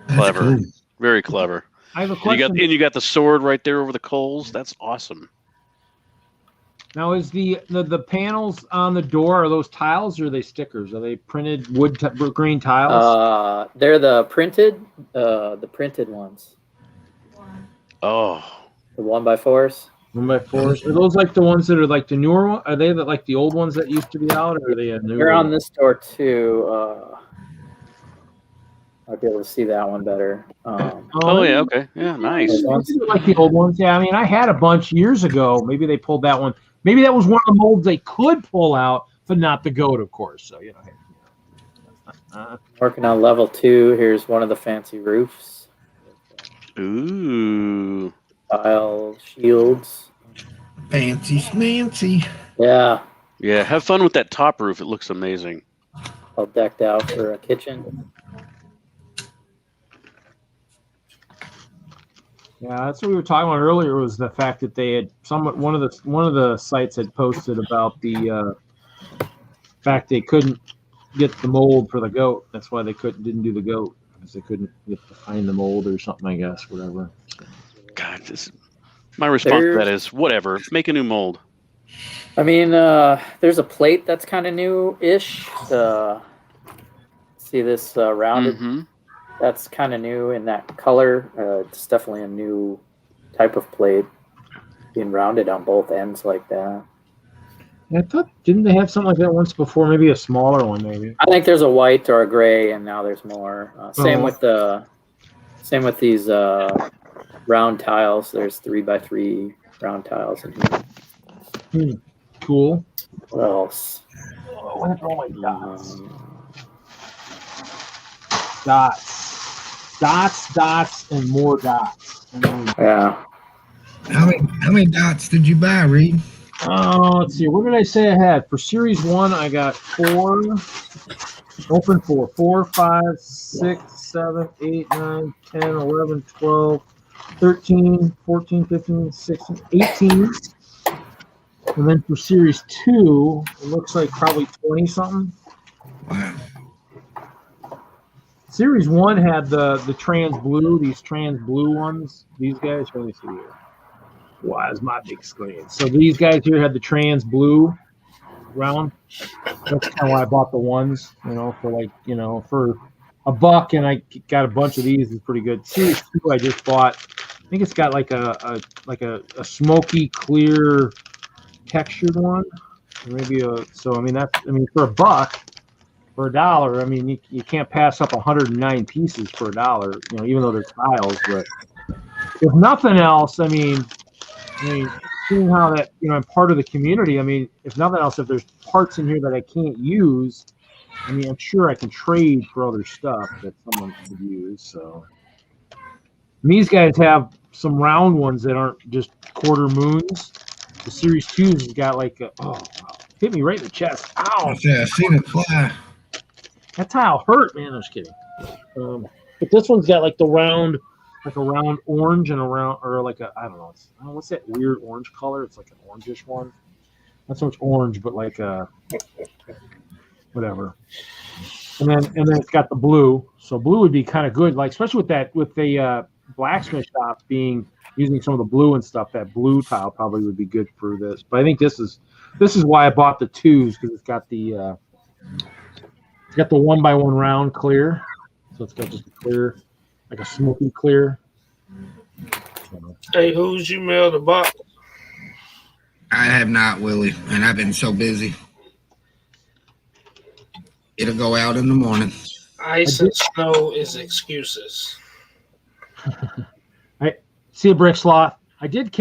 That's clever, cool. very clever. I have a question. You got the sword right there over the coals. That's awesome. Now, is the panels on the door, are those tiles or are they stickers? Are they printed green tiles? They're the printed ones. Oh, The 1x4s. 1x4s. Are those like the ones that are like the newer one? Are they like the old ones that used to be out, or are they a new? They're on this door too. I'll be able to see that one better. oh yeah, okay, yeah, nice. Like the old ones. Yeah, I mean, I had a bunch years ago. Maybe they pulled that one. Maybe that was one of the molds they could pull out, but not the goat, of course. So Working on level 2. Here's one of the fancy roofs. Ooh. Tile shields. Fancy schmancy. Yeah. Yeah, have fun with that top roof. It looks amazing. All decked out for a kitchen. Yeah, that's what we were talking about earlier. Was the fact that they had one of the sites had posted about the fact they couldn't get the mold for the goat. That's why they didn't do the goat, because they couldn't find the mold or something. I guess whatever. So. God, my response to that is whatever. Make a new mold. I mean, there's a plate that's kind of new-ish. See this rounded? Mm-hmm. That's kind of new in that color. It's definitely a new type of plate, being rounded on both ends like that. I thought, didn't they have something like that once before? Maybe a smaller one, maybe. I think there's a white or a gray, and now there's more. Same with these round tiles. There's 3x3 round tiles in here. Cool. What else? Oh my dots. Dots, and more dots. Yeah. How many dots did you buy, Reed? Let's see. What did I say I had? For Series 1, I got 4. Open 4. 4, 5, 6, 7, 8, 9, 10, 11, 12, 13, 14, 15, 16, 18. And then for Series 2, it looks like probably 20-something. Wow. Series 1 had the trans blue, these trans blue ones. These guys, let me see here. Wow, that's my big screen. So these guys here had the trans blue round. That's kind of why I bought the ones, for for $1, and I got a bunch of these. It's pretty good. Series 2 I just bought. I think it's got like a smoky clear textured one. Maybe for $1. For $1, I mean, you can't pass up 109 pieces for $1, even though they're tiles. But if nothing else, I mean, seeing how that, I'm part of the community. I mean, if nothing else, if there's parts in here that I can't use, I mean, I'm sure I can trade for other stuff that someone could use. So and these guys have some round ones that aren't just quarter moons. The Series 2's has got like hit me right in the chest. Ow! Yeah, I seen it fly. That tile hurt, man. I'm just kidding. But this one's got like a round orange and I don't know. What's that weird orange color? It's like an orangish one. Not so much orange, but like whatever. And then it's got the blue. So blue would be kind of good, like especially with the blacksmith shop using some of the blue and stuff. That blue tile probably would be good for this. But I think this is why I bought the 2s, because it's got the 1x1 round clear. So it's got just a clear, like a smoky clear. Hey, who's you mailed the box? I have not, Willie, and I've been so busy. It'll go out in the morning. Ice and snow is excuses. I see a brick sloth. I did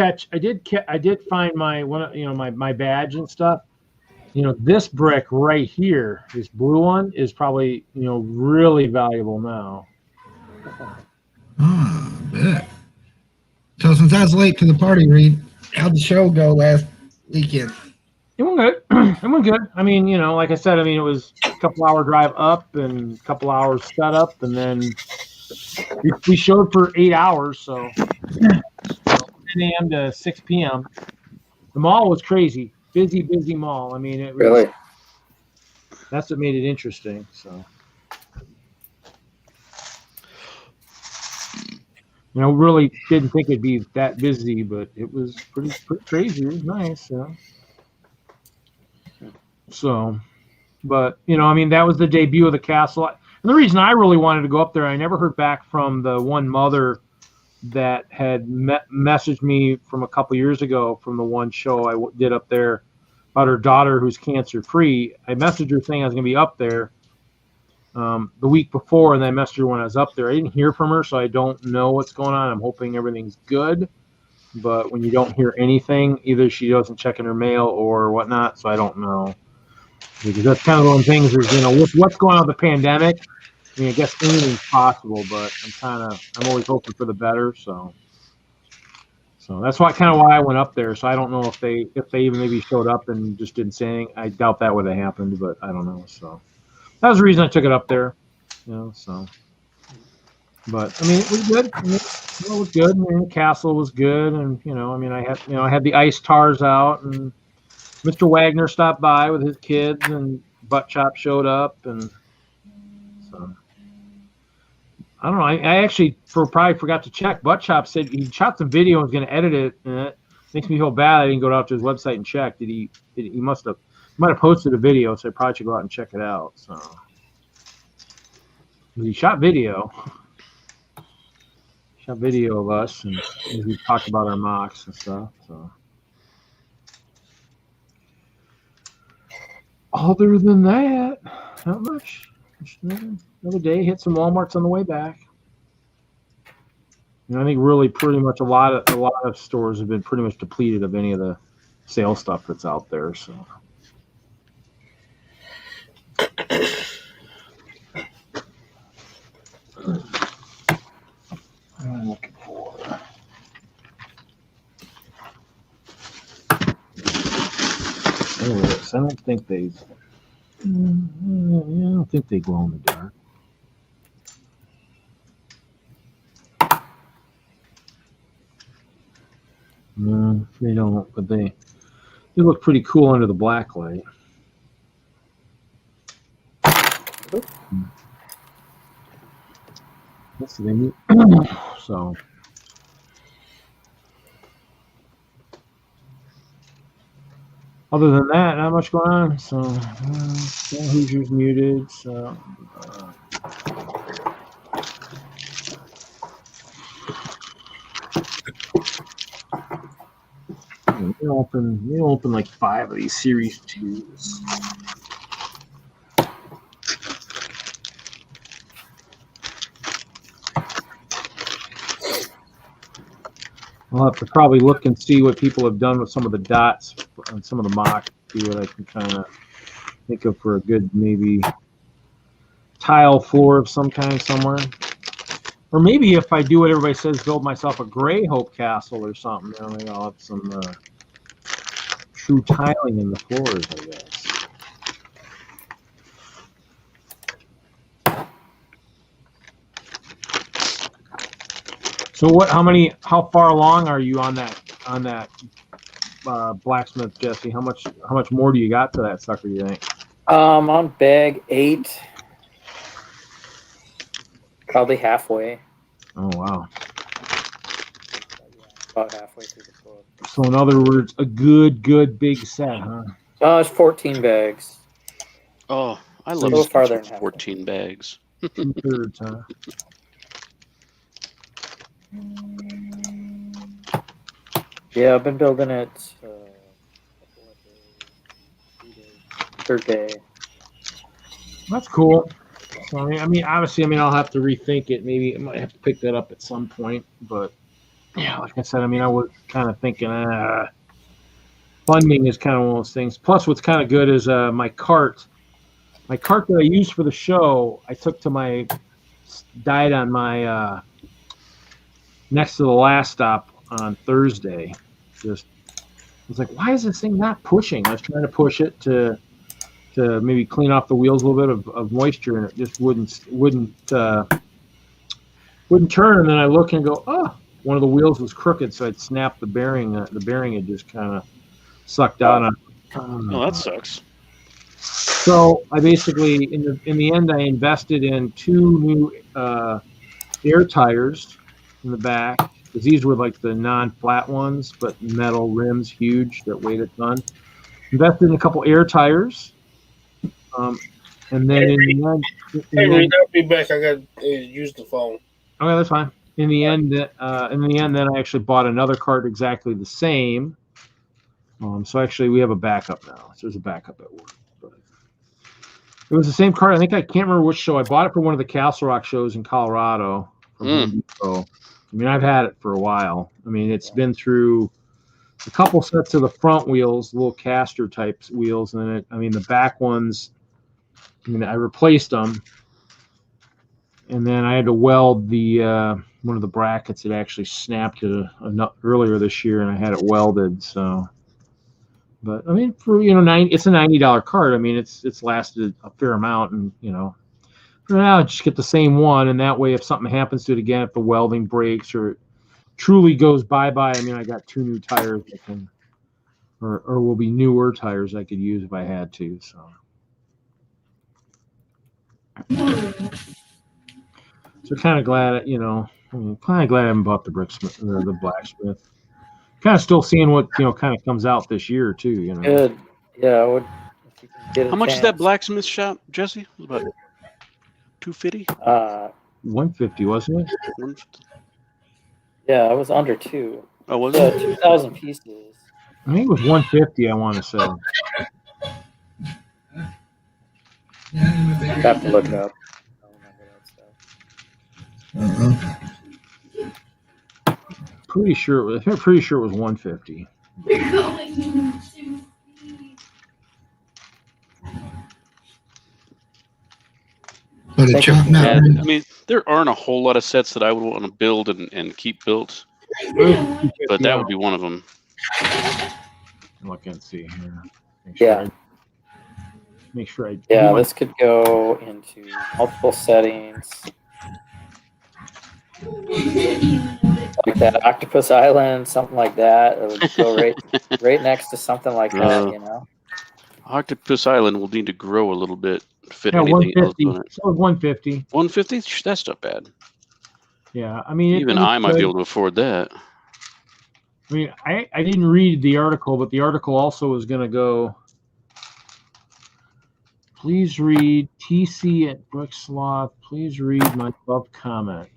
find my badge and stuff. This brick right here, this blue one, is probably, really valuable now. Oh, I bet. So since I was late to the party, Reed, how'd the show go last weekend? It went good. It went good. I mean, like I said, it was a couple hour drive up and a couple hours setup, and then we showed for 8 hours, so 10 a.m. to 6 p.m. The mall was crazy. Busy mall. I mean, it really. That's what made it interesting. So, really didn't think it'd be that busy, but it was pretty crazy. It was nice. So, but that was the debut of the castle. And the reason I really wanted to go up there, I never heard back from the one mother that had messaged me from a couple years ago from the one show I did up there about her daughter who's cancer free. I messaged her saying I was going to be up there the week before, and I messaged her when I was up there. I didn't hear from her, so I don't know what's going on. I'm hoping everything's good, but when you don't hear anything, either she doesn't check in her mail or whatnot, so I don't know. Because that's kind of one of the things is, with what's going on with the pandemic, I guess anything's possible, but I'm always hoping for the better. So that's why I went up there. So I don't know if they even maybe showed up and just didn't say anything. I doubt that would have happened, but I don't know. So that was the reason I took it up there. So But I mean, it was good. I mean, it was good. I mean, the castle was good, and I mean, I had the ice tars out, and Mr. Wagner stopped by with his kids, and Buttchop showed up, and so I don't know. I actually probably forgot to check. Buttchop said he shot some video and was going to edit it, and it makes me feel bad. I didn't go out to his website and check. He might have posted a video, so I probably should go out and check it out. So he shot video. Video of us, and we talked about our MOCs and stuff. So, other than that, not much. Just another day. Hit some Walmarts on the way back. I think really pretty much a lot of stores have been pretty much depleted of any of the sale stuff that's out there. So. I'm looking for. Anyways, I don't think they. I don't think they glow in the dark. No, they don't. But they look pretty cool under the black light. That's the thing. So, other than that, not much going on. So, Hoosier's muted. So, we open like 5 of these Series 2s. I'll have to probably look and see what people have done with some of the dots on some of the MOCs, see what I can kind of think of for a good maybe tile floor of some kind somewhere. Or maybe if I do what everybody says, build myself a gray hope castle or something, maybe I'll have some true tiling in the floors, I guess. So how far along are you on that blacksmith, Jesse? How much more do you got to that sucker, you think? On bag 8. Probably halfway. Oh wow. About halfway through the book. So in other words, a good big set, huh? It's 14 bags. Oh, I So love a little farther than 14 bags. 2/3, huh? Yeah, I've been building it. Third day. That's cool. So I mean, obviously, I'll have to rethink it. Maybe I might have to pick that up at some point. But yeah, like I said, I was kind of thinking, funding is kind of one of those things. Plus, what's kind of good is my cart that I used for the show. I took to died on my next to the last stop on Thursday. I was like, why is this thing not pushing? I was trying to push it to maybe clean off the wheels a little bit of moisture, and it just wouldn't turn. And then I look and go, oh, one of the wheels was crooked, so I'd snapped the bearing. The bearing had just kind of sucked out on. Oh, that sucks. So I basically, in the end, I invested in 2 new air tires in the back, because these were like the non-flat ones, but metal rims, huge, that weighed a ton. Invested in a couple air tires. And then in the end, I'll be back. I got to use the phone. Okay, that's fine. In the end, then I actually bought another cart exactly the same. So actually, we have a backup now. So there's a backup at work. But it was the same cart. I can't remember which show. I bought it for one of the Castle Rock shows in Colorado. So, I've had it for a while. It's been through a couple sets of the front wheels, little caster type wheels, and then the back ones. I replaced them, and then I had to weld the one of the brackets that actually snapped earlier this year, and I had it welded. So, but for it's a $90 cart. It's lasted a fair amount, and For now, just get the same one, and that way, if something happens to it again, if the welding breaks or it truly goes bye-bye, I mean, I got 2 new tires that can, or will be newer tires I could use if I had to. So kind of glad, you know, kind of glad I haven't bought the Bricksmith or the blacksmith. Kind of still seeing what, you know, kind of comes out this year too, you know. Good. Yeah, I would. If you can get How much is that blacksmith shop, Jesse? About $250? 150, wasn't it? 150. Yeah, it was under 2. Oh, was it? 2,000 pieces. I think it was 150, I want to say. I have to look it up. I don't remember that stuff. Pretty sure it was 150. But a chop Yeah, nut. I mean, there aren't a whole lot of sets that I would want to build and keep built, but that would be one of them. Look and see here. Make sure I Yeah, this could go into multiple settings. Like that Octopus Island, something like that. It would go right next to something like that, you know. Octopus Island will need to grow a little bit to fit Yeah, anything else 150. on it. So 150. 150? That's not bad. Yeah, I mean, Even I might be able to afford that. I mean, I didn't read the article, but the article also was going to go. Please read TC at Bricksloth. Please read my above comment.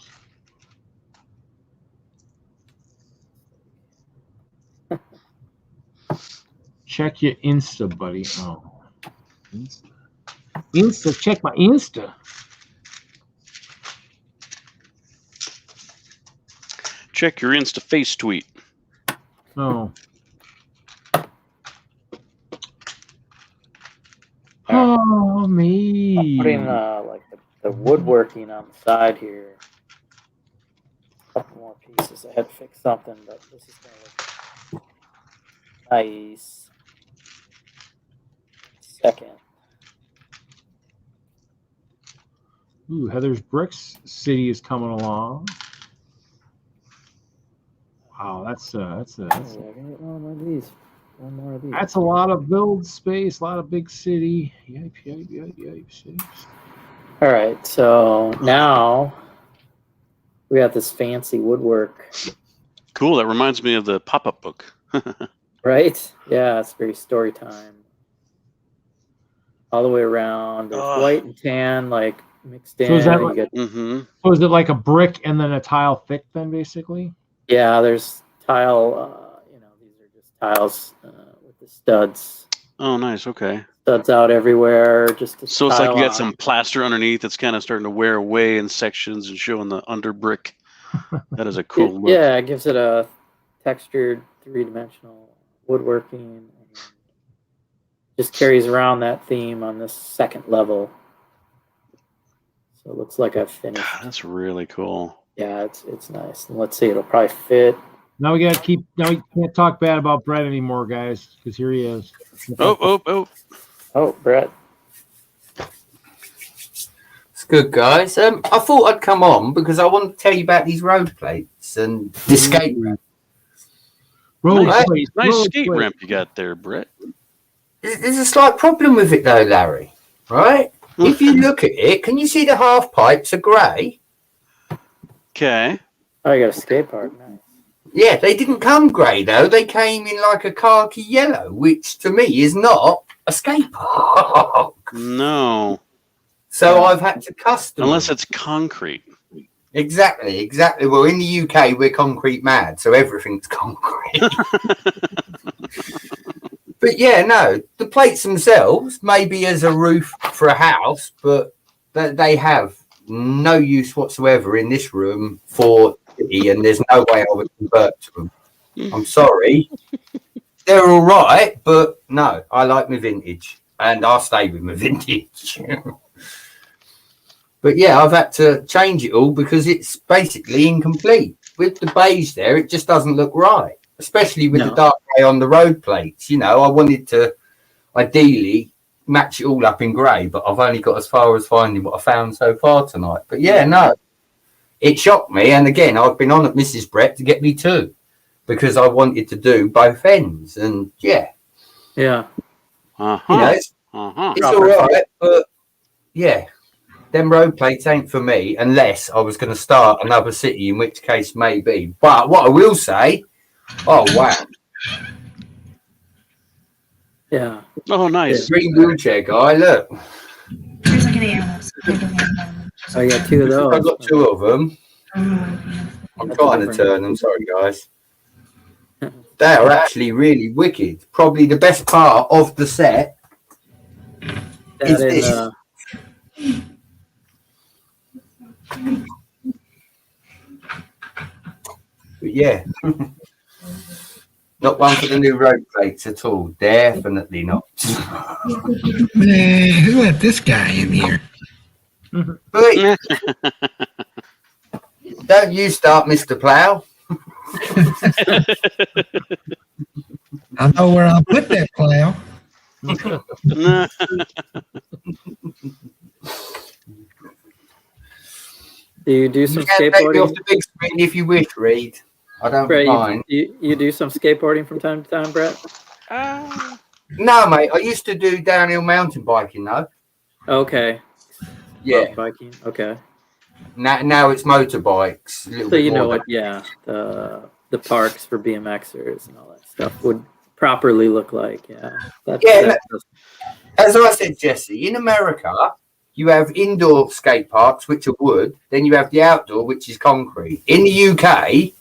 Check your Insta, buddy. Oh, Insta. Check my Insta. Check your Insta face tweet. Oh. Oh, me. Putting like the woodworking on the side here. A couple more pieces. I had to fix something, but this is gonna look nice. Second. Ooh, Heather's Bricks City is coming along. Wow, that's Oh, I got one more of these. One more of these. that's a lot of build space, a lot of big city. Yipes. All right, so now we got this fancy woodwork, Cool. That reminds me of the pop-up book. right? Yeah, it's very story time. All the way around. There's white and tan, like mixed in. So is that You like- get- So is it like a brick and then a tile thick then, basically? yeah, there's tile. These are just tiles with the studs. Oh, nice. Okay. Studs out everywhere. Just to So it's like tile you got on. some plaster underneath that's kind of starting to wear away in sections and showing the under brick. That is a cool look. Yeah, it gives it a textured, three-dimensional woodworking. And just carries around that theme on this second level. So it looks like I've finished. That's really cool. Yeah, it's nice. And let's see, it'll probably fit. Now we can't talk bad about Brett anymore, guys, because here he is. Oh. Oh, Brett. It's good, guys. I thought I'd come on because I want to tell you about these road plates and the skate ramp. Nice skate ramp you got there, Brett. There's a slight problem with it, though, Larry. Right? If you look at it, can you see the half pipes are grey? Okay. Oh, you got a skate park. Nice. Yeah, they didn't come grey, though. They came in like a khaki yellow, which to me is not a skate park. No. So I've had to custom. Unless it's concrete. Exactly. Well, in the UK, we're concrete mad, so everything's concrete. But yeah, no, the plates themselves, maybe as a roof for a house, but they have no use whatsoever in this room for city, and there's no way I would convert to them. I'm sorry. They're all right, but no, I like my vintage, and I'll stay with my vintage. But yeah, I've had to change it all because it's basically incomplete. With the beige there, it just doesn't look right, especially with the dark grey on the road plates. I wanted to ideally match it all up in grey, but I've only got as far as finding what I found so far tonight. But yeah, no, it shocked me. And again, I've been on at Mrs. Brett to get me 2 because I wanted to do both ends. And yeah, Yeah. Uh-huh. you know, it's all right, but yeah, them road plates ain't for me unless I was going to start another city, in which case maybe. But what I will say, oh wow, Yeah. Oh, nice. green wheelchair guy, look, There's like an animals. I got 2 of those. I've got 2 of them. I'm trying to turn them. Sorry, guys. They are actually really wicked. Probably the best part of the set is this. But yeah, not one for the new road plates at all. Definitely not. Man, who let this guy in here? But don't you start, Mr. Plow. I know where I'll put that plow. Do you do some You can take me off skateboarding? the big screen if you wish, Reed. I don't Brett, mind. you do some skateboarding from time to time, Brett? No, mate. I used to do downhill mountain biking, though. Okay. Yeah. Biking. Okay. Now it's motorbikes. So you know what? Yeah, the parks for BMXers and all that stuff would properly look like. Yeah. As I said, Jesse, in America, you have indoor skate parks, which are wood. Then you have the outdoor, which is concrete. In the UK,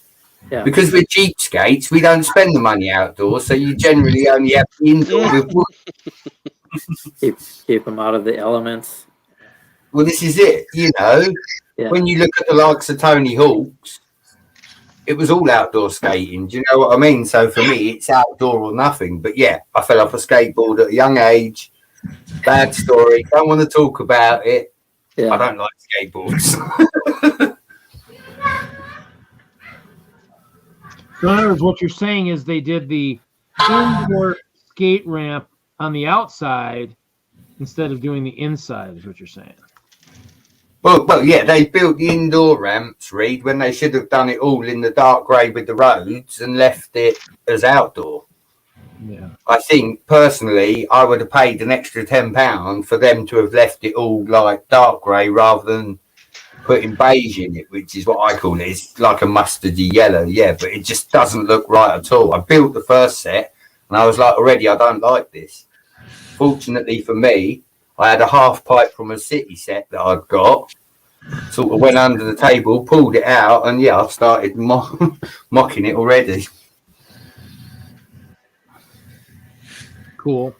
because we're cheapskates, we don't spend the money outdoors. So you generally only have the indoor with wood. Keep them out of the elements. Well, this is it. You know, when you look at the likes of Tony Hawk's, it was all outdoor skating. Do you know what I mean? So for me, it's outdoor or nothing. But yeah, I fell off a skateboard at a young age. Bad story. Don't want to talk about it. Yeah. I don't like skateboards. So in other words, what you're saying is they did the indoor skate ramp on the outside instead of doing the inside, is what you're saying. Well, yeah, they built the indoor ramps, Reed, when they should have done it all in the dark grey with the roads and left it as outdoor. Yeah. I think, personally, I would have paid an extra £10 for them to have left it all like dark grey rather than putting beige in it, which is what I call it. It's like a mustardy yellow, yeah, but it just doesn't look right at all. I built the first set and I was like, already, I don't like this. Fortunately for me, I had a half pipe from a city set that I'd got, sort of went under the table, pulled it out, and yeah, I've started mocking it already. Cool.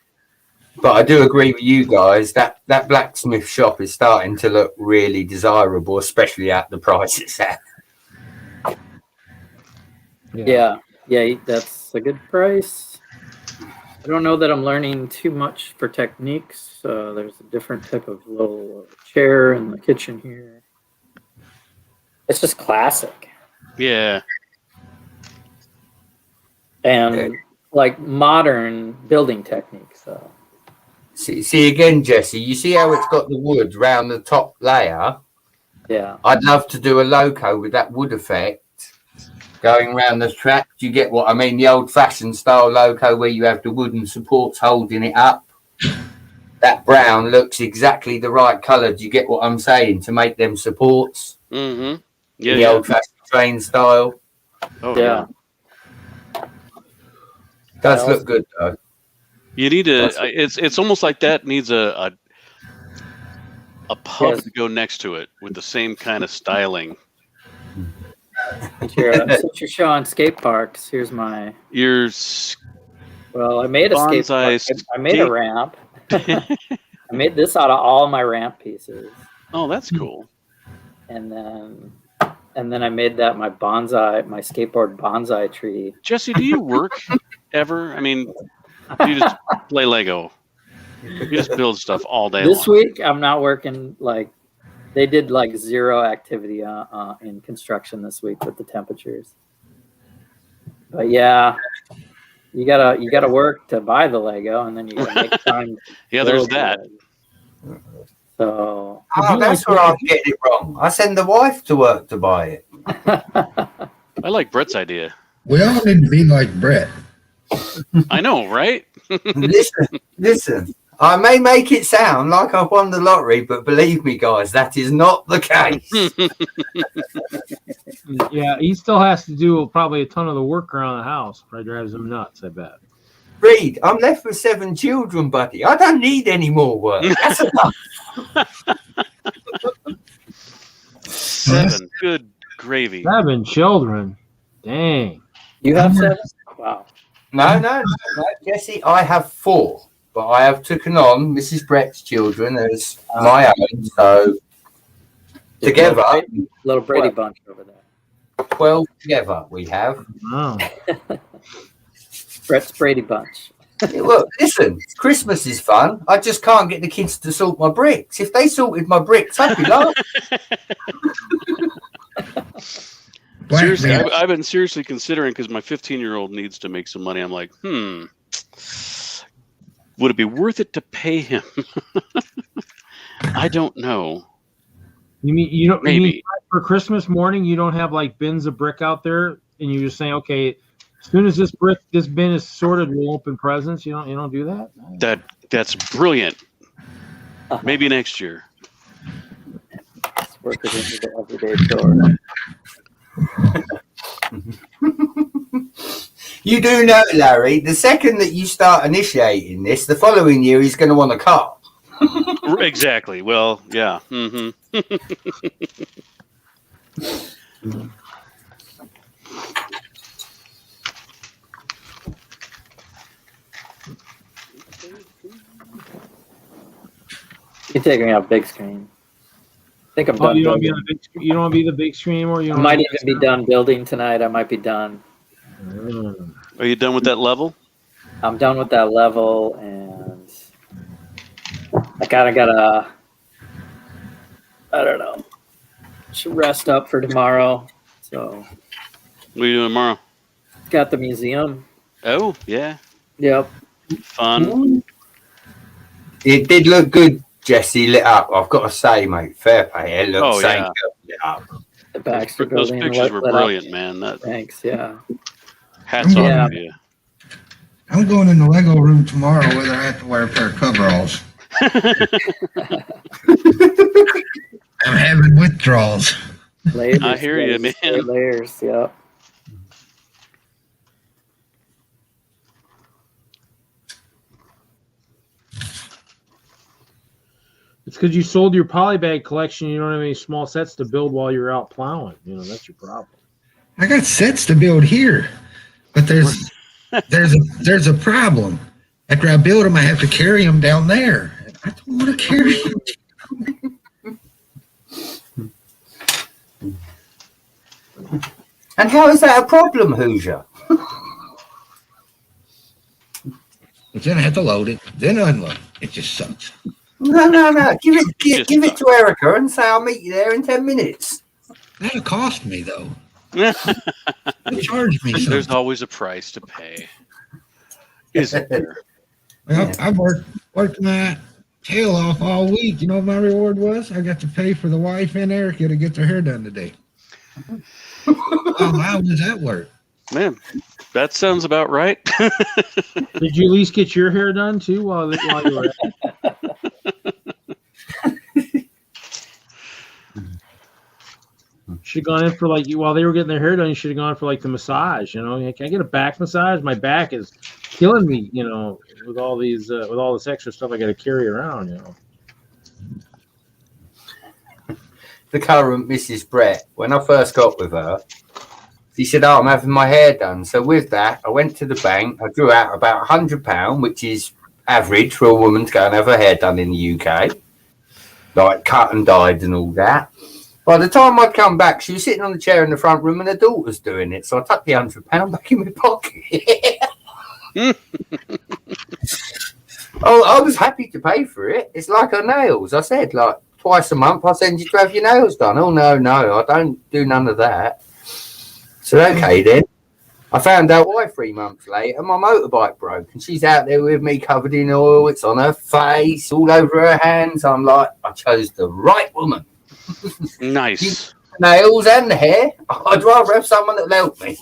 But I do agree with you guys that blacksmith shop is starting to look really desirable, especially at the price it's at. Yeah, that's a good price. I don't know that I'm learning too much for techniques. There's a different type of little chair in the kitchen here. It's just classic. Yeah. And like modern building techniques. So. See again, Jesse, you see how it's got the wood round the top layer? Yeah. I'd love to do a loco with that wood effect going around the track. Do you get what I mean? The old-fashioned style loco where you have the wooden supports holding it up. That brown looks exactly the right colour. Do you get what I'm saying? To make them supports. Mm-hmm. Yeah. The old-fashioned train style. Oh, yeah. Does look good though. You need to. It's almost like that needs a pub to go next to it with the same kind of styling. Since you're showing skate parks, here's my. Well, I made a skate park. I made a ramp. I made this out of all my ramp pieces. Oh, that's cool. And then I made that my skateboard bonsai tree. Jesse, do you work ever? I mean, you just play Lego. You just build stuff all day This long. week, I'm not working. They did zero activity in construction this week with the temperatures. But yeah, You gotta work to buy the Lego, and then you gotta make time. Yeah, there's that. So that's where I'm getting it wrong. I send the wife to work to buy it. I like Brett's idea. We all need to be like Brett. I know, right? Listen. I may make it sound like I've won the lottery, but believe me, guys, that is not the case. Yeah, he still has to do probably a ton of the work around the house. Probably drives him nuts, I bet. Reed, I'm left with 7 children, buddy. I don't need any more work. That's enough. 7. Good gravy. 7 children. Dang. You have 7? Wow. No, Jesse, I have 4. But I have taken on Mrs. Brett's children as my own, so together, little Brady bunch over there. 12 together we have. Wow. Brett's Brady bunch. Look, listen, Christmas is fun. I just can't get the kids to sort my bricks. If they sorted my bricks, I'd be laughing. Seriously, I've been seriously considering, because my 15-year-old needs to make some money. I'm like, would it be worth it to pay him? I don't know. You mean Maybe. you mean for Christmas morning you don't have like bins of brick out there, and you're just saying, okay, as soon as this bin is sorted, we'll open presents. You don't do that? That's brilliant. Maybe next year. Let's work it into the everyday chore. You do know, Larry, the second that you start initiating this, the following year he's going to want a car. Exactly. Well, yeah. You're taking out big screen. I think I'm done. You don't want to be the big screen, or you I might even be done building tonight. I might be done. Are you done with that level? I'm done with that level, and I kind of gotta, I don't know, should rest up for tomorrow. So, What are you doing tomorrow? got the museum. Oh, yeah. Yep. Fun. It did look good, Jesse, lit up. I've got to say, mate, fair play. It looks yeah. lit up. The Baxter Those building. pictures were lit up. brilliant, man. Thanks. Yeah. Hats Yeah. off to you. I'm going in the Lego room tomorrow, whether I have to wear a pair of coveralls. I'm having withdrawals. Layers, I hear you, layers, man. Layers. Yep. It's because you sold your polybag collection. You don't have any small sets to build while you're out plowing. That's your problem. I got sets to build here, but there's a problem. After I build them, I have to carry them down there. I don't want to carry them. And how is that a problem, Hoosier? But then I have to load it, then unload. It just sucks. No. Give it to Erica and say I'll meet you there in 10 minutes. That'll cost me though. They'll charge me something. There's always a price to pay. Isn't there? Well, I've worked my tail off all week. You know what my reward was? I got to pay for the wife and Erica to get their hair done today. How does that work? Man, that sounds about right. Did you at least get your hair done too while you were at it? Should have gone in for while they were getting their hair done. You should have gone for the massage. Can I get a back massage? My back is killing me. With all these with all this extra stuff I got to carry around. The current Mrs. Brett, when I first got with her, she said, I'm having my hair done. So with that, I went to the bank. I drew out about £100, which is average for a woman to go and have her hair done in the UK, like cut and dyed and all that. By the time I'd come back, she was sitting on the chair in the front room and her daughter's doing it. So I tucked the £100 back in my pocket. I was happy to pay for it. It's like her nails. I said, twice a month, I send you to have your nails done. Oh, no, I don't do none of that. So, okay, then. I found out why 3 months later. My motorbike broke, and she's out there with me covered in oil. It's on her face, all over her hands. I'm like, I chose the right woman. Nice. Nails and the hair. I'd rather have someone that'll help me.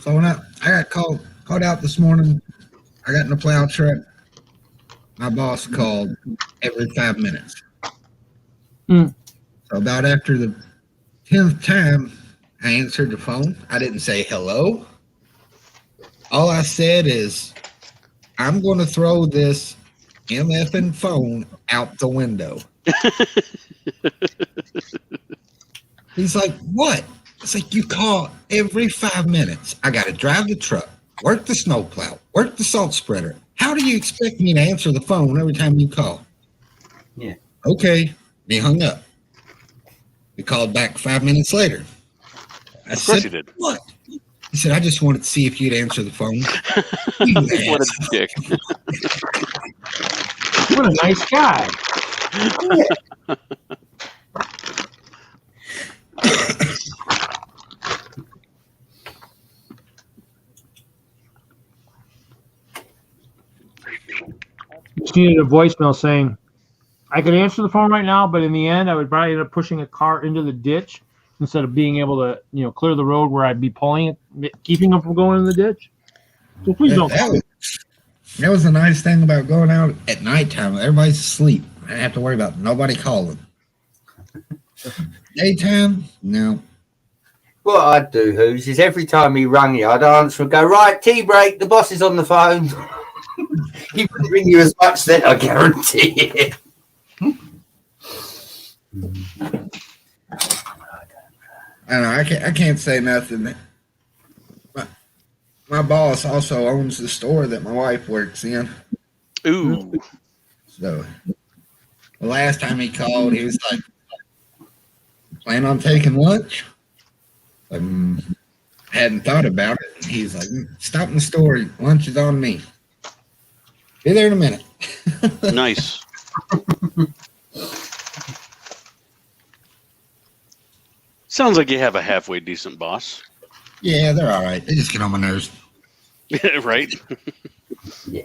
So when I got called out this morning, I got in the plow truck. My boss called every 5 minutes. So about after the 10th time, I answered the phone. I didn't say hello. All I said is, I'm going to throw this MFing phone out the window. He's like, what? It's like, you call every 5 minutes. I got to drive the truck, work the snowplow, work the salt spreader. How do you expect me to answer the phone every time you call? Yeah. Okay. He hung up. He called back 5 minutes later. I Of course said, he did. what? He said, I just wanted to see if you'd answer the phone. What a dick. What a nice guy. Just needed a voicemail saying, I could answer the phone right now, but in the end, I would probably end up pushing a car into the ditch instead of being able to, clear the road where I'd be pulling it, keeping them from going in the ditch. So please don't call me. That was the nice thing about going out at nighttime. Everybody's asleep. I didn't have to worry about nobody calling. Daytime, no. What I'd do, Hoos, is every time he rang you, I'd answer and go, right, tea break, the boss is on the phone. He would ring you as much then, I guarantee it. I don't know. I can't say nothing. My boss also owns the store that my wife works in. Ooh. So the last time he called, he was like, plan on taking lunch? I hadn't thought about it. He's like, stop in the store. Lunch is on me. Be there in a minute. Nice. Sounds like you have a halfway decent boss. Yeah, they're all right. They just get on my nerves. Right? Yeah.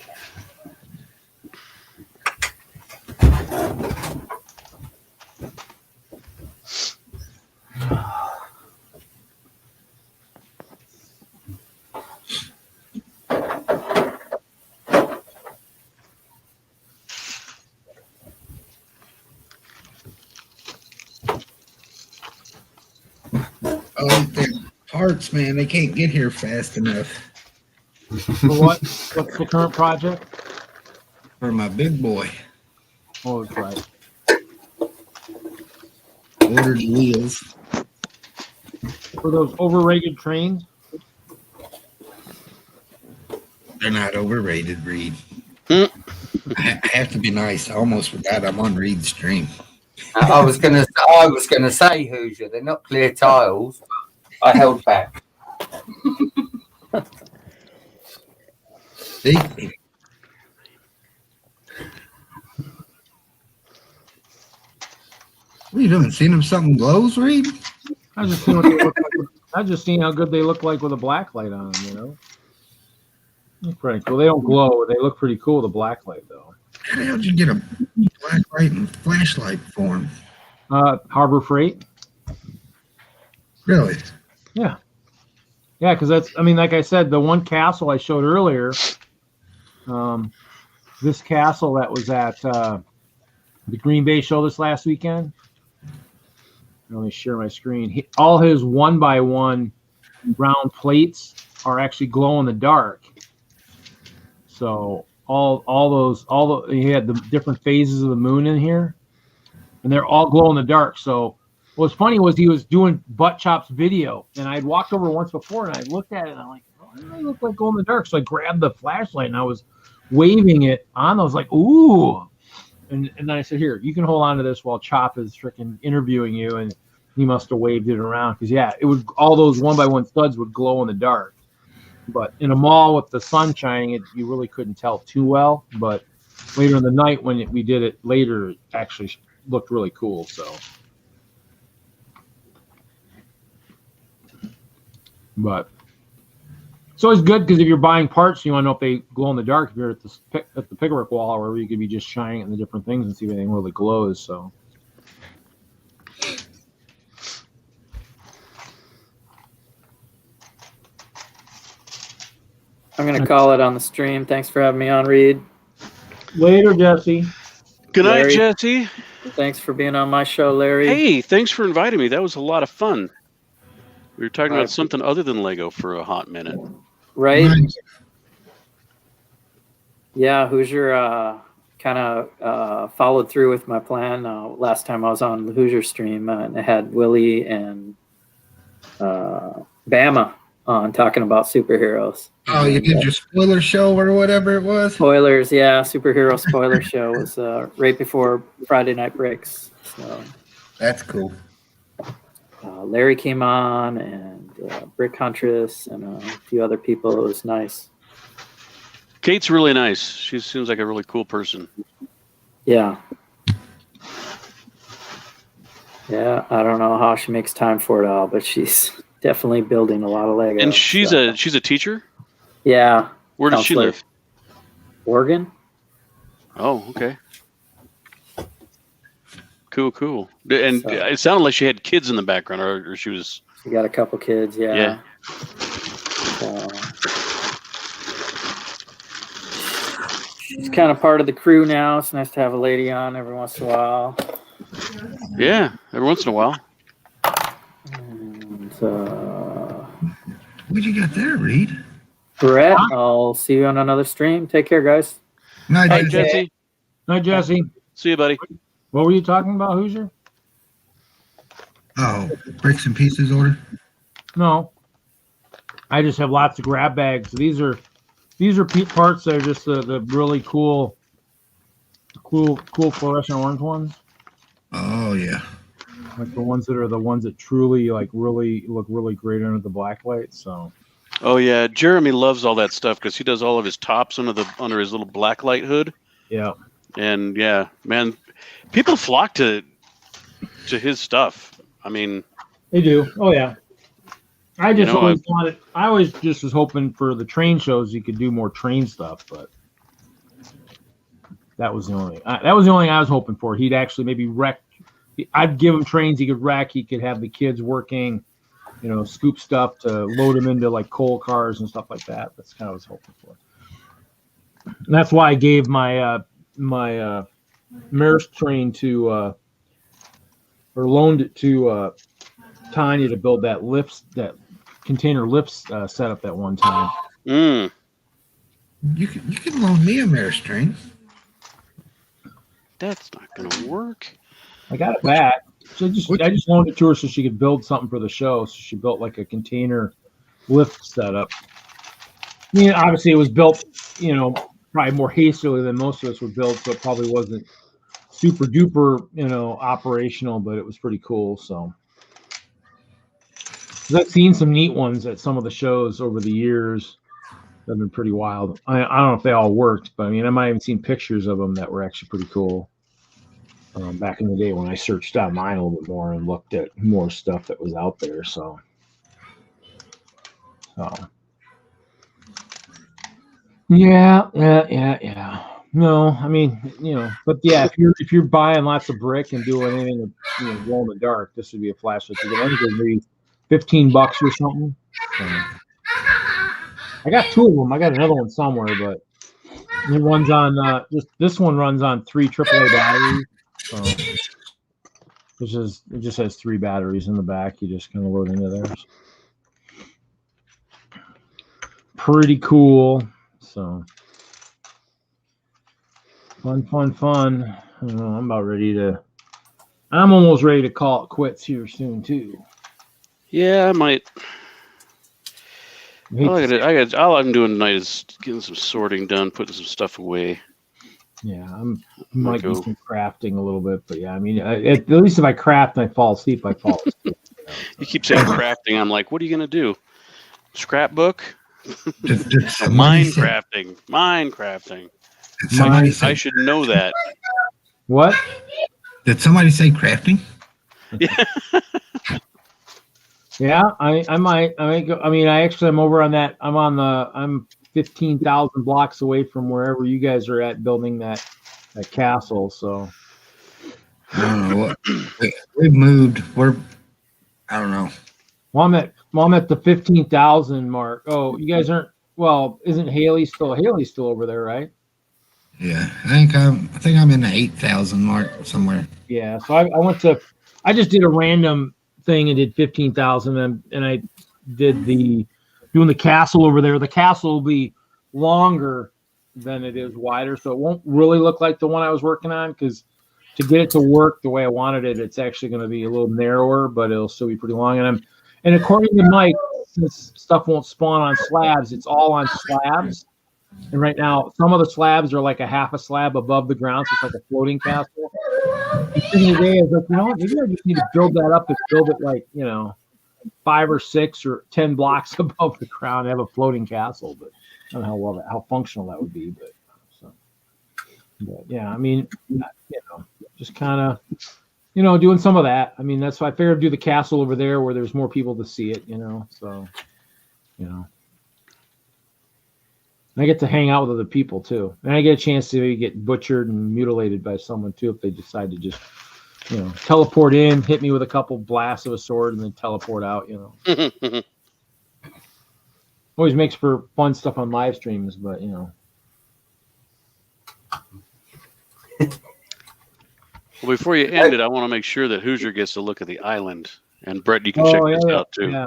Oh, the parts, man, they can't get here fast enough. For what? What's the current project? For my big boy. Oh, that's right. Ordered wheels. For those overrated trains? They're not overrated, Reed. Mm. I have to be nice. I almost forgot I'm on Reed's stream. I was gonna say, Hoosier, they're not clear tiles. I held back. See? What are you doing? Seeing if something glows, Reed? I just seen what they look like. I just seen how good they look like with a black light on them. They're pretty cool. They don't glow. They look pretty cool with a black light, though. How the hell did you get a black light and flashlight for him? Harbor Freight. Really? Yeah. Yeah, because like I said, the one castle I showed earlier, this castle that was at the Green Bay show this last weekend. Let me share my screen. All his 1x1 round plates are actually glow in the dark. So he had the different phases of the moon in here, and they're all glow in the dark. So what's funny was he was doing Buttchop's video, and I'd walked over once before, and I looked at it, and I'm like, oh, why do they look like glow in the dark? So I grabbed the flashlight, and I was waving it on. I was like, ooh. And then I said, here, you can hold on to this while Chop is freaking interviewing you. And he must have waved it around because, yeah, it would, all those 1x1 studs would glow in the dark. But in a mall with the sun shining, you really couldn't tell too well. But later in the night when we did it later, it actually looked really cool. So But it's always good because if you're buying parts, you want to know if they glow in the dark. If you're at the pickwork wall or wherever, you could be just shining it in the different things and see if anything really glows. So. I'm going to call it on the stream. Thanks for having me on, Reed. Later, Jesse. Good night, Larry. Jesse. Thanks for being on my show, Larry. Hey, thanks for inviting me. That was a lot of fun. We were talking about something other than Lego for a hot minute. Right? Yeah, Hoosier kind of followed through with my plan. Last time I was on the Hoosier stream, and I had Willie and Bama on talking about superheroes. Oh, you did your spoiler show or whatever it was? Spoilers, yeah. Superhero spoiler show was right before Friday Night Bricks. So that's cool. Larry came on, and Brick Huntress, and a few other people. It was nice. Kate's really nice. She seems like a really cool person. Yeah. Yeah, I don't know how she makes time for it all, but she's definitely building a lot of Lego. And she's a teacher? Yeah. Where does she live? Oregon. Oh, okay. Cool. And it sounded like she had kids in the background, or she was... She got a couple kids, yeah. She's kind of part of the crew now. It's nice to have a lady on every once in a while. Yeah, every once in a while. And, what you got there, Reed? Brett, I'll see you on another stream. Take care, guys. Night, Jesse. Night, Jesse. See you, buddy. What were you talking about, Hoosier? Oh, bricks and pieces order? No. I just have lots of grab bags. These are parts that are just the really cool fluorescent orange ones. Oh yeah. Like the ones that truly really look really great under the black light. So. Oh yeah, Jeremy loves all that stuff because he does all of his tops under his little black light hood. Yeah. And yeah, man, people flock to his stuff. I mean, they do. Oh yeah. I always just was hoping for the train shows you could do more train stuff, but that was the only thing I was hoping for. He'd actually maybe wreck. I'd give him trains he could wreck. He could have the kids working, scoop stuff to load them into like coal cars and stuff like that. That's kind of what I was hoping for. And that's why I gave my Maersk train to or loaned it to Tanya to build that container lifts setup that one time. You can loan me a Maersk train. That's not gonna work. I got it back. So I just loaned it to her so she could build something for the show. So she built like a container lift setup. I mean, obviously it was built, probably more hastily than most of us were built, so it probably wasn't super duper, operational, but it was pretty cool. So I've seen some neat ones at some of the shows over the years that have been pretty wild. I don't know if they all worked, but I mean, I might have even seen pictures of them that were actually pretty cool. Back in the day when I searched online a little bit more and looked at more stuff that was out there. So. Yeah. No, I mean, but yeah, if you're buying lots of brick and doing anything, glow in the dark, this would be a flashlight. I think it's maybe $15 or something. So, I got two of them. I got another one somewhere, but it runs on this one runs on 3 AAA batteries. So it just has 3 batteries in the back. You just kind of load into theirs. Pretty cool. So fun. I don't know, I'm almost ready to call it quits here soon too. Yeah, I might. All I'm doing tonight is getting some sorting done, putting some stuff away. Yeah, I might do some crafting a little bit, but yeah, I mean, at least if I craft and I fall asleep, I fall asleep. You keep saying crafting. I'm like, what are you gonna do? Scrapbook? Minecrafting. I should know that. What? Did somebody say crafting? Yeah. Yeah, I might go. I mean, I'm over on that. I'm 15,000 blocks away from wherever you guys are at building that castle. So I don't know what we've moved. I don't know. well, I'm at the 15,000 mark. Oh, you guys aren't. Well, isn't Haley's still over there, right? Yeah, I think I'm in the 8,000 mark somewhere. Yeah. So I just did a random thing and did 15,000, and I did doing the castle over there. The castle will be longer than it is wider, so it won't really look like the one I was working on, because to get it to work the way I wanted it, it's actually going to be a little narrower, but it'll still be pretty long. And according to Mike, since stuff won't spawn on slabs, it's all on slabs. And right now, some of the slabs are like a half a slab above the ground, so it's like a floating castle. The thing of the day is like, you know what, maybe I just need to build that up and build it like, 5 or 6 or 10 blocks above the ground and have a floating castle. But I don't know how functional that would be. But yeah, I mean, just kind of, doing some of that. I mean, that's why I figured I'd do the castle over there where there's more people to see it, so, And I get to hang out with other people too. And I get a chance to get butchered and mutilated by someone too if they decide to just, teleport in, hit me with a couple blasts of a sword, and then teleport out, Always makes for fun stuff on live streams, but Well, before you end it, I want to make sure that Hoosier gets to look at the island. And Brett, you can check this out too. Yeah.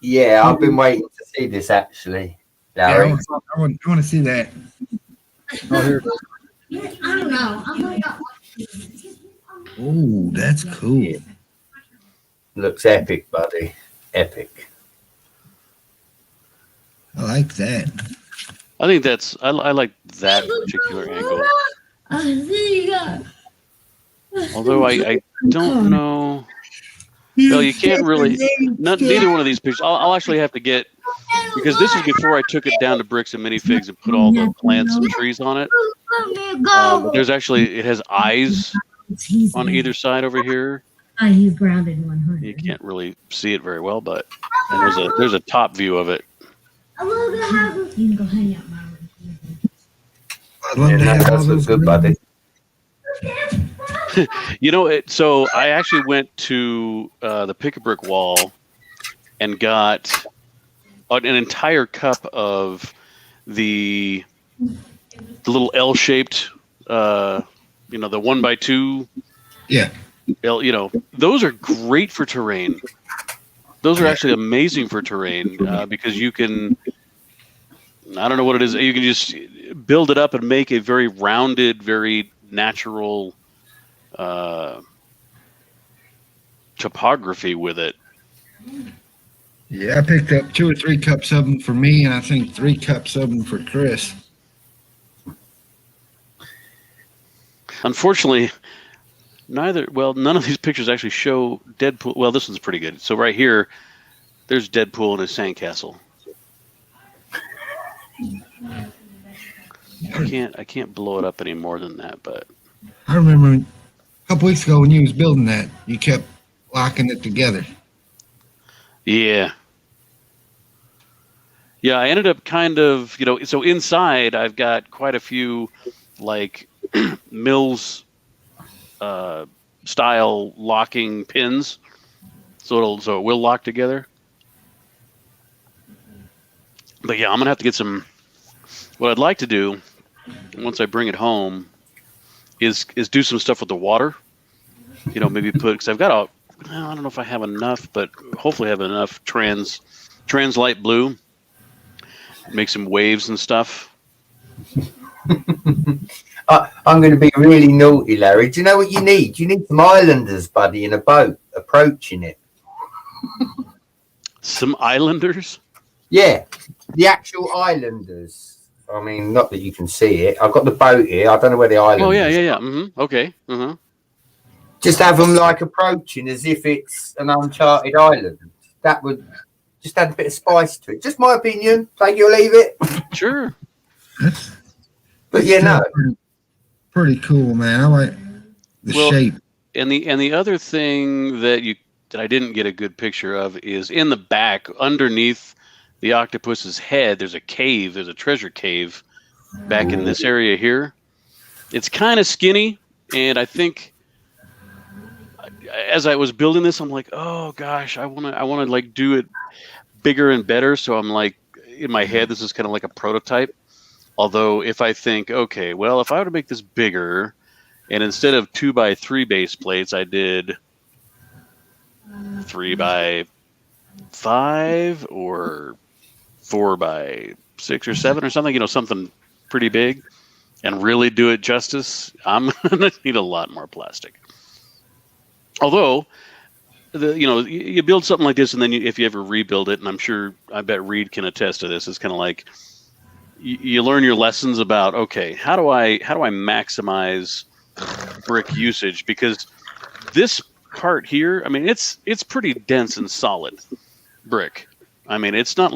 Yeah, I've been waiting to see this actually. Larry. Yeah, I want to see that. Oh, here. I don't know. Oh, that's cool. Looks epic, buddy. Epic. I like that. I think I like that particular angle. Although I don't know. No, you can't really. Neither one of these pictures. I'll actually have to get, because this is before I took it down to bricks and minifigs and put all the plants and trees on it. But it has eyes on either side over here. He's grounded 100. You can't really see it very well, but there's a top view of it. You can go hang out, Mom. I'd love to have all That's those good, buddy. So I actually went to the Pick-a-Brick wall and got an entire cup of the little L-shaped, the 1x2. Yeah. Those are great for terrain. Those are actually amazing for terrain because you can, I don't know what it is, you can just build it up and make a very rounded, very natural topography with it. Yeah, I picked up 2 or 3 cups of them for me, and I think 3 cups of them for Chris. Unfortunately, none of these pictures actually show Deadpool. Well, this one's pretty good. So right here, there's Deadpool in his sandcastle. I can't blow it up any more than that, but I remember a couple weeks ago when you was building that, you kept locking it together. Yeah. Yeah, I ended up kind of, so inside I've got quite a few like Mills style locking pins. So it will lock together. But yeah, I'm gonna have to get some. What I'd like to do once I bring it home is do some stuff with the water. Maybe because I've got I don't know if I have enough, but hopefully I have enough trans light blue. Make some waves and stuff. I'm going to be really naughty, Larry. Do you know what you need? You need some islanders, buddy, in a boat approaching it. Some islanders? Yeah, the actual islanders. I mean, not that you can see it. I've got the boat here. I don't know where the island is. Oh, yeah. Mm-hmm. Okay. Uh-huh. Just have them like approaching as if it's an uncharted island. That would just add a bit of spice to it. Just my opinion. Take it or leave it. Sure. But no. Pretty cool, man. I like the shape. And the other thing that you that I didn't get a good picture of is in the back, underneath the octopus's head. There's a cave. There's a treasure cave back in this area here. It's kind of skinny, and I think as I was building this, I'm like, oh gosh, I wanna like do it bigger and better. So I'm like, in my head, this is kind of like a prototype. Although if I think, okay, well, if I were to make this bigger, and instead of 2x3 base plates, I did 3x5 or 4x6 or 7 or something, you know, something pretty big, and really do it justice, I'm gonna need a lot more plastic. Although, you build something like this, and then if you ever rebuild it, and I bet Reed can attest to this, it's kind of like you learn your lessons about, okay, how do I maximize brick usage? Because this part here, I mean, it's pretty dense and solid brick. I mean, it's not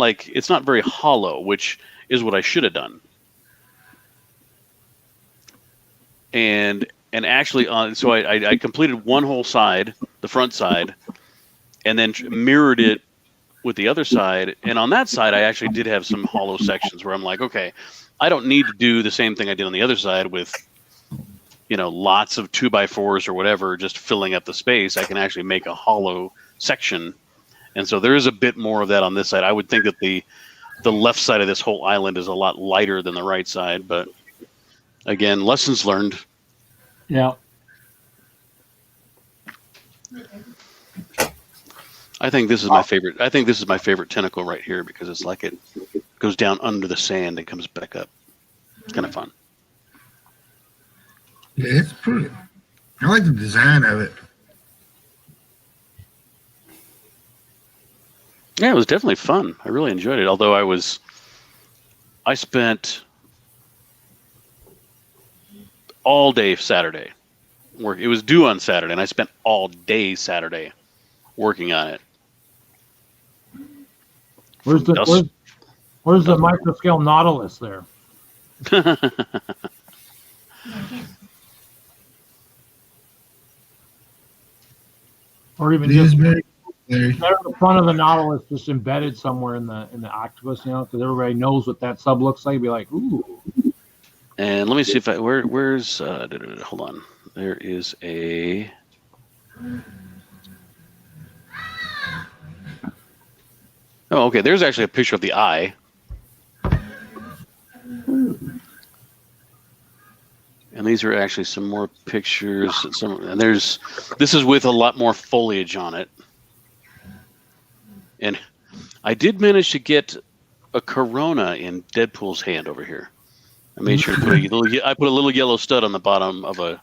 very hollow, which is what I should have done. And actually, so I completed one whole side, the front side, and then mirrored it with the other side. And on that side, I actually did have some hollow sections where I'm like, okay, I don't need to do the same thing I did on the other side with, lots of 2x4s or whatever, just filling up the space. I can actually make a hollow section. And so there is a bit more of that on this side. I would think that the left side of this whole island is a lot lighter than the right side, but again, lessons learned. Yeah. I think this is my favorite. I think this is my favorite tentacle right here because it's like it goes down under the sand and comes back up. It's kind of fun. Yeah, it's pretty. I like the design of it. Yeah, it was definitely fun. I really enjoyed it. Although I spent all day Saturday work. It was due on Saturday, and I spent all day Saturday working on it. Where's the microscale Nautilus there? Or even just the front of the Nautilus just embedded somewhere in the octopus, because everybody knows what that sub looks like. Be like, ooh. And let me see if where's hold on. There is a. Oh, okay. There's actually a picture of the eye. And these are actually some more pictures. And this is with a lot more foliage on it. And I did manage to get a Corona in Deadpool's hand over here. I made sure to put a little yellow stud on the bottom of a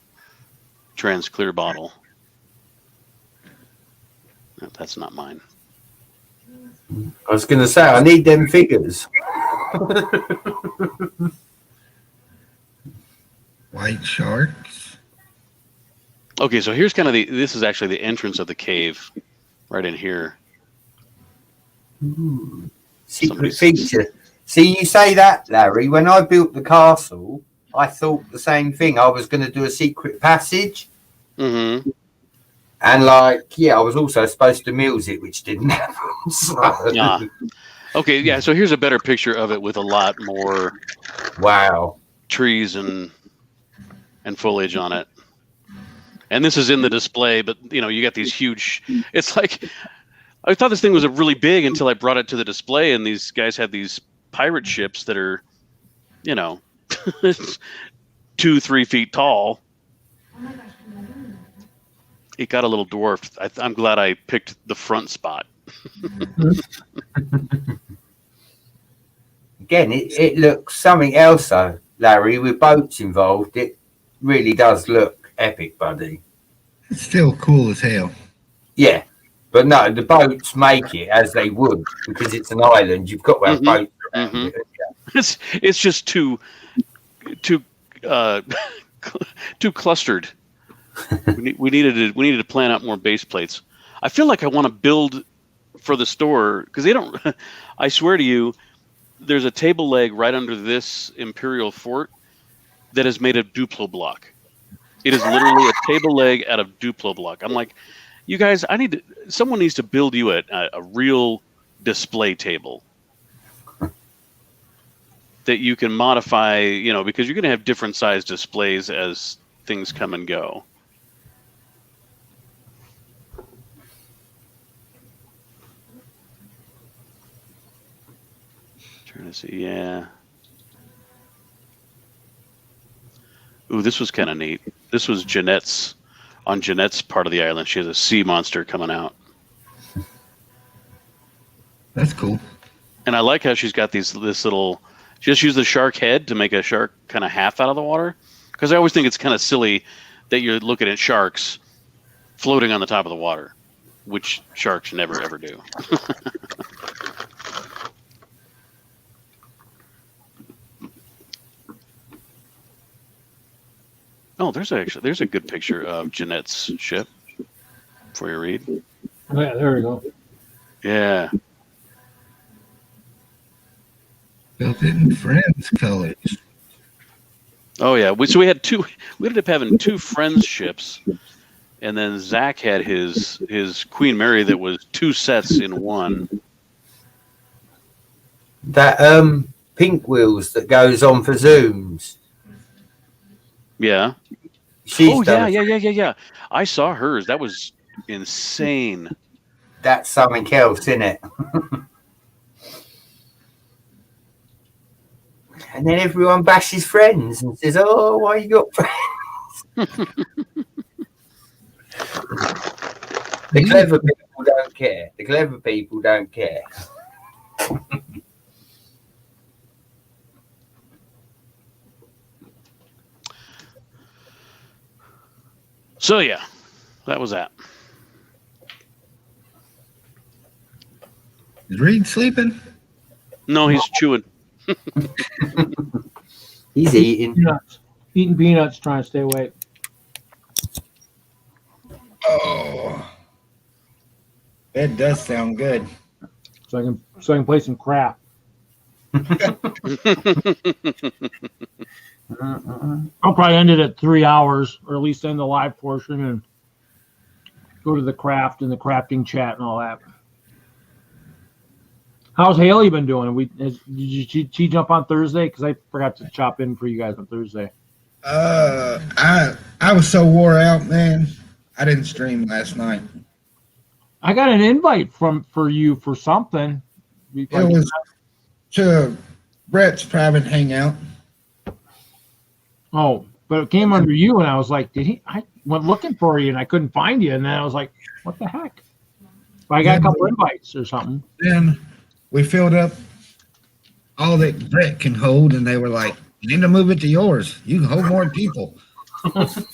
trans clear bottle. No, that's not mine. I was going to say, I need them figures. White sharks. Okay, so here's kind of this is actually the entrance of the cave right in here. Ooh. Secret feature. See, you say that, Larry. When I built the castle, I thought the same thing. I was going to do a secret passage. Mm-hmm. And I was also supposed to muse it, which didn't happen. So. Yeah. Okay, yeah, so here's a better picture of it with a lot more trees and foliage on it. And this is in the display, but you got these huge, it's like, I thought this thing was really big until I brought it to the display, and these guys had these pirate ships that are, 2-3 feet tall. It got a little dwarfed. I'm glad I picked the front spot. Again, it looks something else, though, Larry, with boats involved. It really does look epic, buddy. It's still cool as hell. Yeah. But no, the boats make it as they would, because it's an island. You've got to have boats around it. Yeah. It's just too clustered. we needed to plan out more base plates. I feel like I want to build for the store because they don't. I swear to you, there's a table leg right under this Imperial Fort that is made of Duplo block. It is literally a table leg out of Duplo block. I'm like, You guys, someone needs to build you a real display table that you can modify, because you're going to have different size displays as things come and go. Trying to see, yeah. Ooh, this was kind of neat. This was Jeanette's part of the island. She has a sea monster coming out. That's cool. And I like how she's got this little. She just used the shark head to make a shark kind of half out of the water. Because I always think it's kind of silly that you're looking at sharks floating on the top of the water, which sharks never ever do. Oh, there's a good picture of Jeanette's ship for you read. Oh, yeah, there we go. Yeah. Built it in Friends colors. Oh yeah. We had two. We ended up having two Friends ships, and then Zach had his Queen Mary that was two sets in one. That pink wheels that goes on for zooms. Yeah. Yeah. I saw hers. That was insane. That's something else, isn't it? And then everyone bashes Friends and says, "Oh, why you got Friends?" The clever people don't care. The clever people don't care. So yeah, that was that. Is Reed sleeping? No, he's chewing. He's eating. Eating peanuts, trying to stay awake. Oh, that does sound good. So I can play some crap. I'll probably end it at 3 hours, or at least end the live portion and go to the craft and the crafting chat and all that. How's Hailey been doing? Did she jump on Thursday? Because I forgot to chop in for you guys on Thursday. I was so wore out, man. I didn't stream last night. I got an invite for you for something. It was to Brett's private hangout. Oh, but it came under you, and I was like, I went looking for you, and I couldn't find you, and then I was like, what the heck? But I got a couple invites or something. Then we filled up all that Brett can hold, and they were like, you need to move it to yours. You can hold more people. Of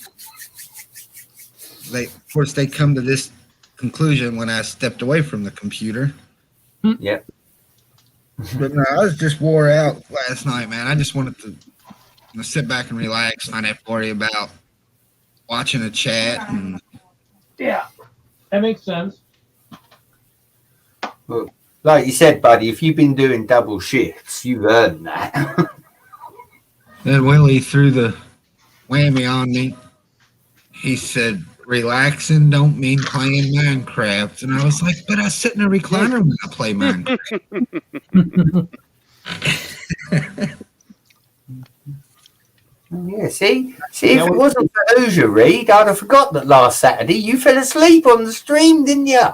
course, they come to this conclusion when I stepped away from the computer. Yeah. But no, I was just wore out last night, man. I just wanted to sit back and relax, not have to worry about watching a chat. And yeah, that makes sense. Well, like you said, buddy, if you've been doing double shifts, you've earned that. Then Willie threw the whammy on me. He said, relaxing don't mean playing Minecraft. And I was like, but I sit in a recliner when I play Minecraft. Yeah, see, if it wasn't for Hoosier, Reed, I'd have forgot that last Saturday you fell asleep on the stream, didn't you?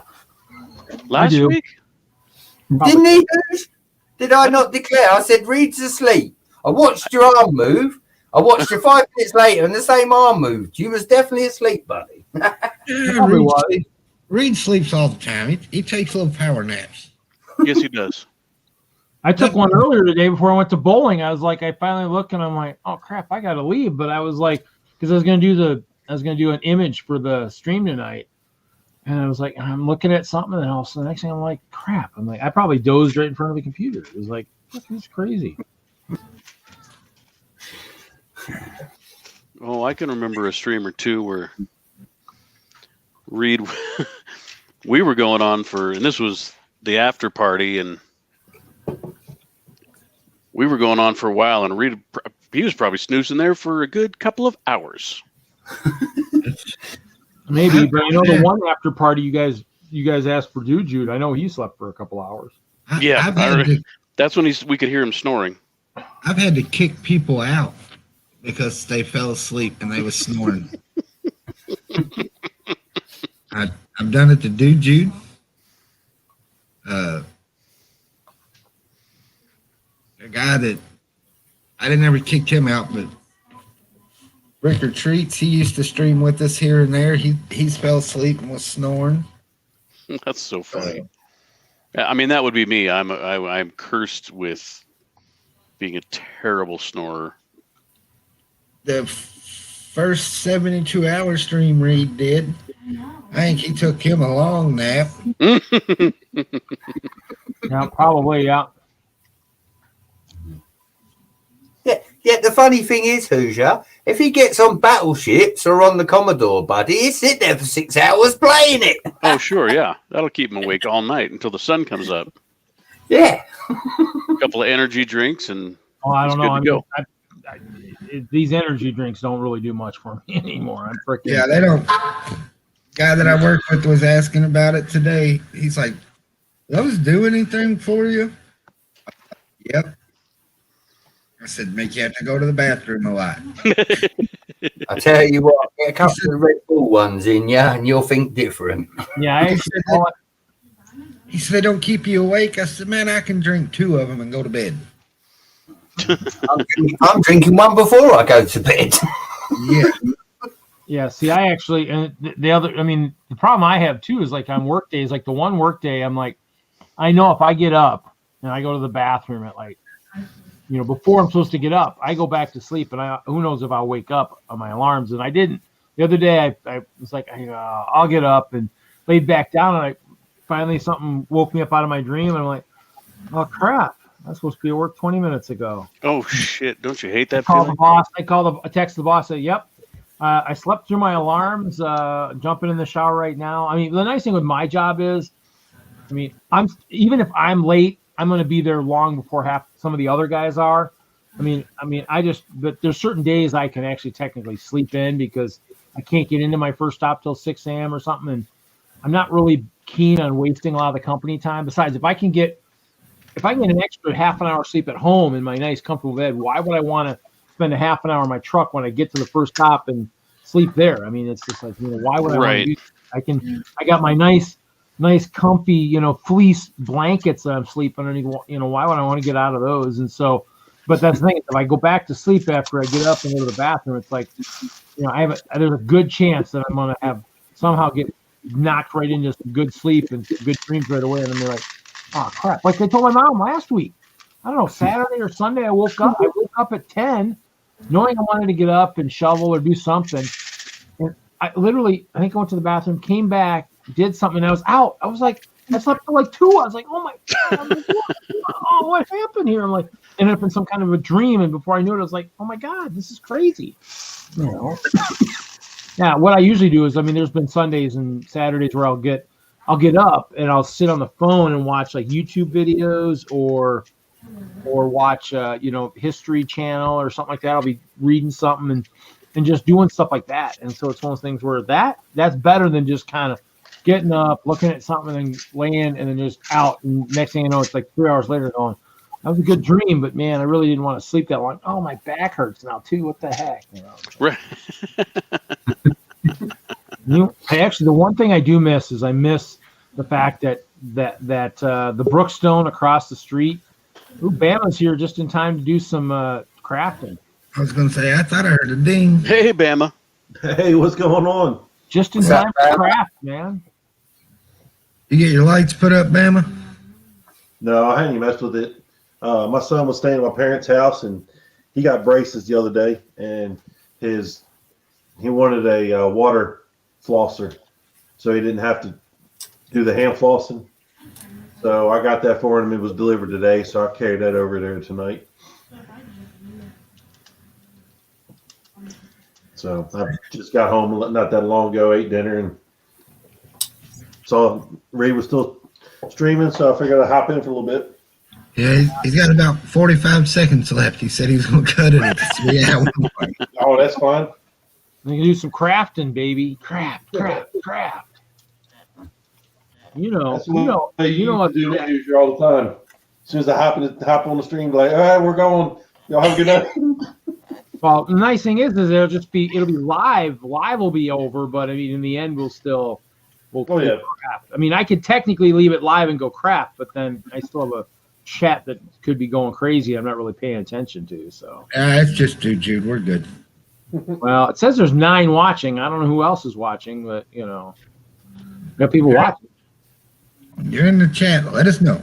Last week? Didn't he, Hoosier? Did I not declare? I said, Reed's asleep. I watched your arm move. I watched you 5 minutes later and the same arm moved. You was definitely asleep, buddy. Reed sleeps all the time. He takes little power naps. Yes, he does. I took one earlier today before I went to bowling. I was like, I finally look and I'm like, oh crap, I gotta leave. But I was like, because I was gonna do an image for the stream tonight, and I was like, I'm looking at something, and also the next thing I'm like, crap. I'm like, I probably dozed right in front of the computer. It was like, this is crazy. Oh, I can remember a stream or two where Reed, we were going on for, and this was the after party, and we were going on for a while, and Reed, he was probably snoozing there for a good couple of hours. Maybe, but I know the one after party you guys asked for Jude. I know he slept for a couple hours. Yeah, that's when we could hear him snoring. I've had to kick people out because they fell asleep and they was snoring. I've done it to Jude. A guy that I didn't ever kick him out, but Ricker Treats, he used to stream with us here and there. He fell asleep and was snoring. That's so funny. I mean, that would be me. I'm cursed with being a terrible snorer. The first 72-hour stream Reed did, I think he took him a long nap. Yeah, probably, yeah. Yeah, the funny thing is, Hoosier, if he gets on battleships or on the Commodore, buddy, he'd sit there for 6 hours playing it. Oh, sure, yeah. That'll keep him awake all night until the sun comes up. Yeah. A couple of energy drinks and I don't know. Good to go. These energy drinks don't really do much for me anymore. I'm freaking. Yeah, they don't. Guy that I work with was asking about it today. He's like, "Those do anything for you?" Yep. I said, "Make you have to go to the bathroom a lot." I tell you what, get a couple of Red Bull ones in you, and you'll think different. Yeah, he said they don't keep you awake. I said, "Man, I can drink 2 of them and go to bed." I'm drinking one before I go to bed. Yeah. Yeah, see, I actually, and the problem I have too is like on work days, like the one work day, I'm like, I know if I get up and I go to the bathroom at like, before I'm supposed to get up, I go back to sleep, and who knows if I'll wake up on my alarms. And I didn't. The other day, I was like, I'll get up and laid back down, and finally something woke me up out of my dream, and I'm like, oh crap. I was supposed to be at work 20 minutes ago. Oh shit! Don't you hate that? I text the boss. Say, "Yep, I slept through my alarms. Jumping in the shower right now." I mean, the nice thing with my job is, even if I'm late, I'm going to be there long before some of the other guys are. But there's certain days I can actually technically sleep in because I can't get into my first stop till 6 a.m. or something, and I'm not really keen on wasting a lot of the company time. Besides, if I can get an extra half an hour sleep at home in my nice comfortable bed, why would I want to spend a half an hour in my truck when I get to the first stop and sleep there? I mean, it's just like, why would I want to do that? I got my nice comfy, fleece blankets that I'm sleeping underneath, why would I want to get out of those? And so, but that's the thing, if I go back to sleep after I get up and go to the bathroom, it's like, there's a good chance that I'm going to somehow get knocked right into some good sleep and some good dreams right away. And then they're like, oh crap! Like I told my mom last week, I don't know, Saturday or Sunday, I woke up at 10, knowing I wanted to get up and shovel or do something. And I think I went to the bathroom, came back, did something, and I was out. I slept for like 2 hours. I was like, oh my God, what happened here? I'm like, ended up in some kind of a dream, and before I knew it, I was like, oh my God, this is crazy. Yeah, what I usually do is, there's been Sundays and Saturdays where I'll get up and I'll sit on the phone and watch like YouTube videos or watch History Channel or something like that. I'll be reading something and just doing stuff like that. And so it's one of those things where that's better than just kind of getting up, looking at something and laying and then just out. And next thing you know, it's like 3 hours later going, that was a good dream, but man, I really didn't want to sleep that long. Oh, my back hurts now too. What the heck? Right. Actually, the one thing I do miss is I miss the fact that the Brookstone across the street. Bama's here just in time to do some crafting. I was going to say, I thought I heard a ding. Hey, Bama. Hey, what's going on? Just in time for craft, man. You get your lights put up, Bama? No, I hadn't even messed with it. My son was staying at my parents' house, and he got braces the other day, and he wanted a water flosser, so he didn't have to do the hand flossing. So I got that for him. It was delivered today, so I carried that over there tonight. So I just got home not that long ago, ate dinner, and saw Ray was still streaming, so I figured I'd hop in for a little bit. Yeah, he's got about 45 seconds left. He said he was going to cut it at the 3 hour mark. Oh, that's fine. We can do some crafting, baby. Craft. You know That's what what do Hoosier all the time. As soon as I hop on the stream, like, all right, we're going. Y'all have a good night. Well, the nice thing is it'll be live. Live will be over, but I mean, in the end, we'll craft. I mean, I could technically leave it live and go craft, but then I still have a chat that could be going crazy. I'm not really paying attention to. So It's just two, Jude. We're good. well, it says there's 9 watching. I don't know who else is watching, but you know people watching. You're in the chat. Let us know.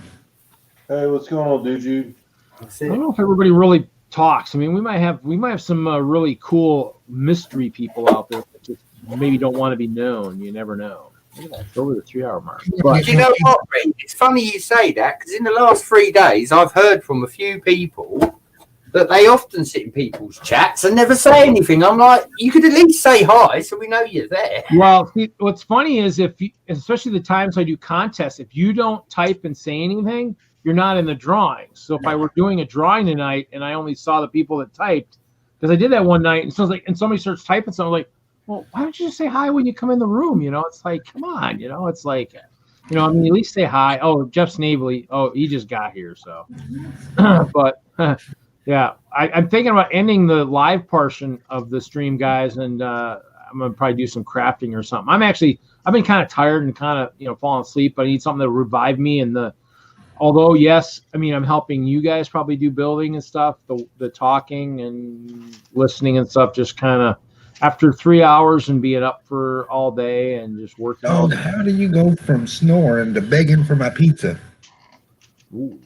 Hey, what's going on, dude? Jude? I don't know if everybody really talks. I mean, we might have some really cool mystery people out there that just maybe don't want to be known. You never know. Look at that. It's over the 3-hour mark. But, you know what, Reed? It's funny you say that because in the last 3 days, I've heard from a few people that they often sit in people's chats and never say anything. I'm like, you could at least say hi so we know you're there. well, see, what's funny is especially the times I do contests, if you don't type and say anything, you're not in the drawing. So if I were doing a drawing tonight and I only saw the people that typed, because I did that one night, and so and somebody starts typing something, like, well, why don't you just say hi when you come in the room? You know, it's like, come on, you know, it's like, you know, I mean, at least say hi. Oh, Jeff Snavely. Oh, he just got here. So, but yeah, I'm thinking about ending the live portion of the stream, guys. And I'm going to probably do some crafting or something. I've been kind of tired and kind of, falling asleep, but I need something to revive me. Although, yes, I mean, I'm helping you guys probably do building and stuff, the talking and listening and stuff, just kind of after 3 hours and being up for all day and just working. Oh, how do you go from snoring to begging for my pizza? Ooh.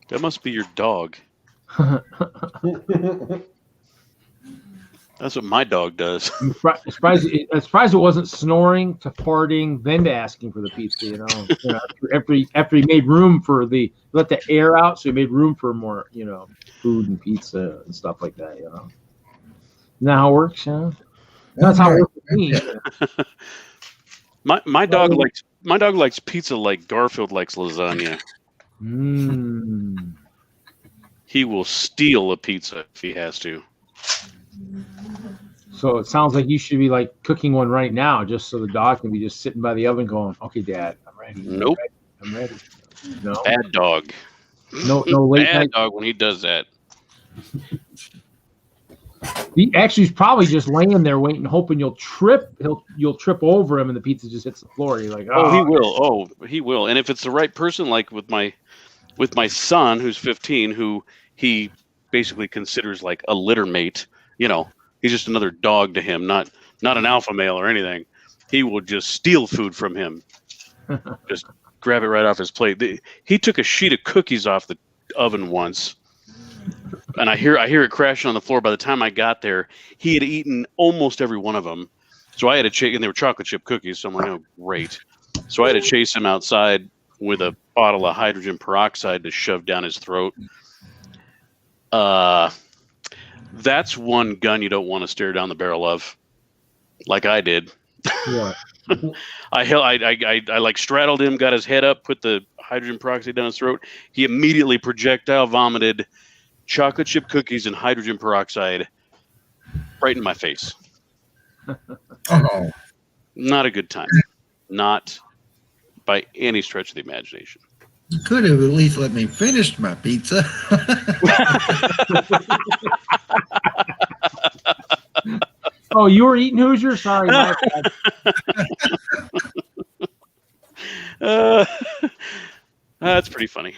That must be your dog. That's what my dog does. I'm surprised it wasn't snoring to farting, then to asking for the pizza. You know, after he made room for let the air out, so he made room for more, food and pizza and stuff like that. You know, isn't that how it works? That's how it works with me. My dog likes pizza like Garfield likes lasagna. He will steal a pizza if he has to. So it sounds like you should be like cooking one right now, just so the dog can be just sitting by the oven going, "Okay, Dad, I'm ready." Nope. I'm ready. No. Bad dog. No late Bad night dog when he does that. He's probably just laying there waiting, hoping you'll trip. You'll trip over him, and the pizza just hits the floor. You're like, oh, he will. Oh, he will. And if it's the right person, like with my son, who's 15, who he basically considers like a litter mate. He's just another dog to him, not an alpha male or anything. He will just steal food from him, just grab it right off his plate. He took a sheet of cookies off the oven once, and I hear it crashing on the floor. By the time I got there, he had eaten almost every one of them. So I had to chase, and they were chocolate chip cookies. So I'm like, oh, great. So I had to chase him outside with a bottle of hydrogen peroxide to shove down his throat. That's one gun you don't want to stare down the barrel of, like I did. Yeah. I like straddled him, got his head up, put the hydrogen peroxide down his throat. He immediately projectile vomited chocolate chip cookies and hydrogen peroxide right in my face. Oh, not a good time. Not by any stretch of the imagination. You could have at least let me finish my pizza. Oh, you were eating Hoosier? Sorry. My bad. That's pretty funny.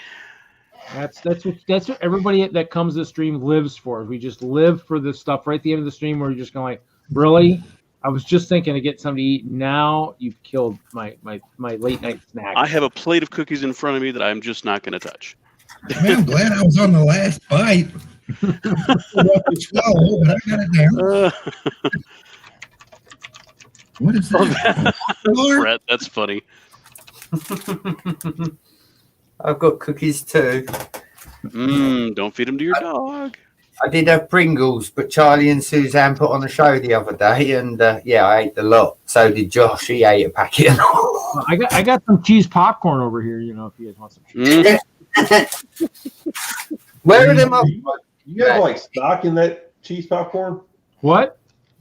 That's what everybody that comes to the stream lives for. We just live for this stuff right at the end of the stream where you're just going like, really? I was just thinking to get something to eat. Now you've killed my late night snack. I have a plate of cookies in front of me that I'm just not going to touch. I'm glad I was on the last bite. Swallow, but I got it down. What is that? Brett, that's funny. I've got cookies too. Don't feed them to your dog. I did have Pringles, but Charlie and Suzanne put on a show the other day, and I ate a lot. So did Josh. He ate a packet. I got some cheese popcorn over here. If you guys want some cheese. Where are them? You have like stock in that cheese popcorn? What?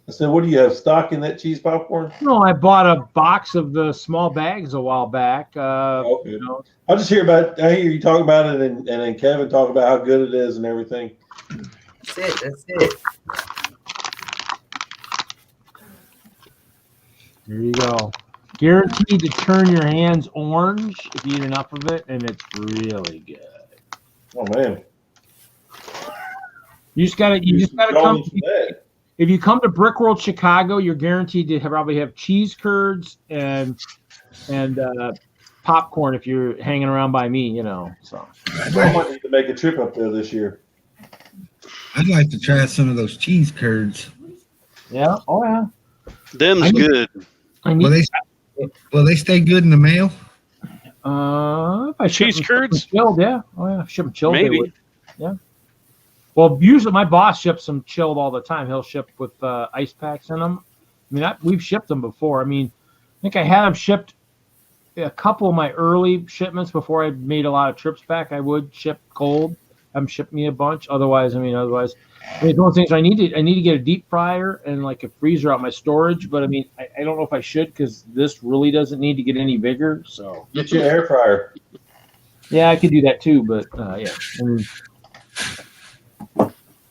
I said, what do you have stock in that cheese popcorn? No, I bought a box of the small bags a while back. Okay. You know, I hear you talk about it, and then Kevin talk about how good it is and everything. That's it. That's it. there you go. Guaranteed to turn your hands orange if you eat enough of it, and it's really good. Oh man. You just gotta come. For that. If you come to Brick World Chicago, you're guaranteed to probably have cheese curds and popcorn if you're hanging around by me, you know. So I might need to make a trip up there this year. I'd like to try some of those cheese curds. yeah, oh yeah. Them's good. Will they stay good in the mail? If I ship Cheese them curds? chilled, yeah. Oh yeah, ship them chilled. They Maybe. would. Yeah. Well, usually my boss ships them chilled all the time. He'll ship with ice packs in them. I mean, we've shipped them before. I mean, I think I had them shipped a couple of my early shipments before I made a lot of trips back. I would ship cold. Have them ship me a bunch. Otherwise, it's one of the things I need to get a deep fryer and like a freezer out my storage. But I mean, I don't know if I should because this really doesn't need to get any bigger. So Get your air fryer. yeah, I could do that too. But yeah, I mean,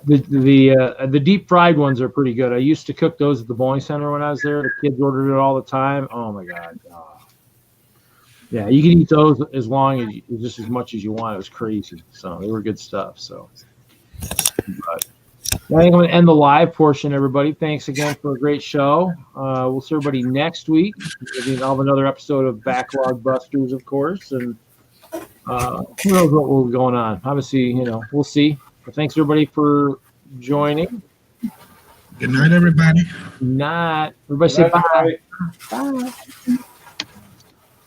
the deep fried ones are pretty good. I used to cook those at the bowling center when I was there. The kids ordered it all the time. Oh my god. Yeah, you can eat those as much as you want. It was crazy. So they were good stuff. So, but I think I'm going to end the live portion, everybody. Thanks again for a great show. We'll see everybody next week. I'll have another episode of Backlog Busters, of course. And who knows what will be going on. Obviously, we'll see. But thanks, everybody, for joining. Good night, everybody. Night. Everybody say bye. Bye.